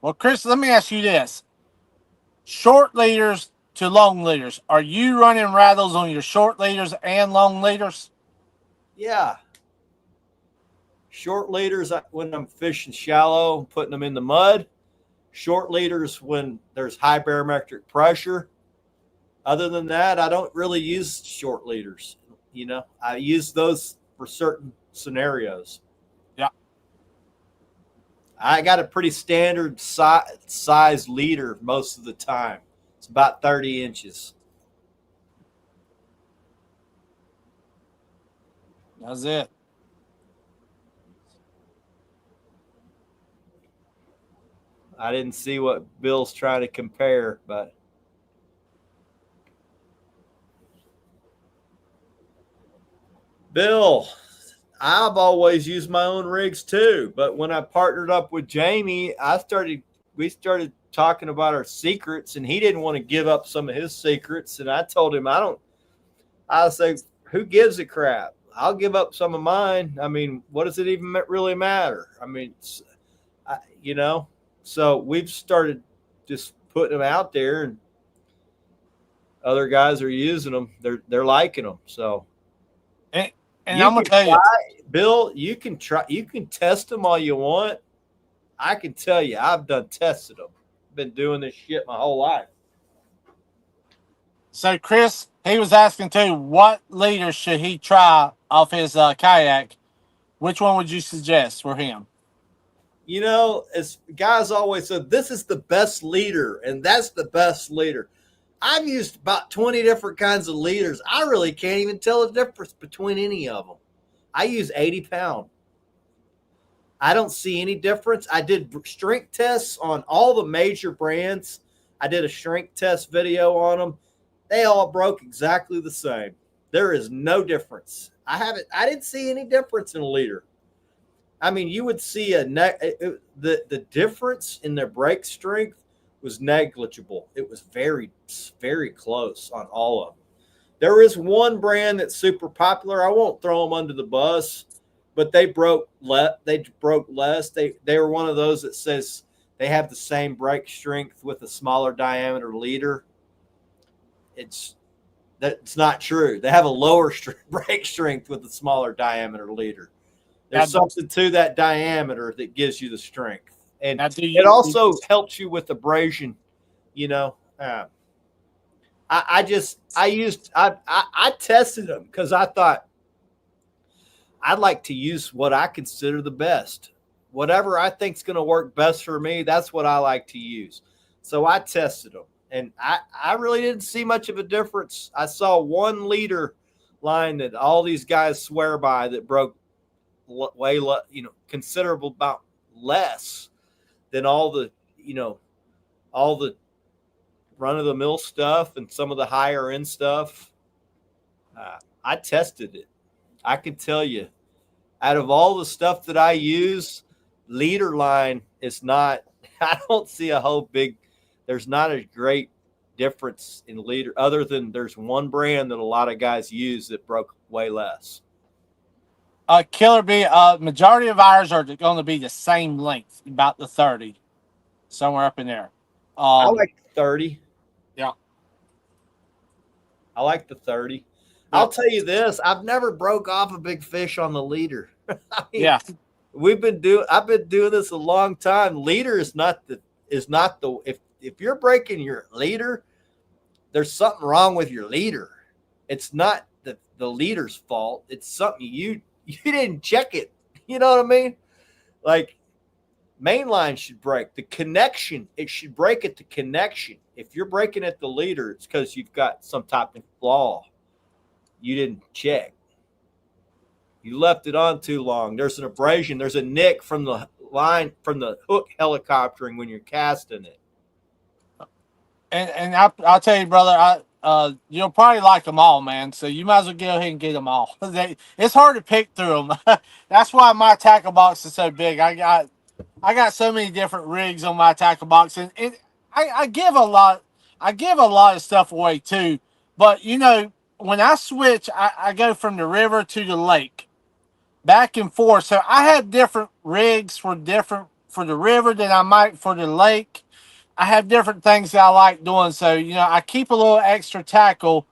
Well, Chris, let me ask you this. Short leaders to long leaders. Are you running rattles on your short leaders and long leaders? Yeah. Short leaders when I'm fishing shallow, putting them in the mud. Short leaders when there's high barometric pressure. Other than that, I don't really use short leaders. I use those for certain scenarios. Yeah. I got a pretty standard size leader most of the time. It's about 30 inches. That's it. I didn't see what Bill's trying to compare, but Bill, I've always used my own rigs too, but when I partnered up with Jamie, we started talking about our secrets, and he didn't want to give up some of his secrets, and I told him I was like, who gives a crap? I'll give up some of mine. I mean, what does it even really matter? I mean, so we've started just putting them out there, and other guys are using them. They're liking them. So, and I'm gonna tell you, Bill, you can test them all you want. I can tell you, I've done tested them. Been doing this shit my whole life. So Chris, he was asking too, what leader should he try off his kayak? Which one would you suggest for him? You know, as guys always said, this is the best leader, and that's the best leader. I've used about 20 different kinds of leaders. I really can't even tell the difference between any of them. I use 80 pound. I don't see any difference. I did strength tests on all the major brands. I did a strength test video on them. They all broke exactly the same. There is no difference. I didn't see any difference in a leader. I mean, you would see the difference in their break strength was negligible. It was very, very close on all of them. There is one brand that's super popular. I won't throw them under the bus, but they broke less. They were one of those that says they have the same break strength with a smaller diameter leader. That's not true. They have a lower break strength with a smaller diameter leader. There's something to that diameter that gives you the strength, and it also helps you with abrasion. You know, I tested them because I thought I'd like to use what I consider the best. Whatever I think is going to work best for me, that's what I like to use. So I tested them, and I really didn't see much of a difference. I saw one leader line that all these guys swear by that broke way, considerable amount less than all the run of the mill stuff and some of the higher end stuff. I tested it. I can tell you, out of all the stuff that I use, leader line is not. I don't see there's not a great difference in leader, other than there's one brand that a lot of guys use that broke way less. Killer Bee, majority of ours are going to be the same length, about the 30, somewhere up in there. I like 30. Yeah. I like the 30. I'll tell you this, I've never broke off a big fish on the leader. I mean, yeah. I've been doing this a long time. Leader is not the if you're breaking your leader, there's something wrong with your leader. It's not the leader's fault. It's something you didn't check it. You know what I mean? Like, main line should break. The connection, it should break at the connection. If you're breaking at the leader, it's because you've got some type of flaw you didn't check. You left it on too long. There's an abrasion. There's a nick from the line, from the hook helicoptering when you're casting it. And I'll tell you, brother, you'll probably like them all, man. So you might as well go ahead and get them all. It's hard to pick through them. That's why my tackle box is so big. I got so many different rigs on my tackle box, and I give a lot of stuff away too. But when I switch, I go from the river to the lake, back and forth. So I have different rigs for the river than I might for the lake. I have different things that I like doing. So, I keep a little extra tackle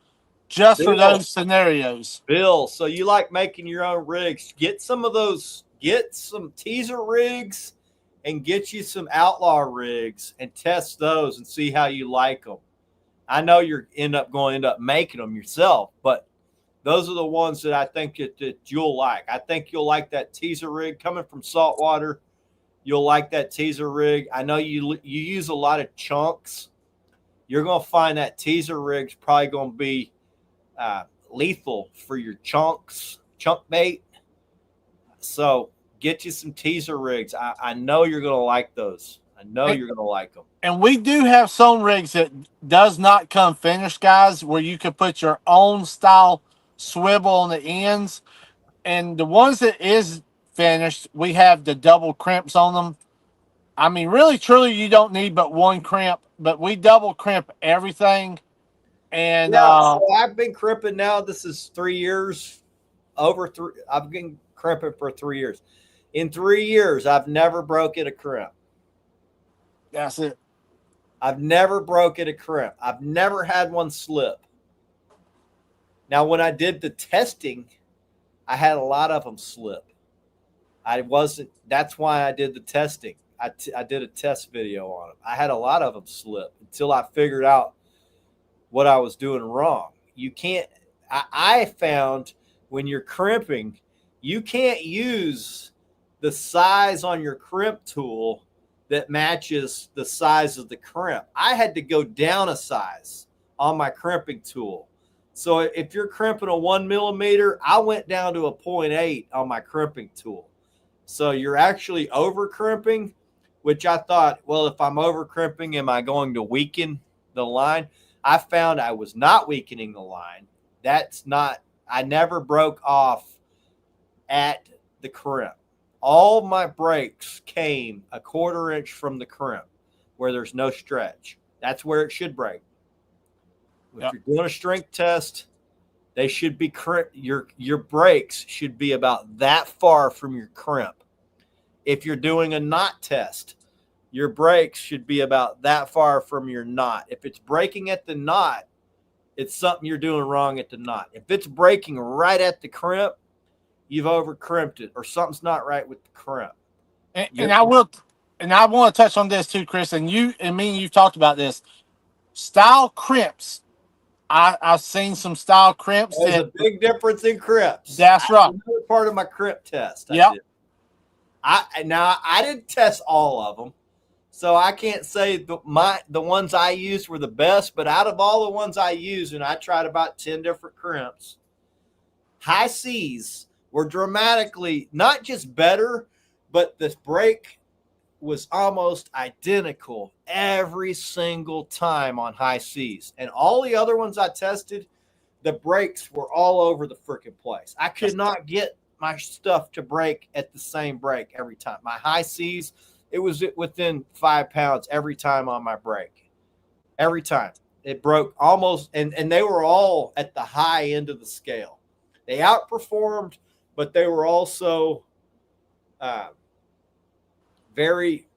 just for those scenarios. Bill, so you like making your own rigs. Get some of those, get some teaser rigs and get you some outlaw rigs and test those and see how you like them. I know you're end up making them yourself, but those are the ones that I think that you'll like. I think you'll like that teaser rig coming from saltwater. You'll like that teaser rig. I know you use a lot of chunks. You're going to find that teaser rig's probably going to be lethal for your chunk bait. So get you some teaser rigs. I know you're going to like those. I know you're going to like them. And we do have some rigs that does not come finished, guys, where you can put your own style swivel on the ends. And the ones that is finished, we have the double crimps on them. I mean, really, truly, you don't need but one crimp, but we double crimp everything. And so I've been crimping now. This is 3 years, I've been crimping for 3 years. In 3 years, I've never broken a crimp. That's it. I've never broken a crimp. I've never had one slip. Now, when I did the testing, I had a lot of them slip. That's why I did the testing. I did a test video on them. I had a lot of them slip until I figured out what I was doing wrong. You can't. I found when you're crimping, you can't use the size on your crimp tool that matches the size of the crimp. I had to go down a size on my crimping tool. So if you're crimping a 1 millimeter, I went down to a 0.8 on my crimping tool. So you're actually over crimping, which I thought, well, if I'm over crimping, am I going to weaken the line? I found I was not weakening the line. That's not, I never broke off at the crimp. All my breaks came a 1/4 inch from the crimp where there's no stretch. That's where it should break. If you're doing a strength test, they should be your breaks should be about that far from your crimp. If you're doing a knot test, your breaks should be about that far from your knot. If it's breaking at the knot, it's something you're doing wrong at the knot. If it's breaking right at the crimp, you've over crimped it, or something's not right with the crimp. And I will, and I want to touch on this too, Chris. And you and me, you've talked about this. Style crimps. I've seen some style crimps. There's a big difference in crimps. That's right. Another part of my crimp test. Yeah. I didn't test all of them, so I can't say the ones I used were the best. But out of all the ones I used, and I tried about 10 different crimps, high C's were dramatically not just better, but the break was almost identical every single time on high C's. And all the other ones I tested, the breaks were all over the freaking place. I could not get my stuff to break at the same break every time. My high C's, it was within 5 pounds every time on my break. Every time. It broke almost, and they were all at the high end of the scale. They outperformed, but they were also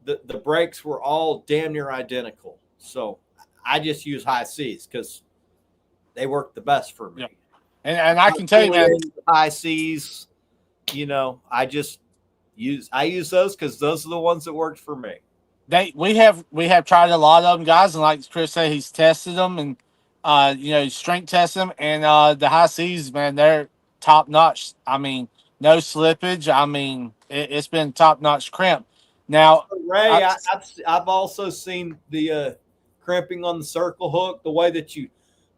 the breaks were all damn near identical. So I just use high C's because they work the best for me. Yeah. And I can tell you, man, high C's, I use those because those are the ones that worked for me. We have tried a lot of them, guys, and like Chris said, he's tested them and strength tested them, and the high C's, man, they're top notch. I mean, no slippage. I mean, it's been top notch crimp. Now, Ray, I've also seen the crimping on the circle hook, the way that you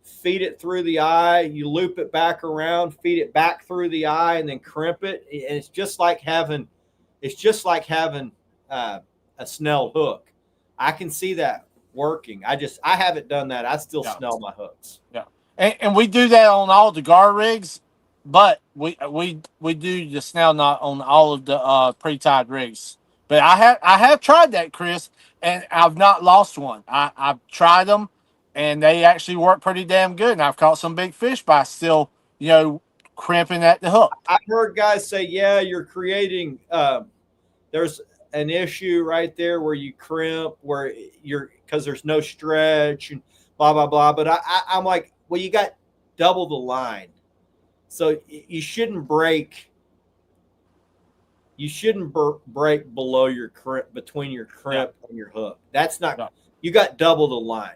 feed it through the eye, you loop it back around, feed it back through the eye, and then crimp it. And it's just like having a snelled hook. I can see that working. I haven't done that. I still snell my hooks. Yeah, and we do that on all the gar rigs, but we do the snell knot on all of the pre-tied rigs. But I have tried that, Chris, and I've not lost one. I've tried them, and they actually work pretty damn good. And I've caught some big fish by still, crimping at the hook. I've heard guys say, yeah, you're creating there's an issue right there where you crimp, where because there's no stretch and blah, blah, blah. But I'm like, well, you got double the line. So you shouldn't break. You shouldn't break below your crimp, between your crimp and your hook. That's not, you got double the line.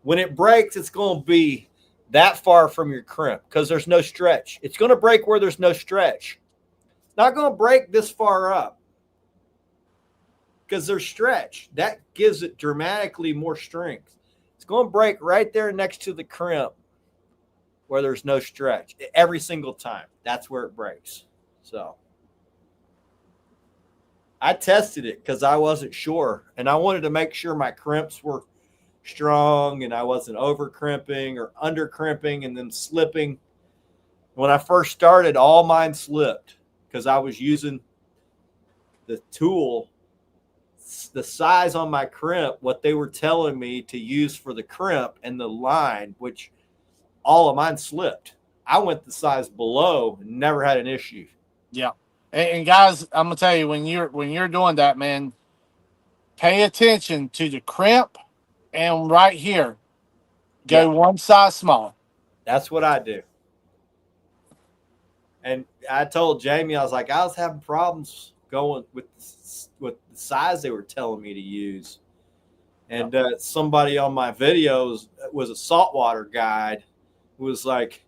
When it breaks, it's going to be that far from your crimp because there's no stretch. It's going to break where there's no stretch. It's not going to break this far up because there's stretch. That gives it dramatically more strength. It's going to break right there next to the crimp where there's no stretch every single time. That's where it breaks. So I tested it because I wasn't sure, and I wanted to make sure my crimps were strong and I wasn't over crimping or under crimping and then slipping. When I first started, all mine slipped because I was using the tool, the size on my crimp, what they were telling me to use for the crimp and the line, which all of mine slipped. I went the size below and never had an issue. Yeah. And guys, I'm gonna tell you, when you're doing that, man, pay attention to the crimp and right here. Go one size small. That's what I do. And I told Jamie, I was like, I was having problems going with the size they were telling me to use. And somebody on my videos was a saltwater guide who was like,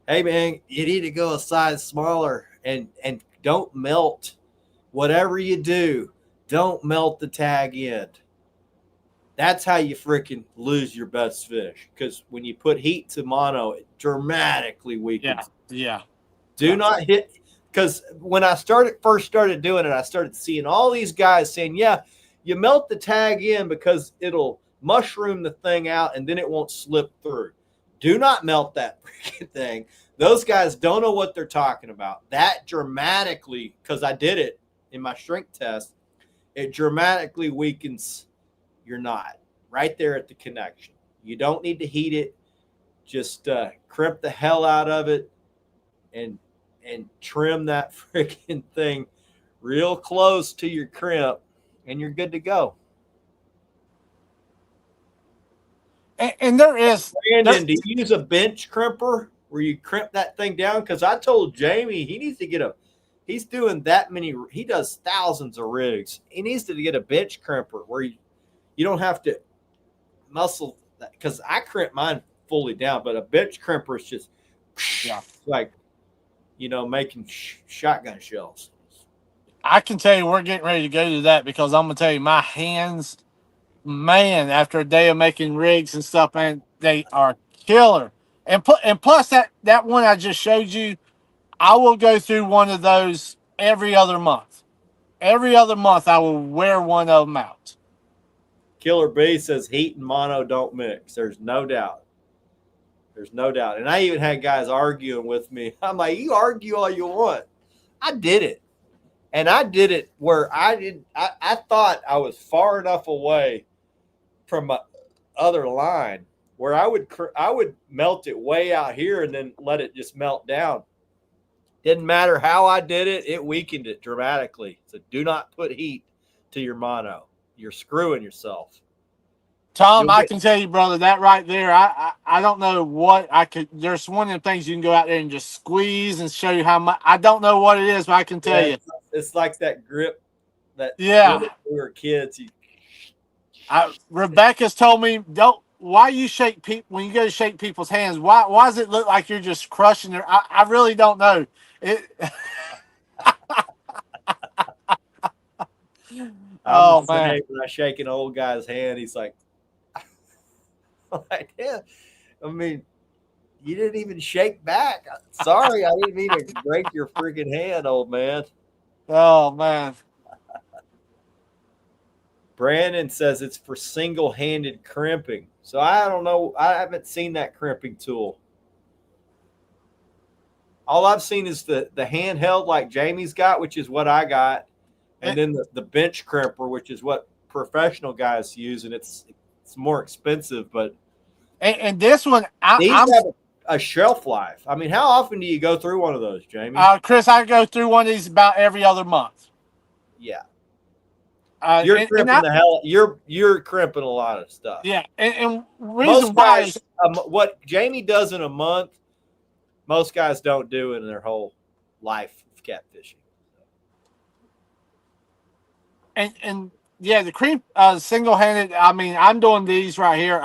hey, man, you need to go a size smaller and don't melt. Whatever you do, don't melt the tag end. That's how you freaking lose your best fish. Because when you put heat to mono, it dramatically weakens. Yeah. Do not hit. Because when I first started doing it, I started seeing all these guys saying, yeah, you melt the tag in because it'll mushroom the thing out and then it won't slip through. Do not melt that freaking thing. Those guys don't know what they're talking about. That dramatically, because I did it in my shrink test, it dramatically weakens your knot right there at the connection. You don't need to heat it. Just crimp the hell out of it and trim that freaking thing real close to your crimp, and you're good to go. And there is. Brandon, do you use a bench crimper where you crimp that thing down? Because I told Jamie he needs to get he's doing that many, he does thousands of rigs. He needs to get a bench crimper where you don't have to muscle that, because I crimp mine fully down, but a bench crimper is just like, making shotgun shells. I can tell you we're getting ready to go to that because I'm going to tell you my hands, man, after a day of making rigs and stuff, man, they are killer. And plus that one I just showed you, I will go through one of those every other month. Every other month I will wear one of them out. Killer B says heat and mono don't mix. There's no doubt. There's no doubt. And I even had guys arguing with me. I'm like, you argue all you want. I did it. And I did it where I thought I was far enough away from my other line where I would melt it way out here and then let it just melt down. Didn't matter how I did it, it weakened it dramatically. So do not put heat to your mono. You're screwing yourself. Tom, I can tell you, brother, that right there, I don't know what I could. There's one of them things you can go out there and just squeeze and show you how much. I don't know what it is, but I can tell you. It's like that grip that when we were kids. Rebecca's told me, why you shake people when you go to shake people's hands? Why does it look like you're just crushing their? I really don't know. Oh man! When I shake an old guy's hand, he's like, yeah. I mean, you didn't even shake back. Sorry, I didn't mean to break your freaking hand, old man. Oh man. Brandon says it's for single-handed crimping. So I don't know. I haven't seen that crimping tool. All I've seen is the handheld like Jamie's got, which is what I got. And then the bench crimper, which is what professional guys use, and it's more expensive. But and this one, these have a shelf life. I mean, how often do you go through one of those, Jamie? Chris, I go through one of these about every other month. Yeah, you're crimping the hell. You're crimping a lot of stuff. Yeah, and reason why what Jamie does in a month, most guys don't do in their whole life of catfishing. And yeah, the creep single-handed. I mean, I'm doing these right here.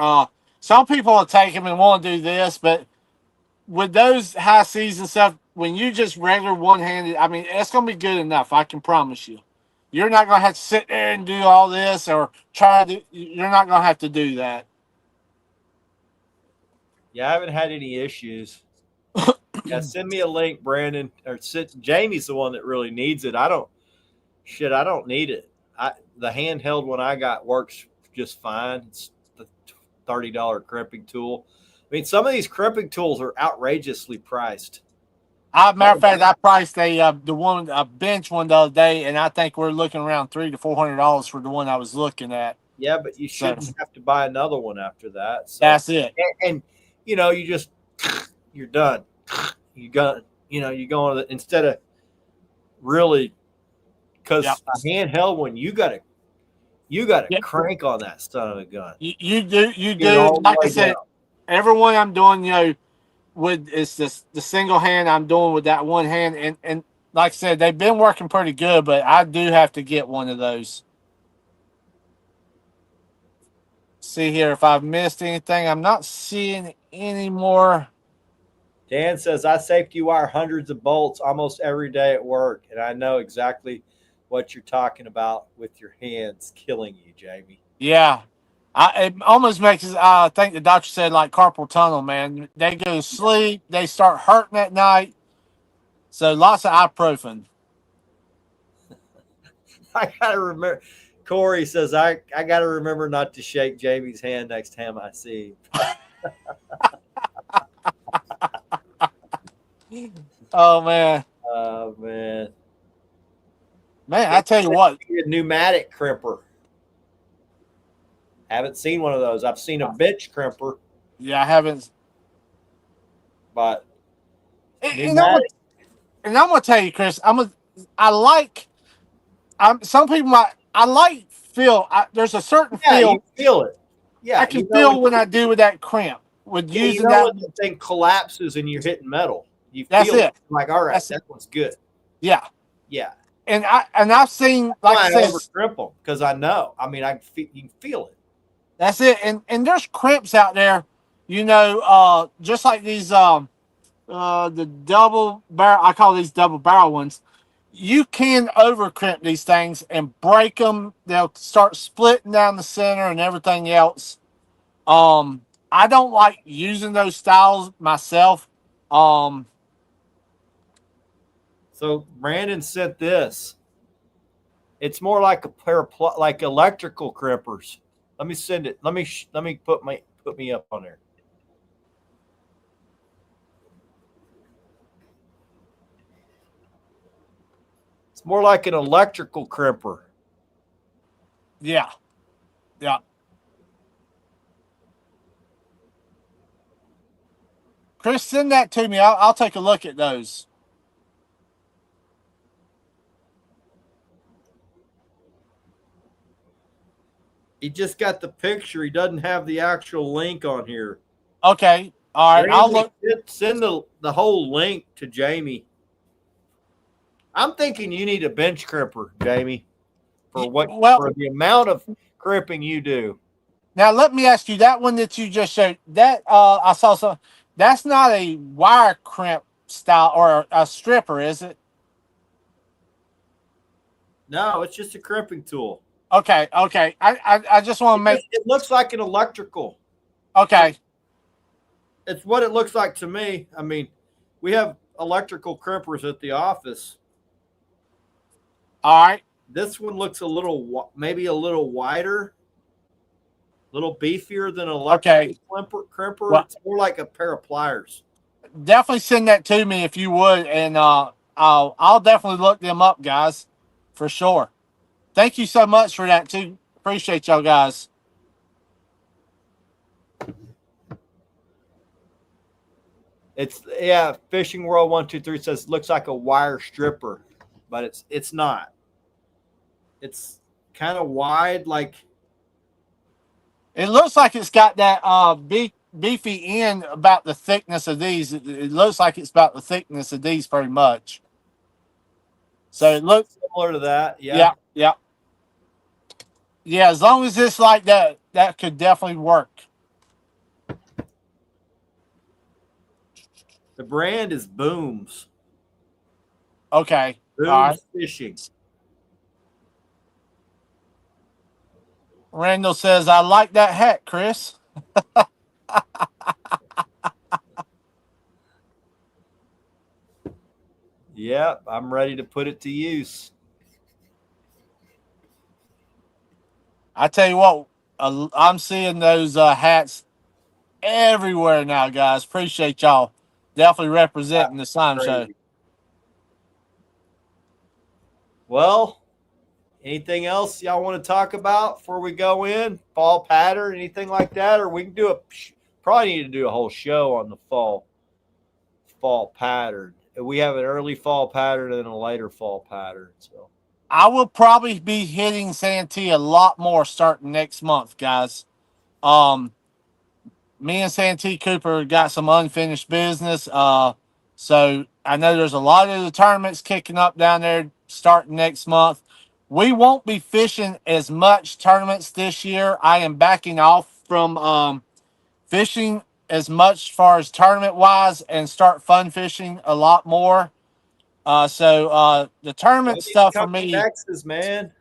Some people will take them and want to do this, but with those high seas and stuff, when you just regular one-handed, I mean, it's gonna be good enough. I can promise you. You're not gonna have to sit there and do all this or try to. You're not gonna have to do that. Yeah, I haven't had any issues. Yeah, send me a link, Brandon. Or Jamie's the one that really needs it. I don't need it. The handheld one I got works just fine. It's the $30 crimping tool. I mean, some of these crimping tools are outrageously priced. Matter of fact, I priced a bench one the other day, and I think we're looking around $300 to $400 for the one I was looking at. Yeah, but you shouldn't have to buy another one after that. So, that's it. And you're done. You got you go on instead of really. Because a handheld one, you got to crank on that son of a gun. You do. Like I said, every one I'm doing, with it's the single hand I'm doing with that one hand, and like I said, they've been working pretty good, but I do have to get one of those. See here if I've missed anything. I'm not seeing any more. Dan says, I safety wire hundreds of bolts almost every day at work, and I know exactly what you're talking about with your hands killing you, Jamie. Yeah. It almost makes I think the doctor said like carpal tunnel, man. They go to sleep, they start hurting at night. So lots of ibuprofen. I got to remember. Corey says, I got to remember not to shake Jamie's hand next time I see him. Oh man. Oh, man. Man, I tell you what. A pneumatic crimper. Haven't seen one of those. I've seen a bench crimper, Yeah, I haven't. but And I'm gonna tell you, Chris. I like. Some people might. I like feel. There's a certain yeah, feel. you feel it. Yeah, I can feel when I do with that crimp. With yeah, using you know that. when the thing collapses and you're hitting metal. You That's feel it. Like, all right, That's that one's good. Yeah. Yeah. And I've seen like I said, over crimp them because I know. I mean, you can feel it. that's it. And there's crimps out there, just like these the double barrel. I call these double barrel ones. You can over crimp these things and break them. They'll start splitting down the center and everything else. I don't like using those styles myself. So Brandon sent this. It's more like a pair of like electrical crimpers. Let me send it. Let me put me up on there. It's more like an electrical crimper. Yeah. Yeah. Chris, send that to me. I'll take a look at those. He just got the picture. He doesn't have the actual link on here. Okay. All right. I'll look. Send the whole link to Jamie. I'm thinking you need a bench crimper, Jamie, for for the amount of crimping you do. Now let me ask you that one that you just showed. That I saw some. That's not a wire crimp style or a stripper, is it? No, it's just a crimping tool. Okay. Okay. I just want to make. It looks like an electrical. Okay. It's what it looks like to me. I mean, we have electrical crimpers at the office. All right. This one looks maybe a little wider, a little beefier than an electrical crimper. Well, it's more like a pair of pliers. Definitely send that to me if you would, and I'll definitely look them up, guys, for sure. Thank you so much for that too. Appreciate y'all guys. Fishing World 123 says looks like a wire stripper, but it's not. It's kind of wide, like it looks like it's got that beefy end about the thickness of these. It looks like it's about the thickness of these pretty much. So it looks similar to that. Yeah. Yeah, as long as it's like that, that could definitely work. The brand is Booms. Okay. Booms all right. Fishing. Randall says, I like that hat, Chris. Yep, I'm ready to put it to use. I tell you what, I'm seeing those hats everywhere now, guys. Appreciate y'all. Definitely representing the Slime Show. Well, anything else y'all want to talk about before we go in? Fall pattern, anything like that? Or we can probably need to do a whole show on the fall pattern. We have an early fall pattern and a later fall pattern. So I will probably be hitting Santee a lot more starting next month, guys. Me and Santee Cooper got some unfinished business. So I know there's a lot of the tournaments kicking up down there starting next month. We won't be fishing as much tournaments this year. I am backing off from fishing as much far as tournament wise and start fun fishing a lot more. The Y'all tournament need to stuff for come to me, Texas, man.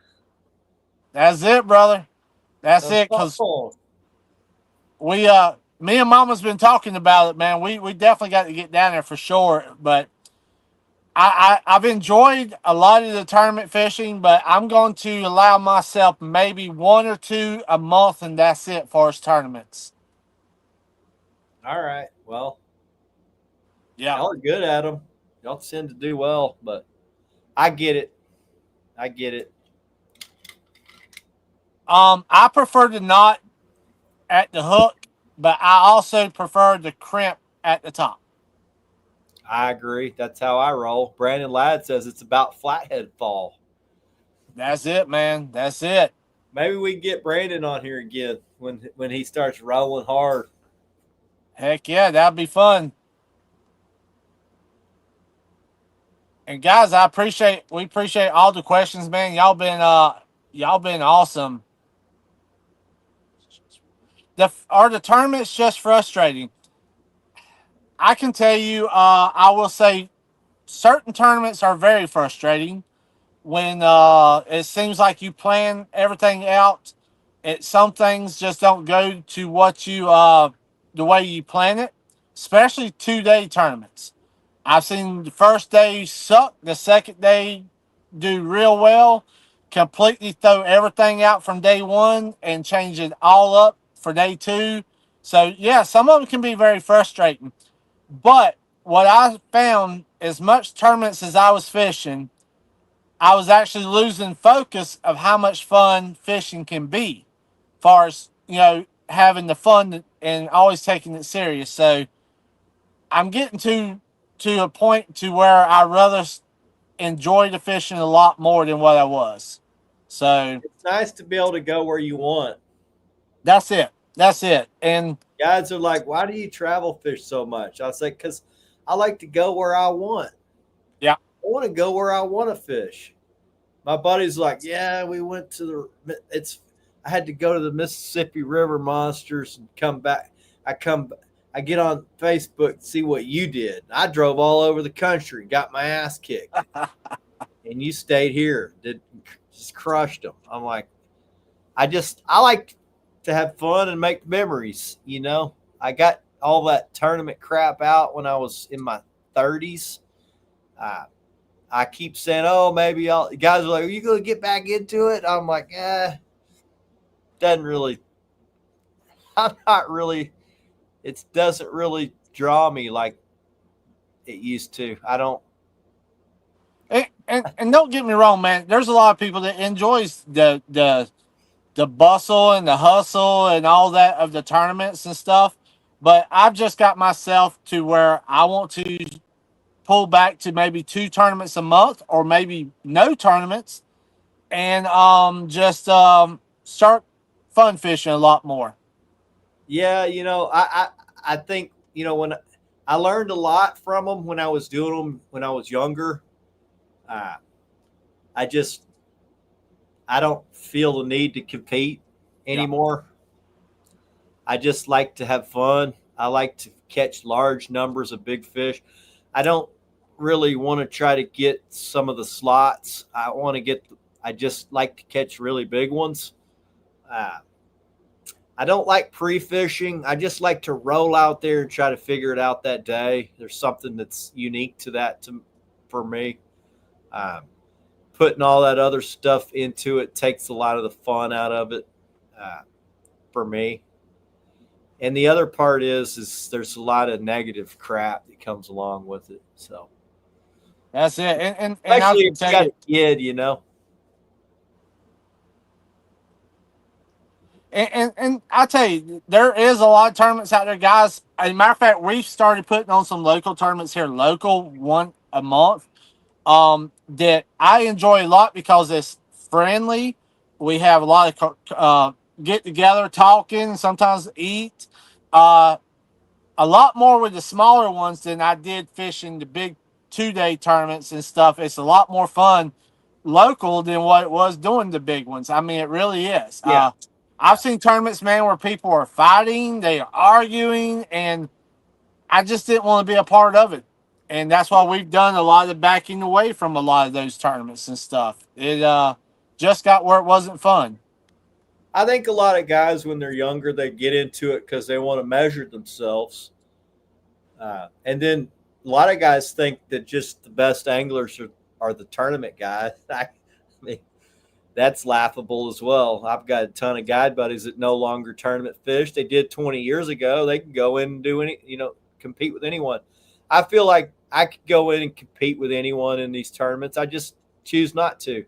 that's it, brother. That's Come it. Cause on. me and Mama's been talking about it, man. We definitely got to get down there for sure. But I've enjoyed a lot of the tournament fishing, but I'm going to allow myself maybe one or two a month, and that's it for us tournaments. All right. Well, Yeah. y'all are good at them. Y'all tend to do well, but I get it. I get it. I prefer to not at the hook, but I also prefer the crimp at the top. I agree. That's how I roll. Brandon Ladd says it's about flathead fall. That's it, man. That's it. Maybe we can get Brandon on here again when he starts rolling hard. Heck yeah, that'd be fun. And guys, we appreciate all the questions, man. Y'all been awesome. Are the tournaments just frustrating? I can tell you, I will say certain tournaments are very frustrating when it seems like you plan everything out. Some things just don't go to what you the way you plan it, especially 2 day tournaments. I've seen the first day suck, the second day do real well, completely throw everything out from day one and change it all up for day two. So yeah, some of them can be very frustrating. But what I found, as much tournaments as I was fishing, I was actually losing focus of how much fun fishing can be, far as having the fun and always taking it serious. So I'm getting to a point to where I rather enjoy the fishing a lot more than what I was. So It's nice to be able to go where you want. that's it. That's it. And Guys are like, why do you travel fish so much? I was like, because I like to go where I want. yeah, I want to go where I want to fish. My buddy's like, yeah, we went to I had to go to the Mississippi River Monsters and come back. I come, I get on Facebook to see what you did. I drove all over the country, got my ass kicked, and you stayed here, did just crushed them. I'm like, I like to have fun and make memories. I got all that tournament crap out when I was in my 30s. Uh, I keep saying, "Oh, maybe I'll." Guys are like, "Are you going to get back into it?" I'm like, doesn't really. I'm not really. It doesn't really draw me like it used to. I don't. and don't get me wrong, man. There's a lot of people that enjoys the bustle and the hustle and all that of the tournaments and stuff. But I've just got myself to where I want to pull back to maybe two tournaments a month or maybe no tournaments and just start fun fishing a lot more. Yeah, I think when I learned a lot from them when I was doing them when I was younger. Uh, I just I don't feel the need to compete Yeah. anymore. I just like to have fun. I like to catch large numbers of big fish. I don't really want to try to get some of the slots. I just like to catch really big ones. Uh, I don't like pre fishing. I just like to roll out there and try to figure it out that day. There's something that's unique to that for me. Um, Putting all that other stuff into it takes a lot of the fun out of it uh, for me. And the other part is there's a lot of negative crap that comes along with it. So That's it. And I especially can if you tell got you, a kid. and I tell you, there is a lot of tournaments out there, guys. As a matter of fact, we've started putting on some local tournaments here, local one a month. That I enjoy a lot because it's friendly. We have a lot of get together, talking, sometimes eat. Uh, a lot more with the smaller ones than I did fishing the big 2-day tournaments and stuff. It's a lot more fun local than what it was doing the big ones. I mean, it really is. Yeah. I've seen tournaments, man, where people are fighting, they are arguing, and I just didn't want to be a part of it. And that's why we've done a lot of backing away from a lot of those tournaments and stuff. It just got where it wasn't fun. I think a lot of guys, when they're younger, they get into it because they want to measure themselves. And then a lot of guys think that just the best anglers are the tournament guys. I mean, that's laughable as well. I've got a ton of guide buddies that no longer tournament fish. They did 20 years ago. They can go in and do compete with anyone. I feel like I could go in and compete with anyone in these tournaments. I just choose not to.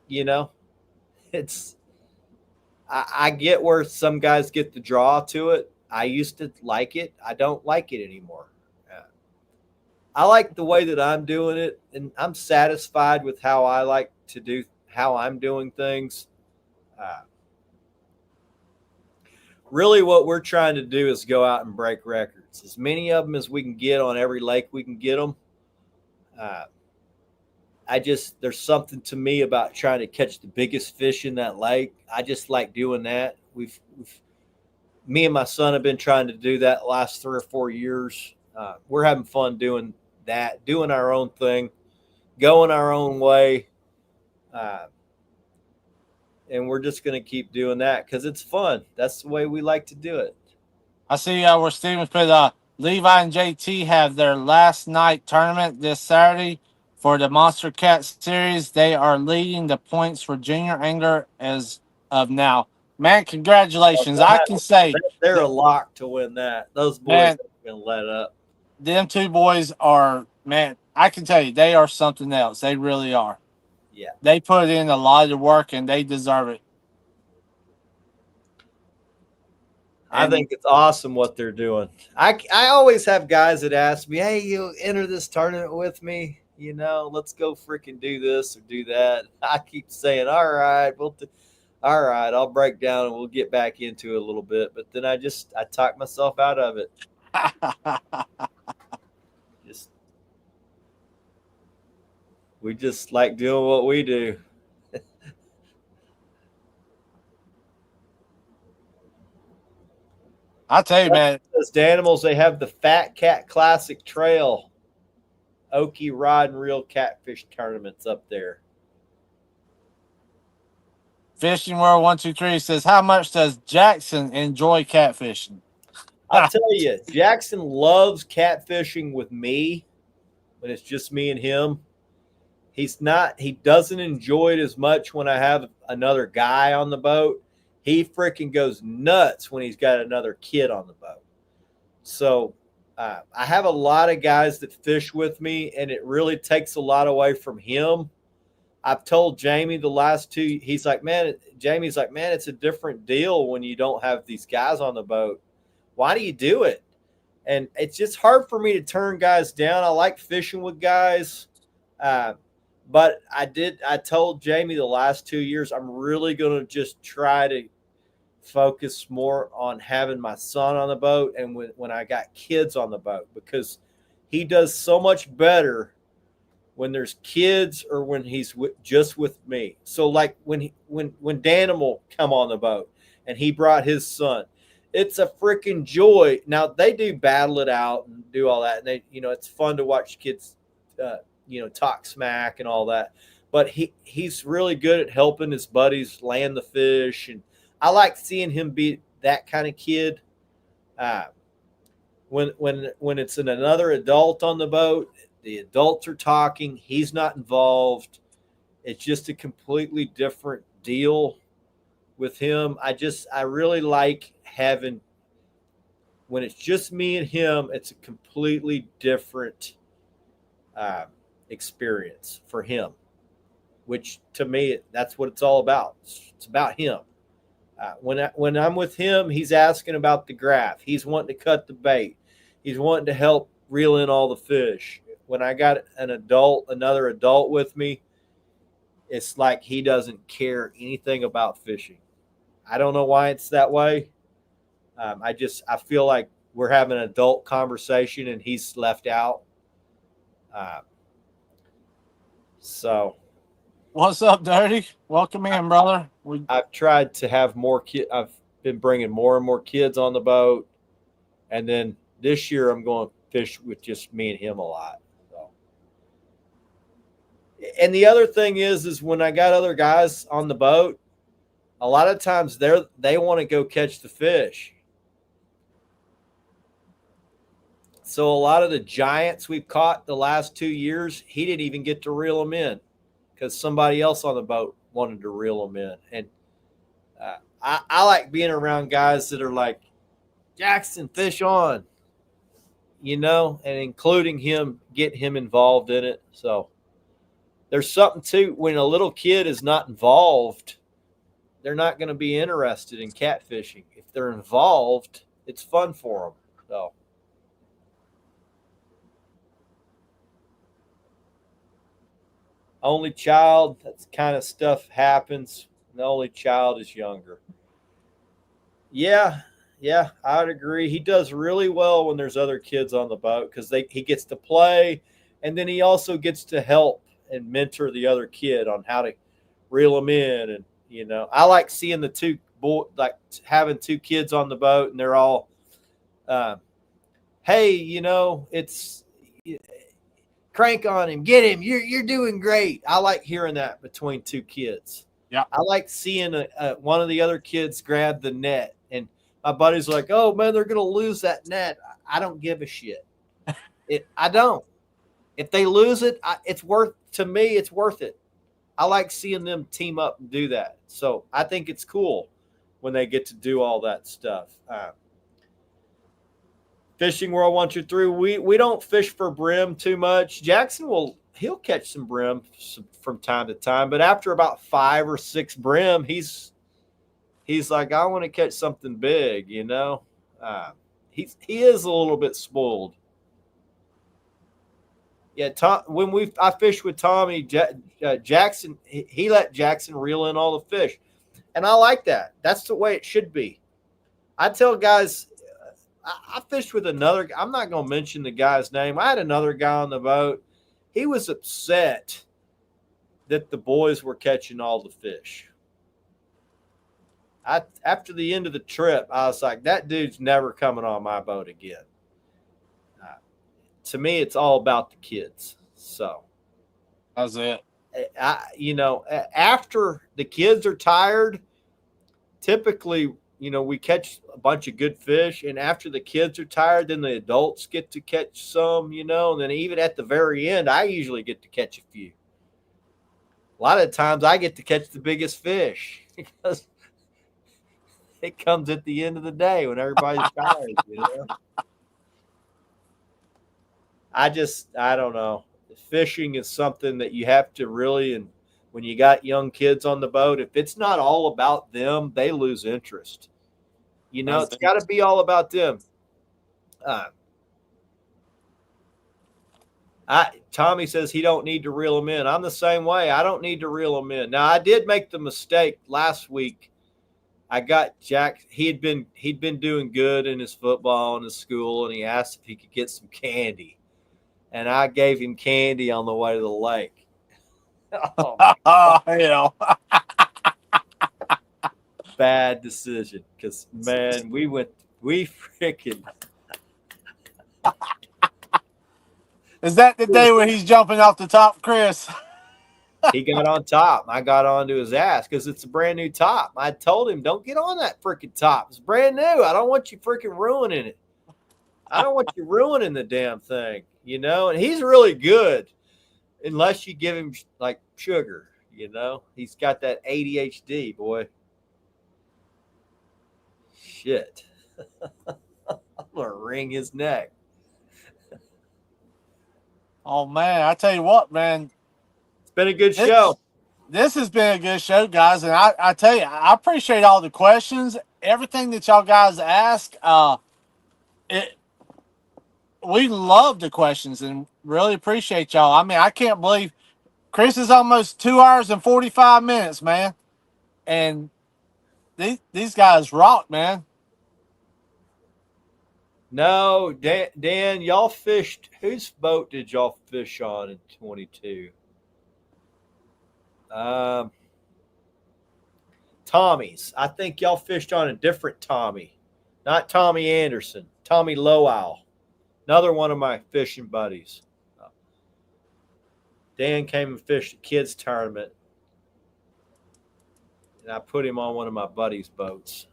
You know, it's I get where some guys get the draw to it. I used to like it. I don't like it anymore. I like the way that I'm doing it, and I'm satisfied with how I like to do how I'm doing things. Really, what we're trying to do is go out and break records. As many of them as we can get on every lake we can get them. There's something to me about trying to catch the biggest fish in that lake. I just like doing that. Me and my son have been trying to do that the last 3 or 4 years. We're having fun doing that, doing our own thing, going our own way. And we're just going to keep doing that because it's fun. That's the way we like to do it. I see where Stevens put Levi and JT have their last night tournament this Saturday for the Monster Cat Series. They are leading the points for junior angler as of now. Man, congratulations. I can say they're a lock to win that. Those boys man, are going to let up. Them two boys are, man, I can tell you, they are something else. They really are. Yeah. They put in a lot of work and they deserve it. I think it's awesome what they're doing. I always have guys that ask me, hey, you enter this tournament with me? Let's go freaking do this or do that. I keep saying, all right, all right, I'll break down and we'll get back into it a little bit. But then I talk myself out of it. We just like doing what we do. I'll tell you, man. The animals, they have the Fat Cat Classic Trail, Okie Rod and Reel Catfish tournaments up there. Fishing World 123 says, how much does Jackson enjoy catfishing? I'll tell you, Jackson loves catfishing with me when it's just me and him. He doesn't enjoy it as much when I have another guy on the boat. He freaking goes nuts when he's got another kid on the boat. So I have a lot of guys that fish with me, and it really takes a lot away from him. I've told Jamie the last 2, Jamie's like, man, it's a different deal when you don't have these guys on the boat. Why do you do it? And it's just hard for me to turn guys down. I like fishing with guys. But I told Jamie the last 2 years, I'm really going to just try to focus more on having my son on the boat and when I got kids on the boat, because he does so much better when there's kids or when he's just with me. So like when Danimal come on the boat and he brought his son, it's a freaking joy. Now they do battle it out and do all that, and they, it's fun to watch kids, talk smack and all that. But he's really good at helping his buddies land the fish, and I like seeing him be that kind of kid. When it's another adult on the boat, the adults are talking, he's not involved. It's just a completely different deal with him. I really like having, when it's just me and him, it's a completely different experience for him, which to me, that's what it's all about. It's about him. When I'm with him, he's asking about the graph. He's wanting to cut the bait. He's wanting to help reel in all the fish. When I got another adult with me, it's like he doesn't care anything about fishing. I don't know why it's that way. I feel like we're having an adult conversation and he's left out. So What's up, Dirty? Welcome in, brother. I've tried to have more kids. I've been bringing more and more kids on the boat. And then this year I'm going to fish with just me and him a lot. So. And the other thing is when I got other guys on the boat, a lot of times they want to go catch the fish. So a lot of the giants we've caught the last 2 years, he didn't even get to reel them in because somebody else on the boat wanted to reel them in. And I like being around guys that are like, Jackson, fish on, and including him, get him involved in it. So there's something too, when a little kid is not involved, they're not going to be interested in catfishing. If they're involved, it's fun for them. So. Only child, that kind of stuff happens. The only child is younger. Yeah, I'd agree. He does really well when there's other kids on the boat because he gets to play, and then he also gets to help and mentor the other kid on how to reel them in. And I like seeing the two like having two kids on the boat, and they're all, hey, it's. Crank on him, get him. You're doing great. I like hearing that between two kids. Yeah, I like seeing one of the other kids grab the net, and my buddy's like, "Oh man, they're gonna lose that net." I don't give a shit. I don't. If they lose it, it's worth it. I like seeing them team up and do that. So I think it's cool when they get to do all that stuff. Fishing World 1, 2, 3. We don't fish for brim too much. Jackson he'll catch some brim from time to time, but after about 5 or 6 brim, he's like, I want to catch something big. He is a little bit spoiled. Yeah, when I fished with Tommy Jackson, he let Jackson reel in all the fish, and I like that. That's the way it should be. I tell guys. I fished with another – I'm not going to mention the guy's name. I had another guy on the boat. He was upset that the boys were catching all the fish. After the end of the trip, I was like, that dude's never coming on my boat again. To me, it's all about the kids. So that's it. After the kids are tired, typically – we catch a bunch of good fish, and after the kids are tired, then the adults get to catch some, and then even at the very end, I usually get to catch a few. A lot of times I get to catch the biggest fish because it comes at the end of the day when everybody's tired, I don't know. Fishing is something that you have to really, and when you got young kids on the boat, if it's not all about them, they lose interest. It's got to be all about them. Tommy says he don't need to reel them in. I'm the same way. I don't need to reel them in. Now, I did make the mistake last week. I got Jack. He'd been doing good in his football and his school, and he asked if he could get some candy. And I gave him candy on the way to the lake. Oh, hell. Bad decision because, man, we freaking. Is that the day where he's jumping off the top, Chris? He got on top. I got onto his ass because it's a brand new top. I told him, don't get on that freaking top. It's brand new. I don't want you freaking ruining it. I don't want you ruining the damn thing, And he's really good unless you give him, like, sugar, He's got that ADHD, boy. Shit. I'm going to wring his neck. Oh, man. I tell you what, man. It's been a good show. This has been a good show, guys. And I tell you, I appreciate all the questions, everything that y'all guys ask. We love the questions and really appreciate y'all. I mean, I can't believe Chris is almost 2 hours and 45 minutes, man. And these guys rock, man. No, Dan, y'all fished. Whose boat did y'all fish on in 22? Tommy's. I think y'all fished on a different Tommy, not Tommy Anderson. Tommy Lowell, another one of my fishing buddies. Dan came and fished a kids tournament, and I put him on one of my buddies' boats.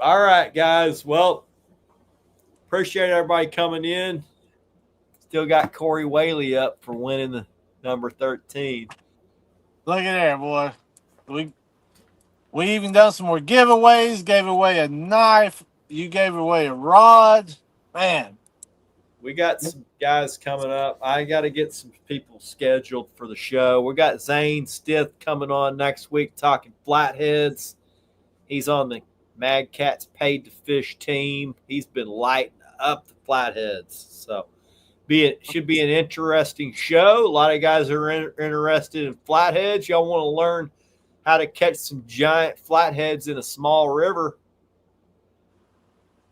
All right, guys. Well, appreciate everybody coming in. Still got Corey Whaley up for winning the number 13. Look at there, boy. We even done some more giveaways. Gave away a knife. You gave away a rod. Man. We got some guys coming up. I got to get some people scheduled for the show. We got Zane Stith coming on next week talking flatheads. He's on the Mad Cats Paid to Fish team. He's been lighting up the flatheads. So should be an interesting show. A lot of guys are interested in flatheads. Y'all want to learn how to catch some giant flatheads in a small river.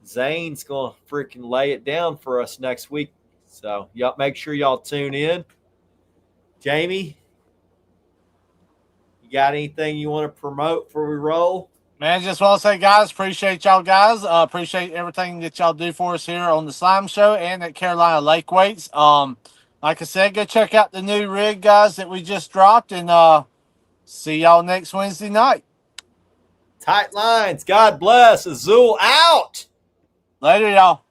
Zane's going to freaking lay it down for us next week. So y'all make sure y'all tune in. Jamie, you got anything you want to promote before we roll? Man, just want to say, guys, appreciate y'all guys. Appreciate everything that y'all do for us here on the Slime Show and at Carolina Lake Weights. Like I said, go check out the new rig, guys, that we just dropped, and see y'all next Wednesday night. Tight lines. God bless. Azul out. Later, y'all.